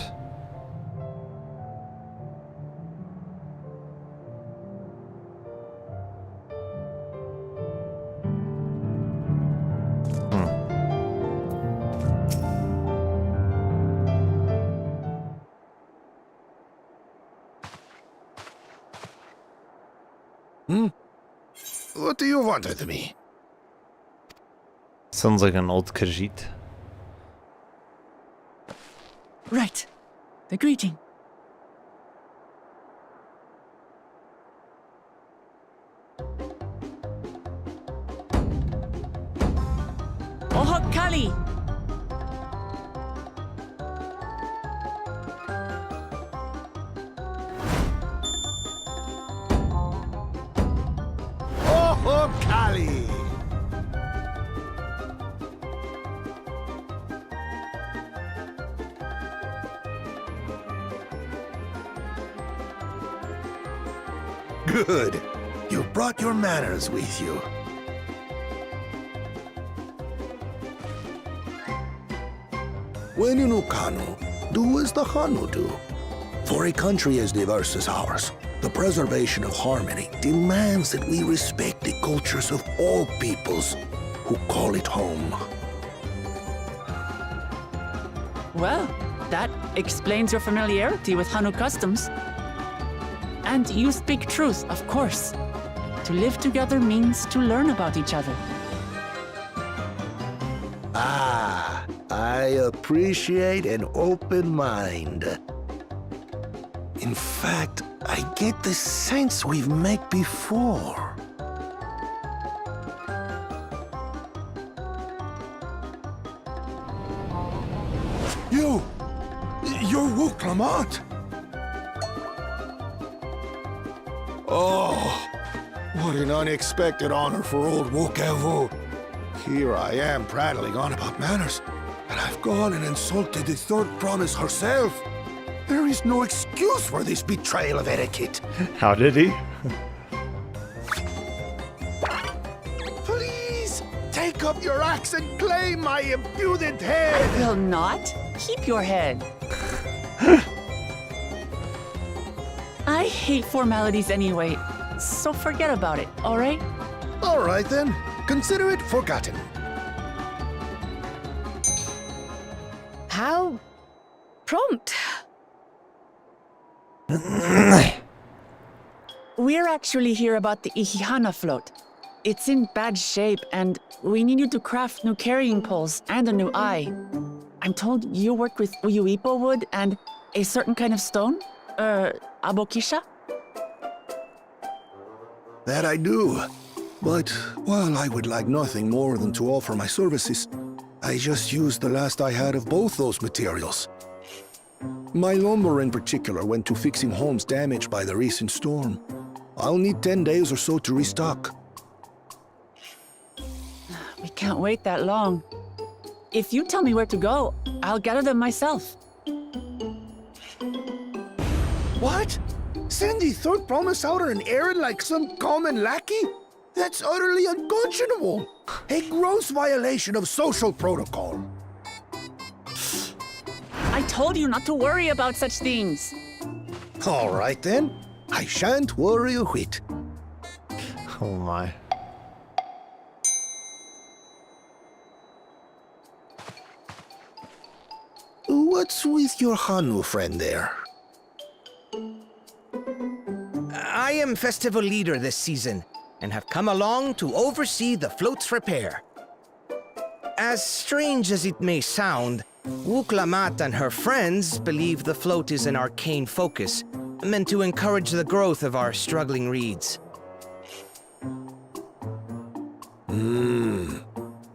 What do you want with me? Sounds like an old Khajiit. Right. The greeting. Ohok Kali! Oh, Kali! Good. You brought your manners with you. When in Ukanu, do as the Hanu do. For a country as diverse as ours, the preservation of harmony demands that we respect the cultures of all peoples who call it home. Well, that explains your familiarity with Hanu customs. And you speak truth, of course. To live together means to learn about each other. Ah, I appreciate an open mind. In fact, I get the sense we've met before. You're Wu Clement. Oh, what an unexpected honor for old Wukevu. Here I am prattling on about manners, and I've gone and insulted the third promise herself. There is no excuse for this betrayal of etiquette. How did he? Please, take up your axe and claim my impudent head. I will not. Keep your head. I hate formalities anyway, so forget about it, all right? All right then. Consider it forgotten. How prompt. We're actually here about the Ihihana float. It's in bad shape, and we need you to craft new carrying poles and a new eye. I'm told you work with Uyuipo wood and a certain kind of stone? Abokisha? That I do. But while I would like nothing more than to offer my services, I just used the last I had of both those materials. My lumber in particular went to fixing homes damaged by the recent storm. I'll need 10 days or so to restock. We can't wait that long. If you tell me where to go, I'll gather them myself. What? Send the third promise out on an errand like some common lackey? That's utterly unconscionable. A gross violation of social protocol. I told you not to worry about such things. All right then. I shan't worry a whit. Oh my. What's with your Hanu friend there? I am festival leader this season, and have come along to oversee the float's repair. As strange as it may sound, Wuklamat and her friends believe the float is an arcane focus, meant to encourage the growth of our struggling reeds.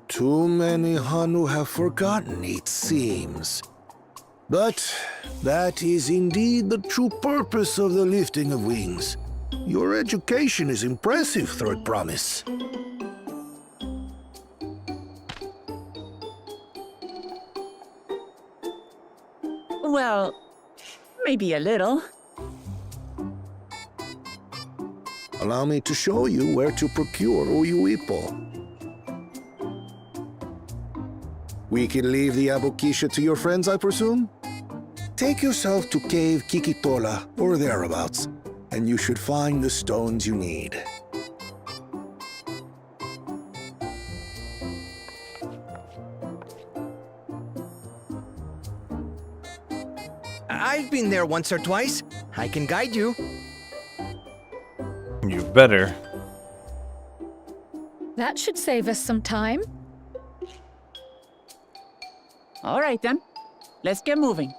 Too many Hanu have forgotten, it seems. But that is indeed the true purpose of the lifting of wings. Your education is impressive, Third Promise. Well, maybe a little. Allow me to show you where to procure Uyuipo. We can leave the Abukisha to your friends, I presume? Take yourself to Cave Kikitola, or thereabouts, and you should find the stones you need. I've been there once or twice. I can guide you. You better. That should save us some time. All right then, let's get moving.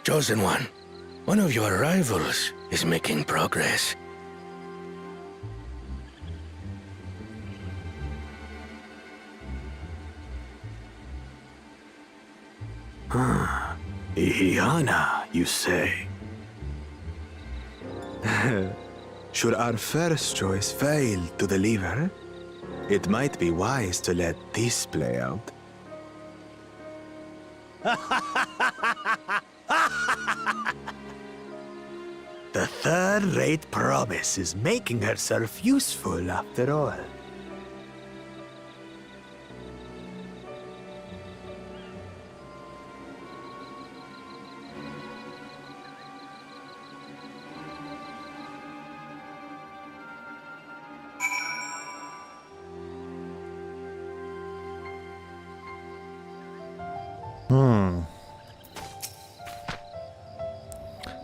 Chosen one of your rivals is making progress. Ihiana, you say? Should our first choice fail to deliver, it might be wise to let this play out. The third-rate Promise is making herself useful after all.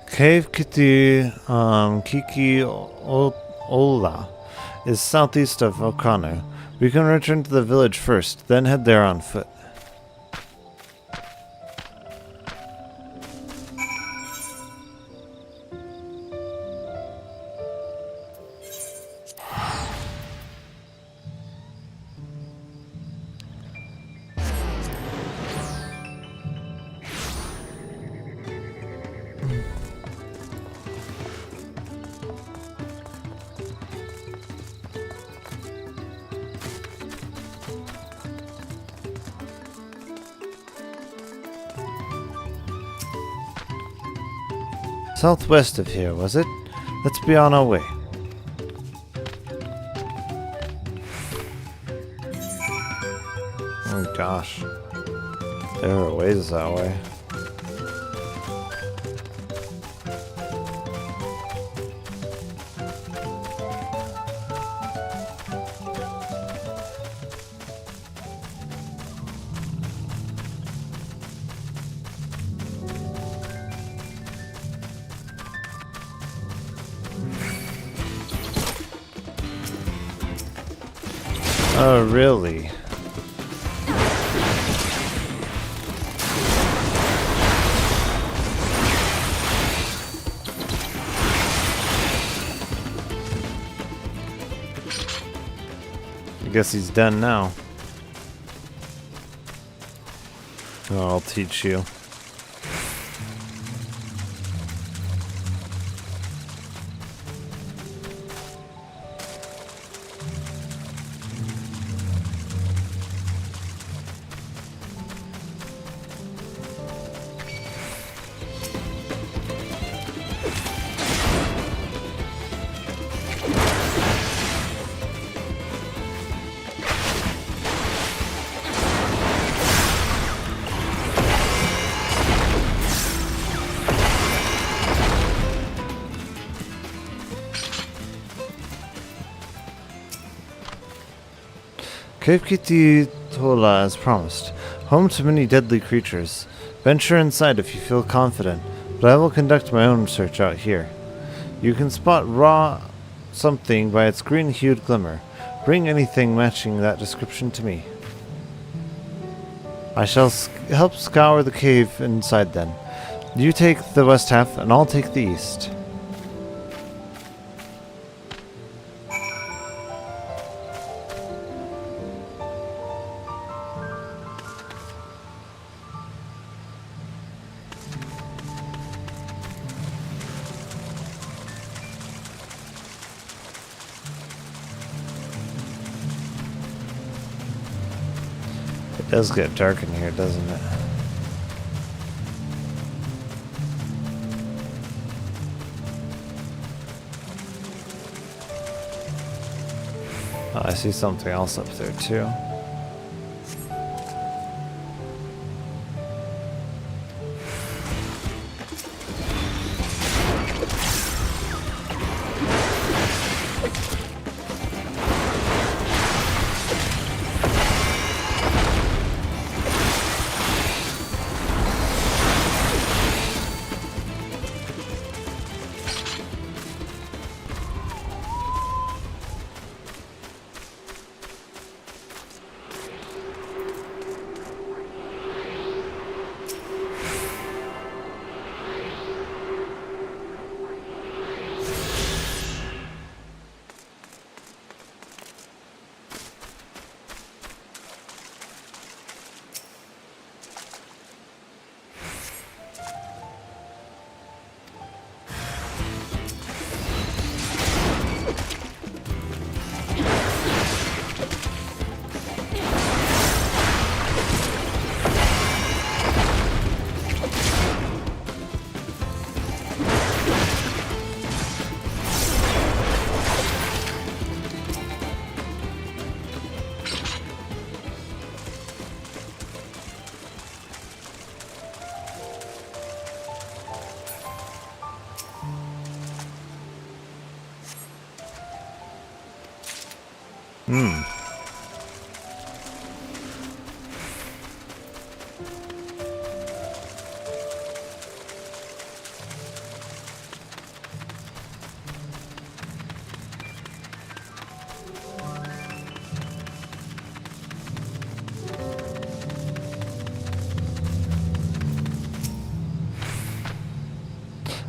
Cave Kiki Ola is southeast of Okano. We can return to the village first, then head there on foot. Southwest of here, was it? Let's be on our way. Oh gosh. There are ways that way. Oh, really? I guess he's done now. Oh, I'll teach you. Cave Kiti Tola as promised. Home to many deadly creatures. Venture inside if you feel confident, but I will conduct my own search out here. You can spot raw something by its green-hued glimmer. Bring anything matching that description to me. I shall help scour the cave inside then. You take the west half, and I'll take the east. It does get dark in here, doesn't it? Oh, I see something else up there too.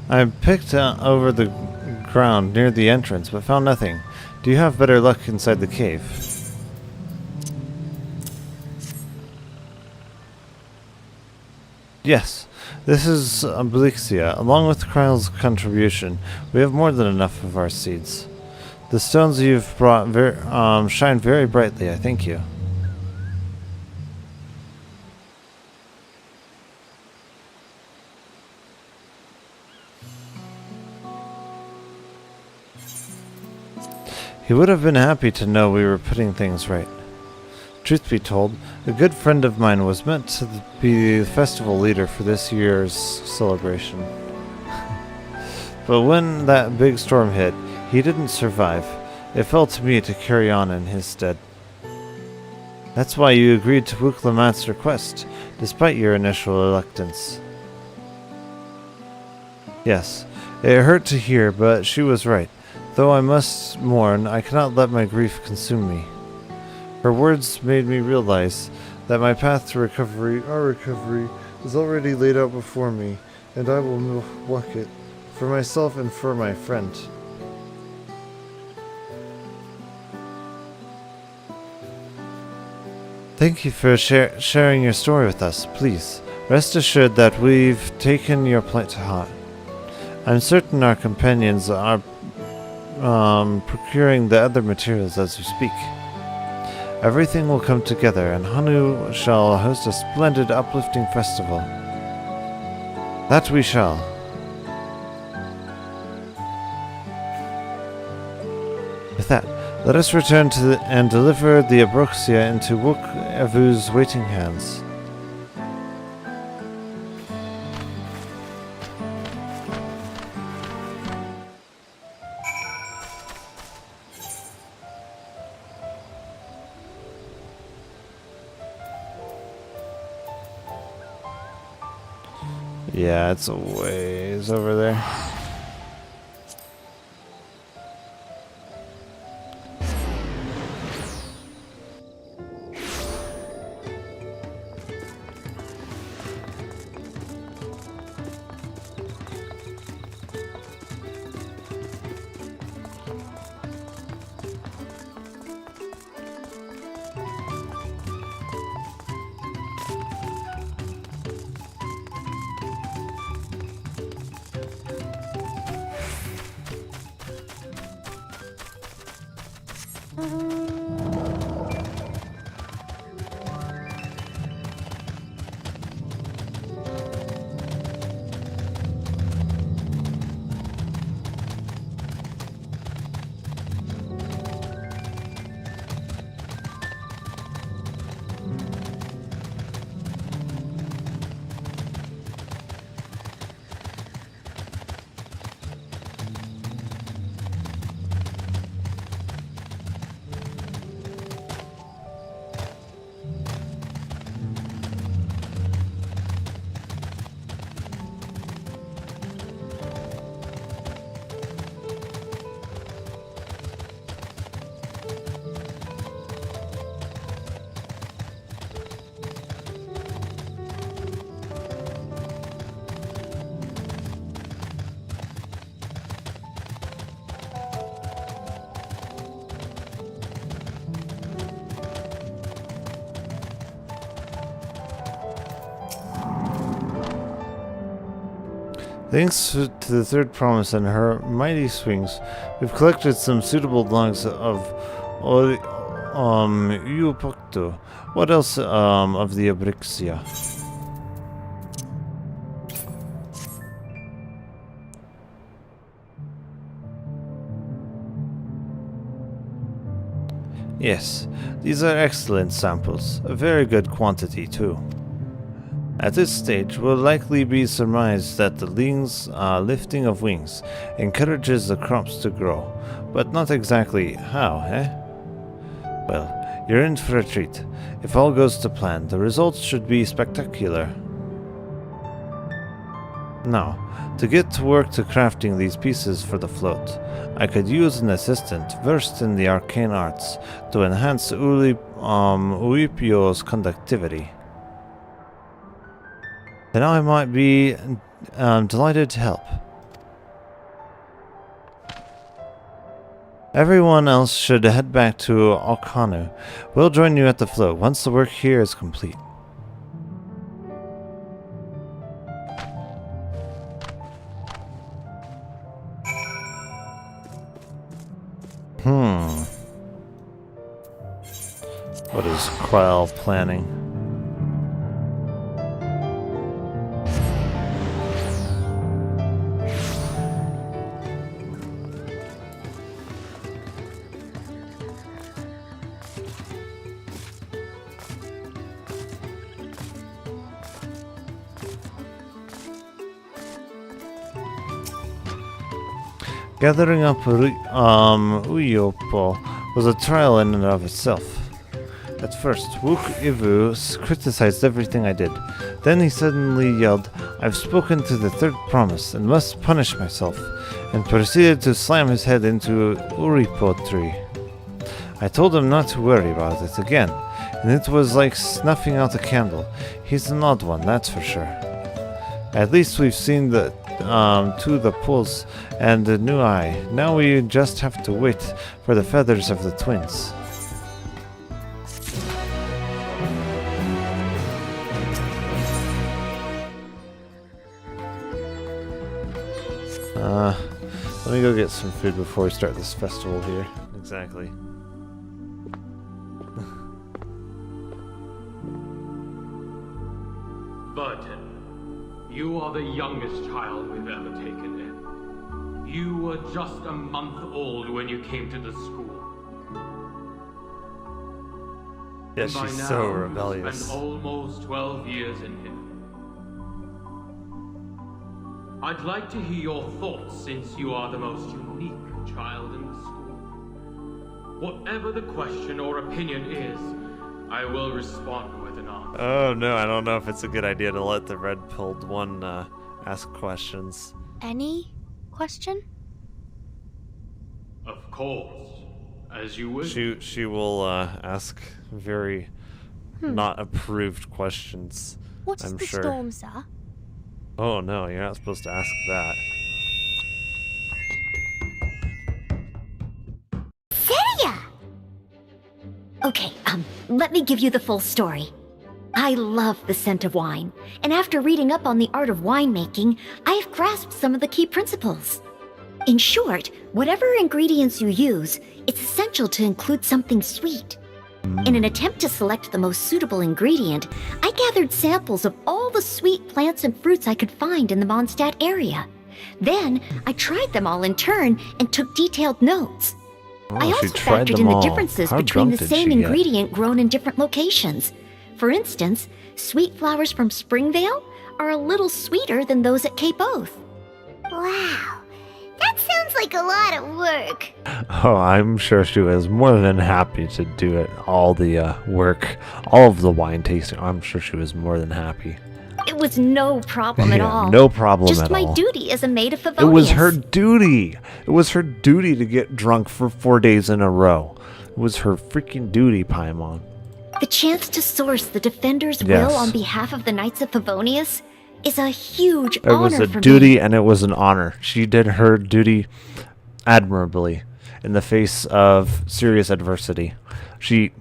I picked over the ground near the entrance, but found nothing. Do you have better luck inside the cave? Yes. This is Blixia. Along with Kryle's contribution, we have more than enough of our seeds. The stones you've brought shine very brightly, I thank you. He would have been happy to know we were putting things right. Truth be told, a good friend of mine was meant to be the festival leader for this year's celebration. But when that big storm hit, he didn't survive. It fell to me to carry on in his stead. That's why you agreed to Wuklamat's request, despite your initial reluctance. Yes, it hurt to hear, but she was right. Though I must mourn, I cannot let my grief consume me. Her words made me realize that my path to recovery, our recovery, is already laid out before me, and I will walk it, for myself and for my friend. Thank you for sharing your story with us. Please, rest assured that we've taken your plight to heart. I'm certain our companions are procuring the other materials as we speak. Everything will come together, and Hanu shall host a splendid, uplifting festival. That we shall. With that, let us return to and deliver the Abroxia into Wuk Evu's waiting hands. Yeah, it's a ways over there. Thanks to the third promise and her mighty swings, we've collected some suitable logs of Uupokto. What else of the Abrixia? Yes, these are excellent samples, a very good quantity too. At this stage, will likely be surmised that the lifting of wings encourages the crops to grow, but not exactly how, eh? Well, you're in for a treat. If all goes to plan, the results should be spectacular. Now, to get to work to crafting these pieces for the float, I could use an assistant versed in the arcane arts to enhance Uipio's conductivity. Then I might be delighted to help. Everyone else should head back to Okanu. We'll join you at the float once the work here is complete. What is Krell planning? Gathering up Uyopo was a trial in and of itself. At first, Wook Ivu criticized everything I did. Then he suddenly yelled, "I've spoken to the third promise and must punish myself," and proceeded to slam his head into Uripo tree. I told him not to worry about it again, and it was like snuffing out a candle. He's an odd one, that's for sure. At least we've seen to the pulse and the new eye. Now we just have to wait for the feathers of the twins. Let me go get some food before we start this festival here. Exactly. Burton, you are the youngest child we've ever taken in. You were just a month old when you came to the school. Yeah, And by she's now, so you've rebellious. spent almost 12 years in here. I'd like to hear your thoughts since you are the most unique child in the school. Whatever the question or opinion is, I will respond with an answer. Oh no, I don't know if it's a good idea to let the red-pilled one ask questions. Any question? Of course, as you wish. She will ask very not approved questions. What is I'm the sure. storm, sir? Oh no, you're not supposed to ask that. Seria! Okay, let me give you the full story. I love the scent of wine, and after reading up on the art of winemaking, I have grasped some of the key principles. In short, whatever ingredients you use, it's essential to include something sweet. In an attempt to select the most suitable ingredient, I gathered samples of all the sweet plants and fruits I could find in the Mondstadt area. Then, I tried them all in turn and took detailed notes. I also factored in the differences between the same ingredient grown in different locations. For instance, sweet flowers from Springvale are a little sweeter than those at Cape Oath. Wow, that sounds like a lot of work. Oh, I'm sure she was more than happy to do it. All the work, all of the wine tasting. I'm sure she was more than happy. It was no problem at all. No problem Just at all. my duty as a maid of Favonius. It was her duty. It was her duty to get drunk for 4 days in a row. It was her freaking duty, Paimon. The chance to source the Defender's will on behalf of the Knights of Favonius is a huge honor for me. It was a duty and it was an honor. She did her duty admirably in the face of serious adversity. She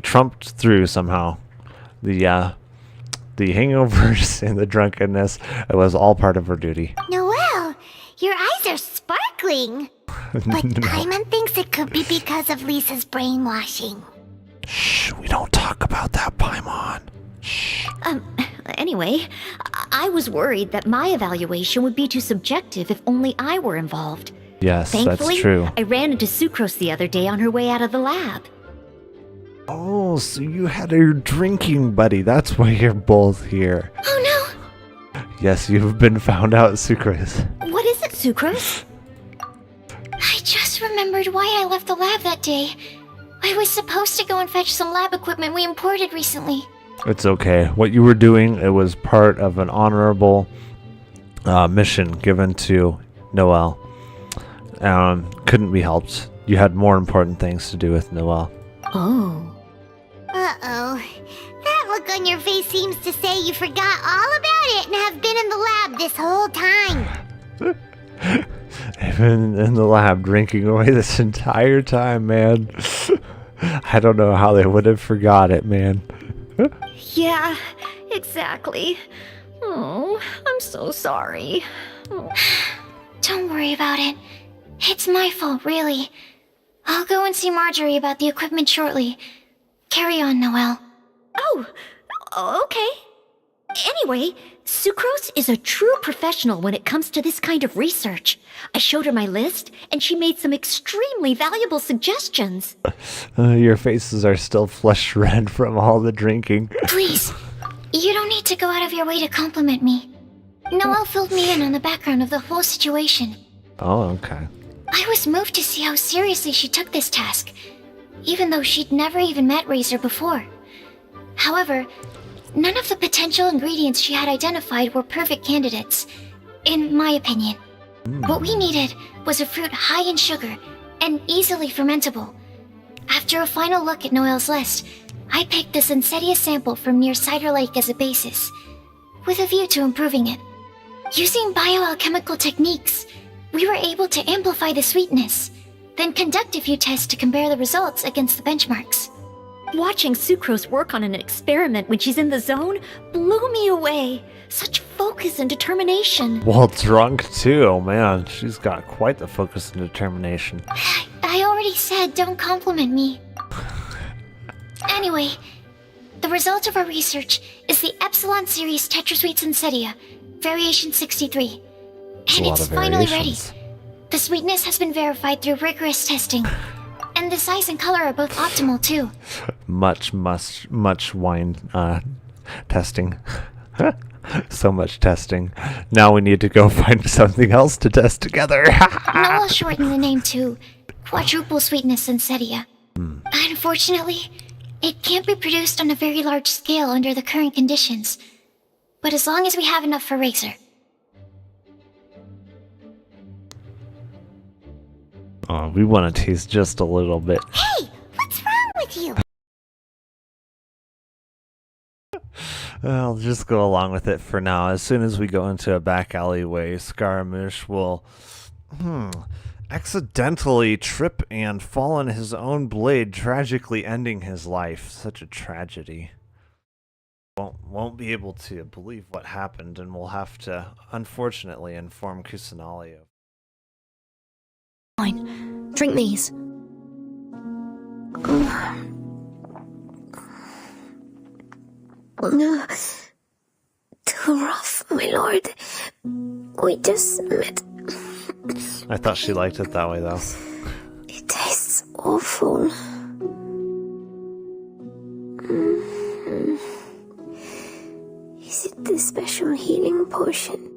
trumped through somehow. The hangovers and the drunkenness, it was all part of her duty. Noelle, your eyes are sparkling. But Paimon thinks it could be because of Lisa's brainwashing. Shh, we don't talk about that, Paimon. Shh. Anyway, I was worried that my evaluation would be too subjective if only I were involved. Yes, Thankfully, that's true. I ran into Sucrose the other day on her way out of the lab. Oh, so you had your drinking buddy. That's why you're both here. Oh no! Yes, you've been found out, Sucrose. What is it, Sucrose? I just remembered why I left the lab that day. I was supposed to go and fetch some lab equipment we imported recently. It's okay. What you were doing, it was part of an honorable mission given to Noelle. Couldn't be helped. You had more important things to do with Noelle. Oh. Uh-oh. That look on your face seems to say you forgot all about it and have been in the lab this whole time. I've been in the lab drinking away this entire time, man. I don't know how they would have forgot it, man. Yeah, exactly. Oh, I'm so sorry. Don't worry about it. It's my fault, really. I'll go and see Marjorie about the equipment shortly. Carry on, Noelle. Oh, okay. Anyway, Sucrose is a true professional when it comes to this kind of research. I showed her my list, and she made some extremely valuable suggestions. Your faces are still flush red from all the drinking. Please, you don't need to go out of your way to compliment me. Noelle filled me in on the background of the whole situation. Oh, okay. I was moved to see how seriously she took this task, even though she'd never even met Razor before. However, none of the potential ingredients she had identified were perfect candidates, in my opinion. What we needed was a fruit high in sugar and easily fermentable. After a final look at Noelle's list, I picked the Sensetia sample from near Cider Lake as a basis, with a view to improving it. Using bioalchemical techniques, we were able to amplify the sweetness, then conduct a few tests to compare the results against the benchmarks. Watching Sucrose work on an experiment when she's in the zone blew me away. Such focus and determination. Well, drunk too, man. She's got quite the focus and determination. I already said don't compliment me. Anyway, the result of our research is the Epsilon Series Tetrasweet Sensetia, Variation 63. And it's finally ready. The sweetness has been verified through rigorous testing. And the size and color are both optimal, too. Much wine testing. So much testing. Now we need to go find something else to test together. Noelle shortened the name to Quadruple Sweetness Sensetia. Unfortunately, it can't be produced on a very large scale under the current conditions. But as long as we have enough for Razor. Oh, we want to taste just a little bit. Hey, what's wrong with you? I'll just go along with it for now. As soon as we go into a back alleyway, Scaramouche will accidentally trip and fall on his own blade, tragically ending his life. Such a tragedy. Won't be able to believe what happened, and we'll have to, unfortunately, inform Kusanali of Fine. Drink these. Too rough, my lord. We just met. I thought she liked it that way, though. It tastes awful. Is it the special healing potion?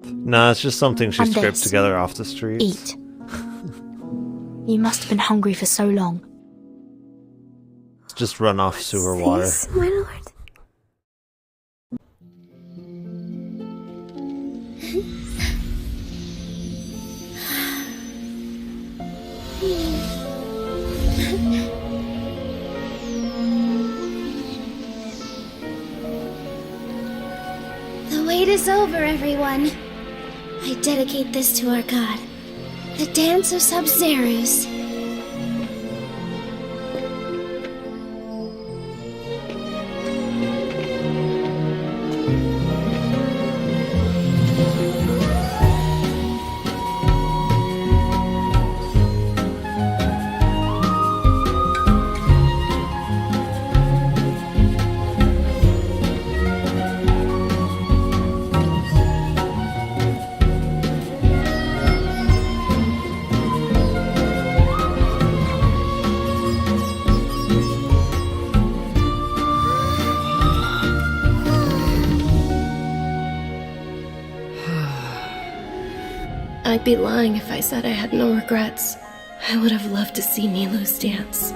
No, it's just something she And scraped this. together off the streets. Eat. You must have been hungry for so long. Just run off sewer water. This, my lord. The wait is over, everyone. I dedicate this to our god, the Dance of Sub-Zerus. I'd be lying if I said I had no regrets. I would have loved to see Nilou's dance.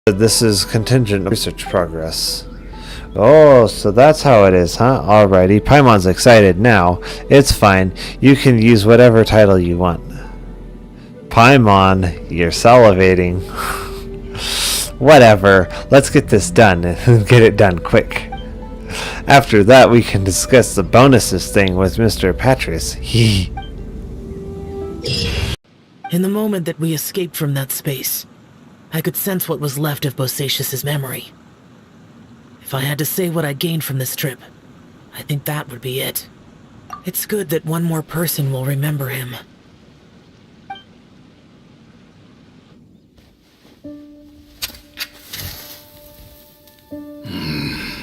This is contingent research progress. Oh, so that's how it is, huh? Alrighty, Paimon's excited now. It's fine. You can use whatever title you want. Paimon, you're salivating. Whatever. Let's get this done and get it done quick. After that, we can discuss the bonuses thing with Mr. Patris. In the moment that we escaped from that space, I could sense what was left of Bosacius's memory. If I had to say what I gained from this trip, I think that would be it. It's good that one more person will remember him.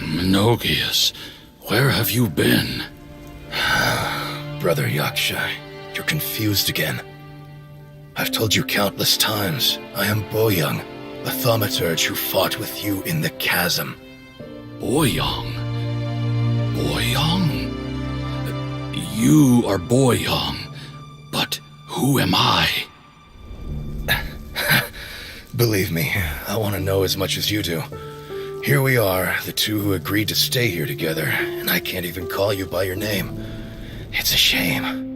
Menogias, where have you been? Brother Yaksha, you're confused again. I've told you countless times, I am Boyoung, the thaumaturge who fought with you in the chasm. Boyoung? Boyoung? You are Boyoung, but who am I? Believe me, I want to know as much as you do. Here we are, the two who agreed to stay here together, and I can't even call you by your name. It's a shame.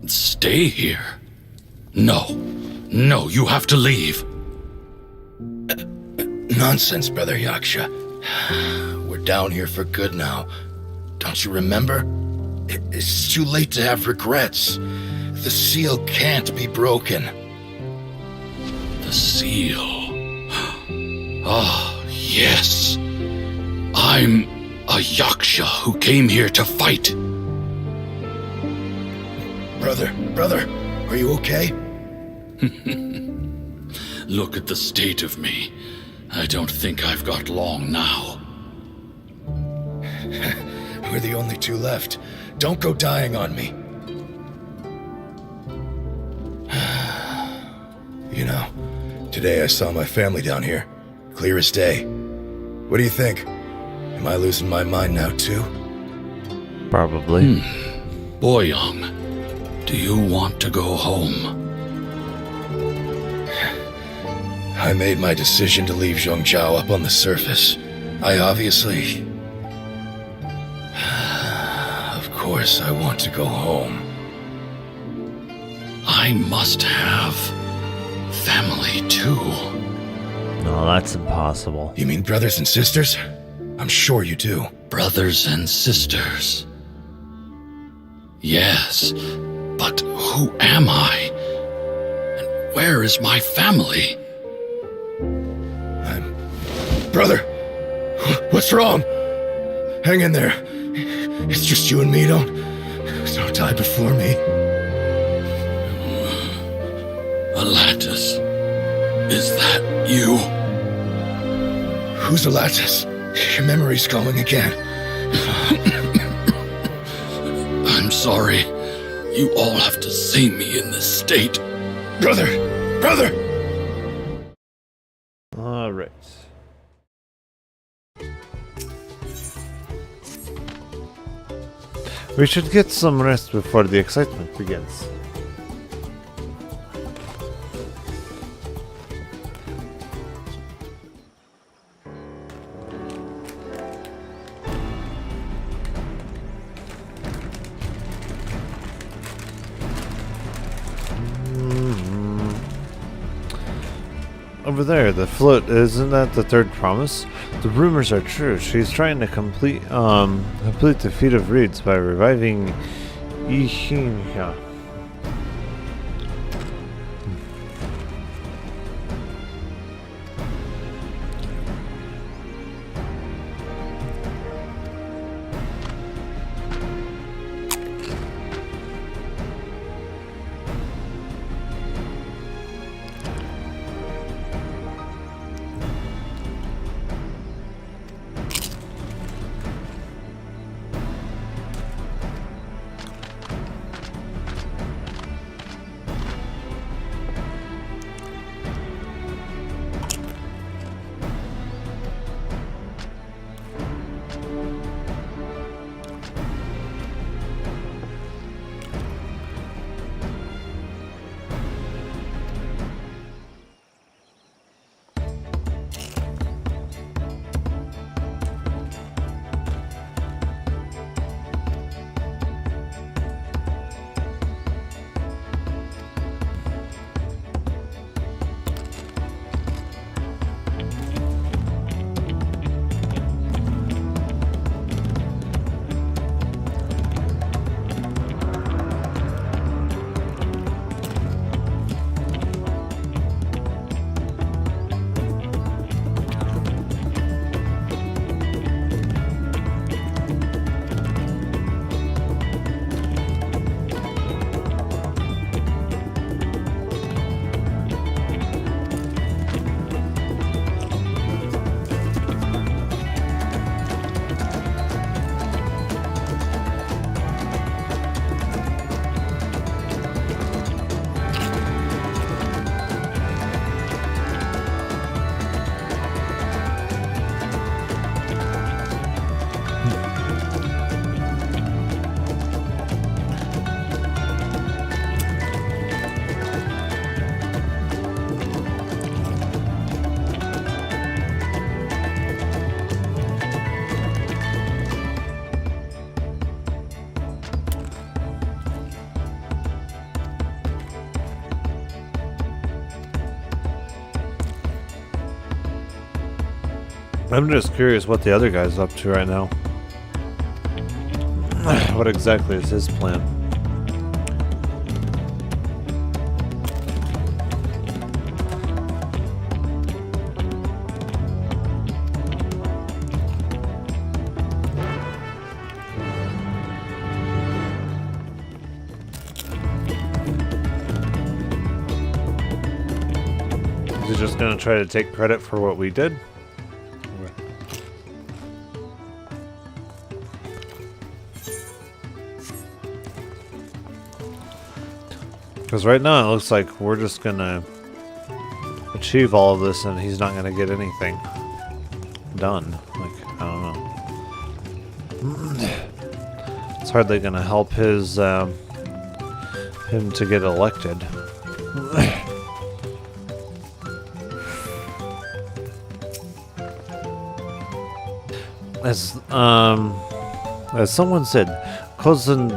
Stay here? No. No, you have to leave. Nonsense, Brother Yaksha. We're down here for good now. Don't you remember? It's too late to have regrets. The seal can't be broken. The seal. Ah, yes. I'm a Yaksha who came here to fight. Brother, are you okay? Look at the state of me. I don't think I've got long now. We're the only two left. Don't go dying on me. You know, today I saw my family down here. Clear as day. What do you think? Am I losing my mind now too? Probably. Boyoung, do you want to go home? I made my decision to leave Zhongzhao up on the surface. I obviously... Of course I want to go home. I must have family too. No, that's impossible. You mean brothers and sisters? I'm sure you do. Brothers and sisters. Yes, but who am I? And where is my family? Brother, what's wrong? Hang in there. It's just you and me. Don't die before me. Alatus, is that you? Who's Alatus? Your memory's going again. I'm sorry. You all have to see me in this state. Brother! Brother! Alright. We should get some rest before the excitement begins. Over there, the float, isn't that the third promise? The rumors are true. She's trying to complete the feat of reeds by reviving Xxfiv. I'm just curious what the other guy's up to right now. What exactly is his plan? Is he just gonna try to take credit for what we did? Because right now it looks like we're just gonna achieve all of this and he's not gonna get anything done. Like, I don't know. It's hardly gonna help his him to get elected. As someone said, Cousin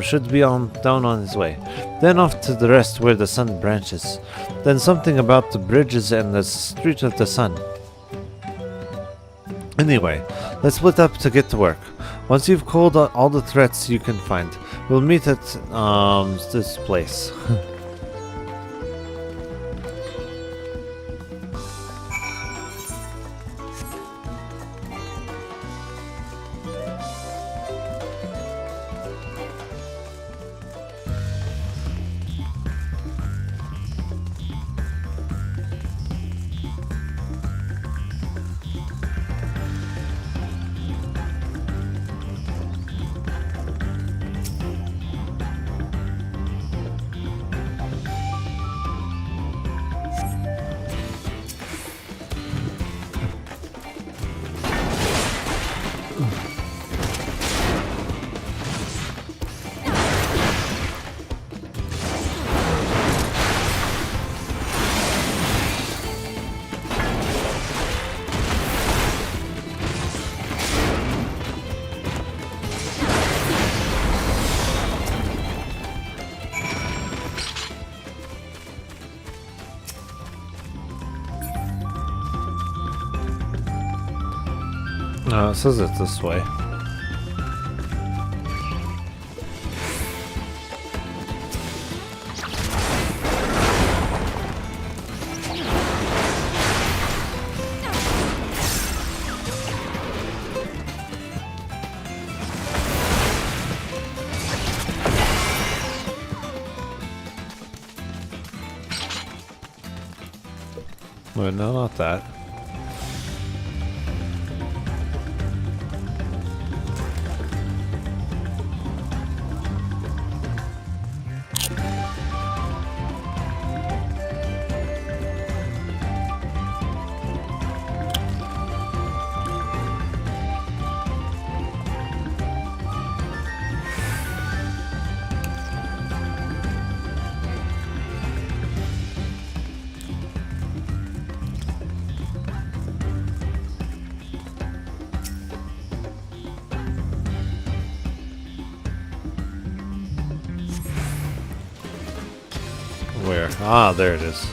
should be down on his way. Then off to the rest where the sun branches. Then something about the bridges and the street of the sun. Anyway, let's split up to get to work. Once you've called all the threats you can find, we'll meet at this place. No, it says it's this way. Wait, no, not that. Where? Ah, there it is.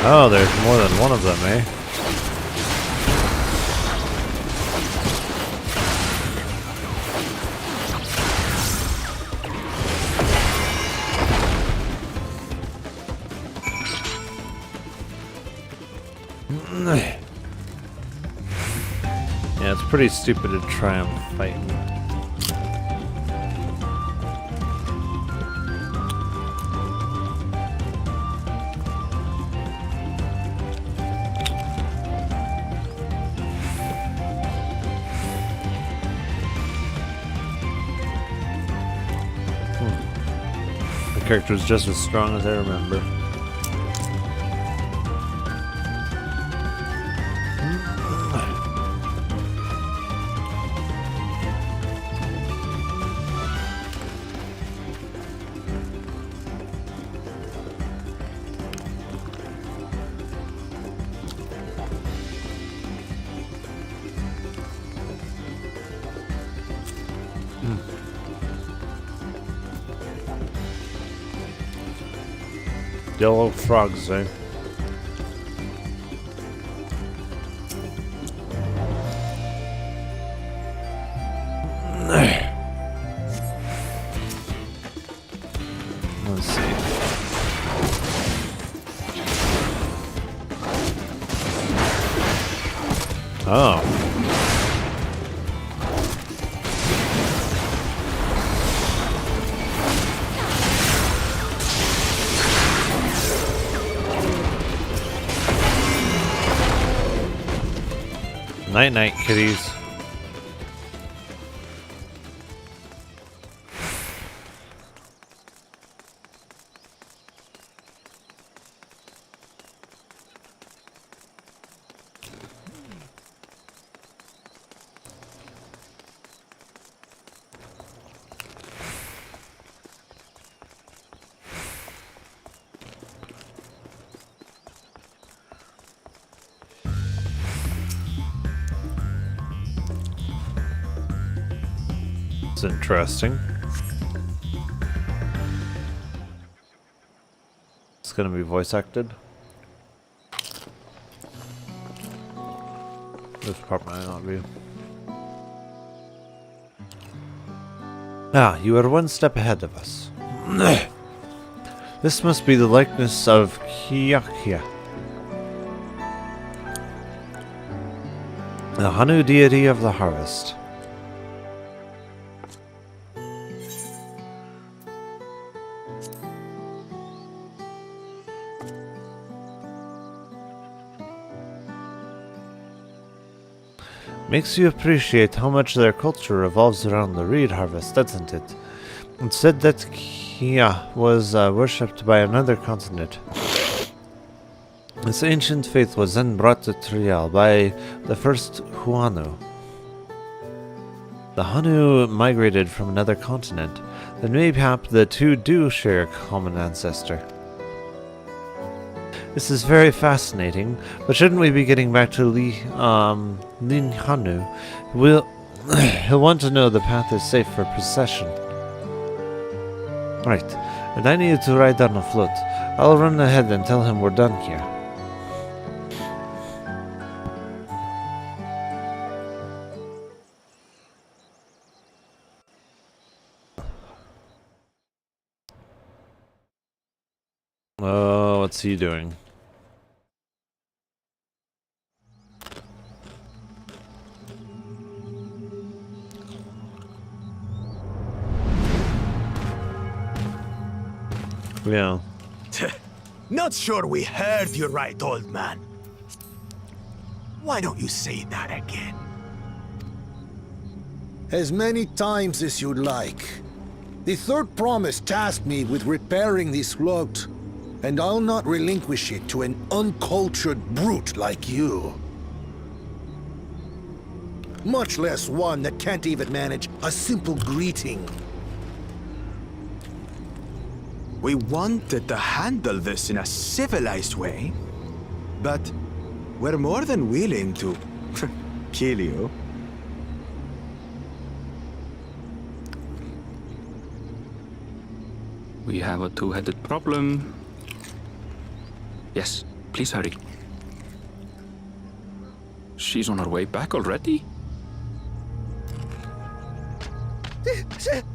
Oh, there's more than one of them, eh? Yeah, it's pretty stupid to try and fight. The character is just as strong as I remember. Yellow frogs, eh? Let's see. Oh. Night night, kitties. It's interesting. It's gonna be voice acted. This part might not be. Ah, you are one step ahead of us. This must be the likeness of Kyakia, the Hanu deity of the harvest. Makes you appreciate how much their culture revolves around the reed harvest, doesn't it? It's said that Kia was worshipped by another continent. This ancient faith was then brought to Trial by the first Huanu. The Hanu migrated from another continent, then mayhap the two do share a common ancestor. This is very fascinating, but shouldn't we be getting back to Lin Hanu? He'll want to know the path is safe for procession. Right, and I need to ride on a float. I'll run ahead and tell him we're done here. Oh, what's he doing? Yeah. Not sure we heard you right, old man. Why don't you say that again? As many times as you'd like. The third promise tasked me with repairing this float, and I'll not relinquish it to an uncultured brute like you. Much less one that can't even manage a simple greeting. We wanted to handle this in a civilized way, but we're more than willing to kill you. We have a two-headed problem. Yes, please hurry. She's on her way back already?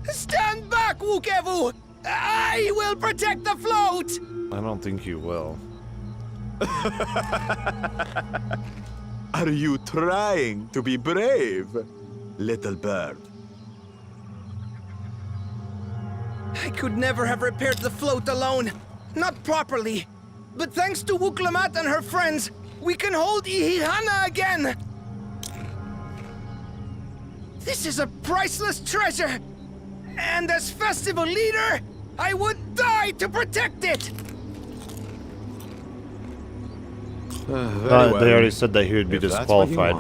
Stand back, Wukevu! I will protect the float! I don't think you will. Are you trying to be brave, little bird? I could never have repaired the float alone. Not properly. But thanks to Wuklamat and her friends, we can hold Ihihana again! This is a priceless treasure! And as festival leader, I would die to protect it! They already said that he would be disqualified.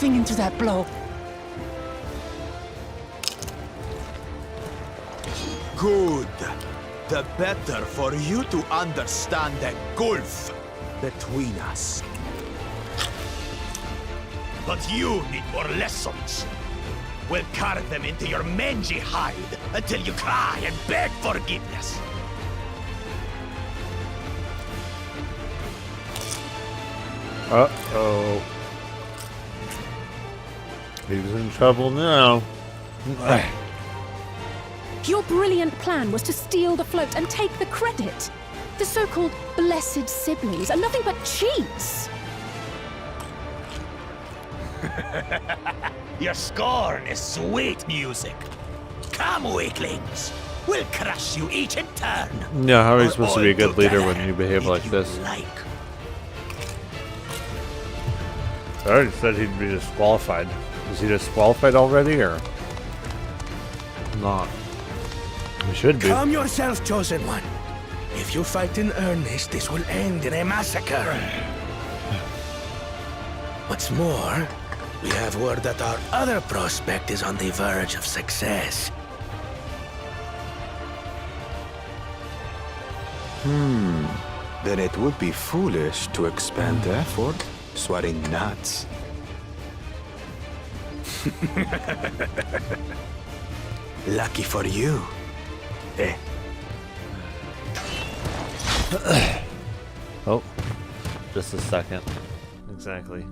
Into that blow. Good. The better for you to understand the gulf between us. But you need more lessons. We'll carve them into your mangy hide until you cry and beg forgiveness. Uh-oh. He's in trouble now. Your brilliant plan was to steal the float and take the credit. The so-called blessed siblings are nothing but cheats. Your scorn is sweet music. Come, weaklings. We'll crush you each in turn. Yeah, how are you supposed to be a good leader when you behave like this? I already said he'd be disqualified. Is he disqualified already, or not? He should be. Calm yourself, Chosen One. If you fight in earnest, this will end in a massacre. What's more, we have word that our other prospect is on the verge of success. Then it would be foolish to expend effort sweating nuts. Lucky for you. Eh? Oh, just a second. Exactly.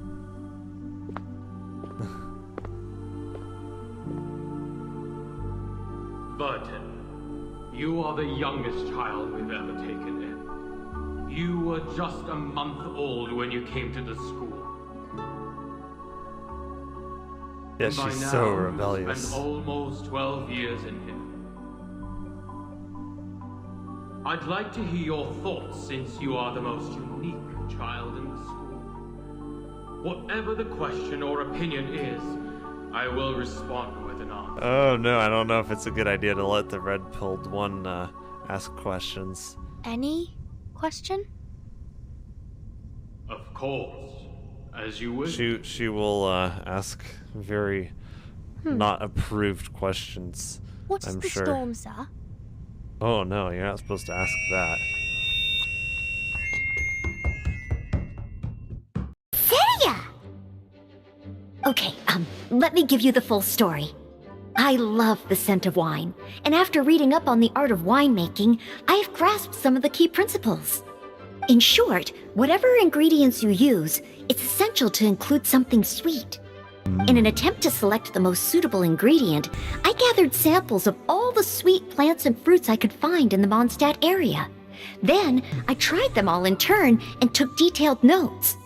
Burton, you are the youngest child we've ever taken in. You were just a month old when you came to the school. Yeah, By she's now, so you've rebellious. spent almost 12 years in here. I'd like to hear your thoughts since you are the most unique child in the school. Whatever the question or opinion is, I will respond with an answer. Oh no, I don't know if it's a good idea to let the red-pilled one ask questions. Any question? Of course, as you wish. She will ask very not approved questions. What is I'm the sure. storm, sir? Oh no, you're not supposed to ask that. Seria! Okay, let me give you the full story. I love the scent of wine, and after reading up on the art of winemaking, I've grasped some of the key principles. In short, whatever ingredients you use, it's essential to include something sweet. In an attempt to select the most suitable ingredient, I gathered samples of all the sweet plants and fruits I could find in the Mondstadt area. Then, I tried them all in turn and took detailed notes.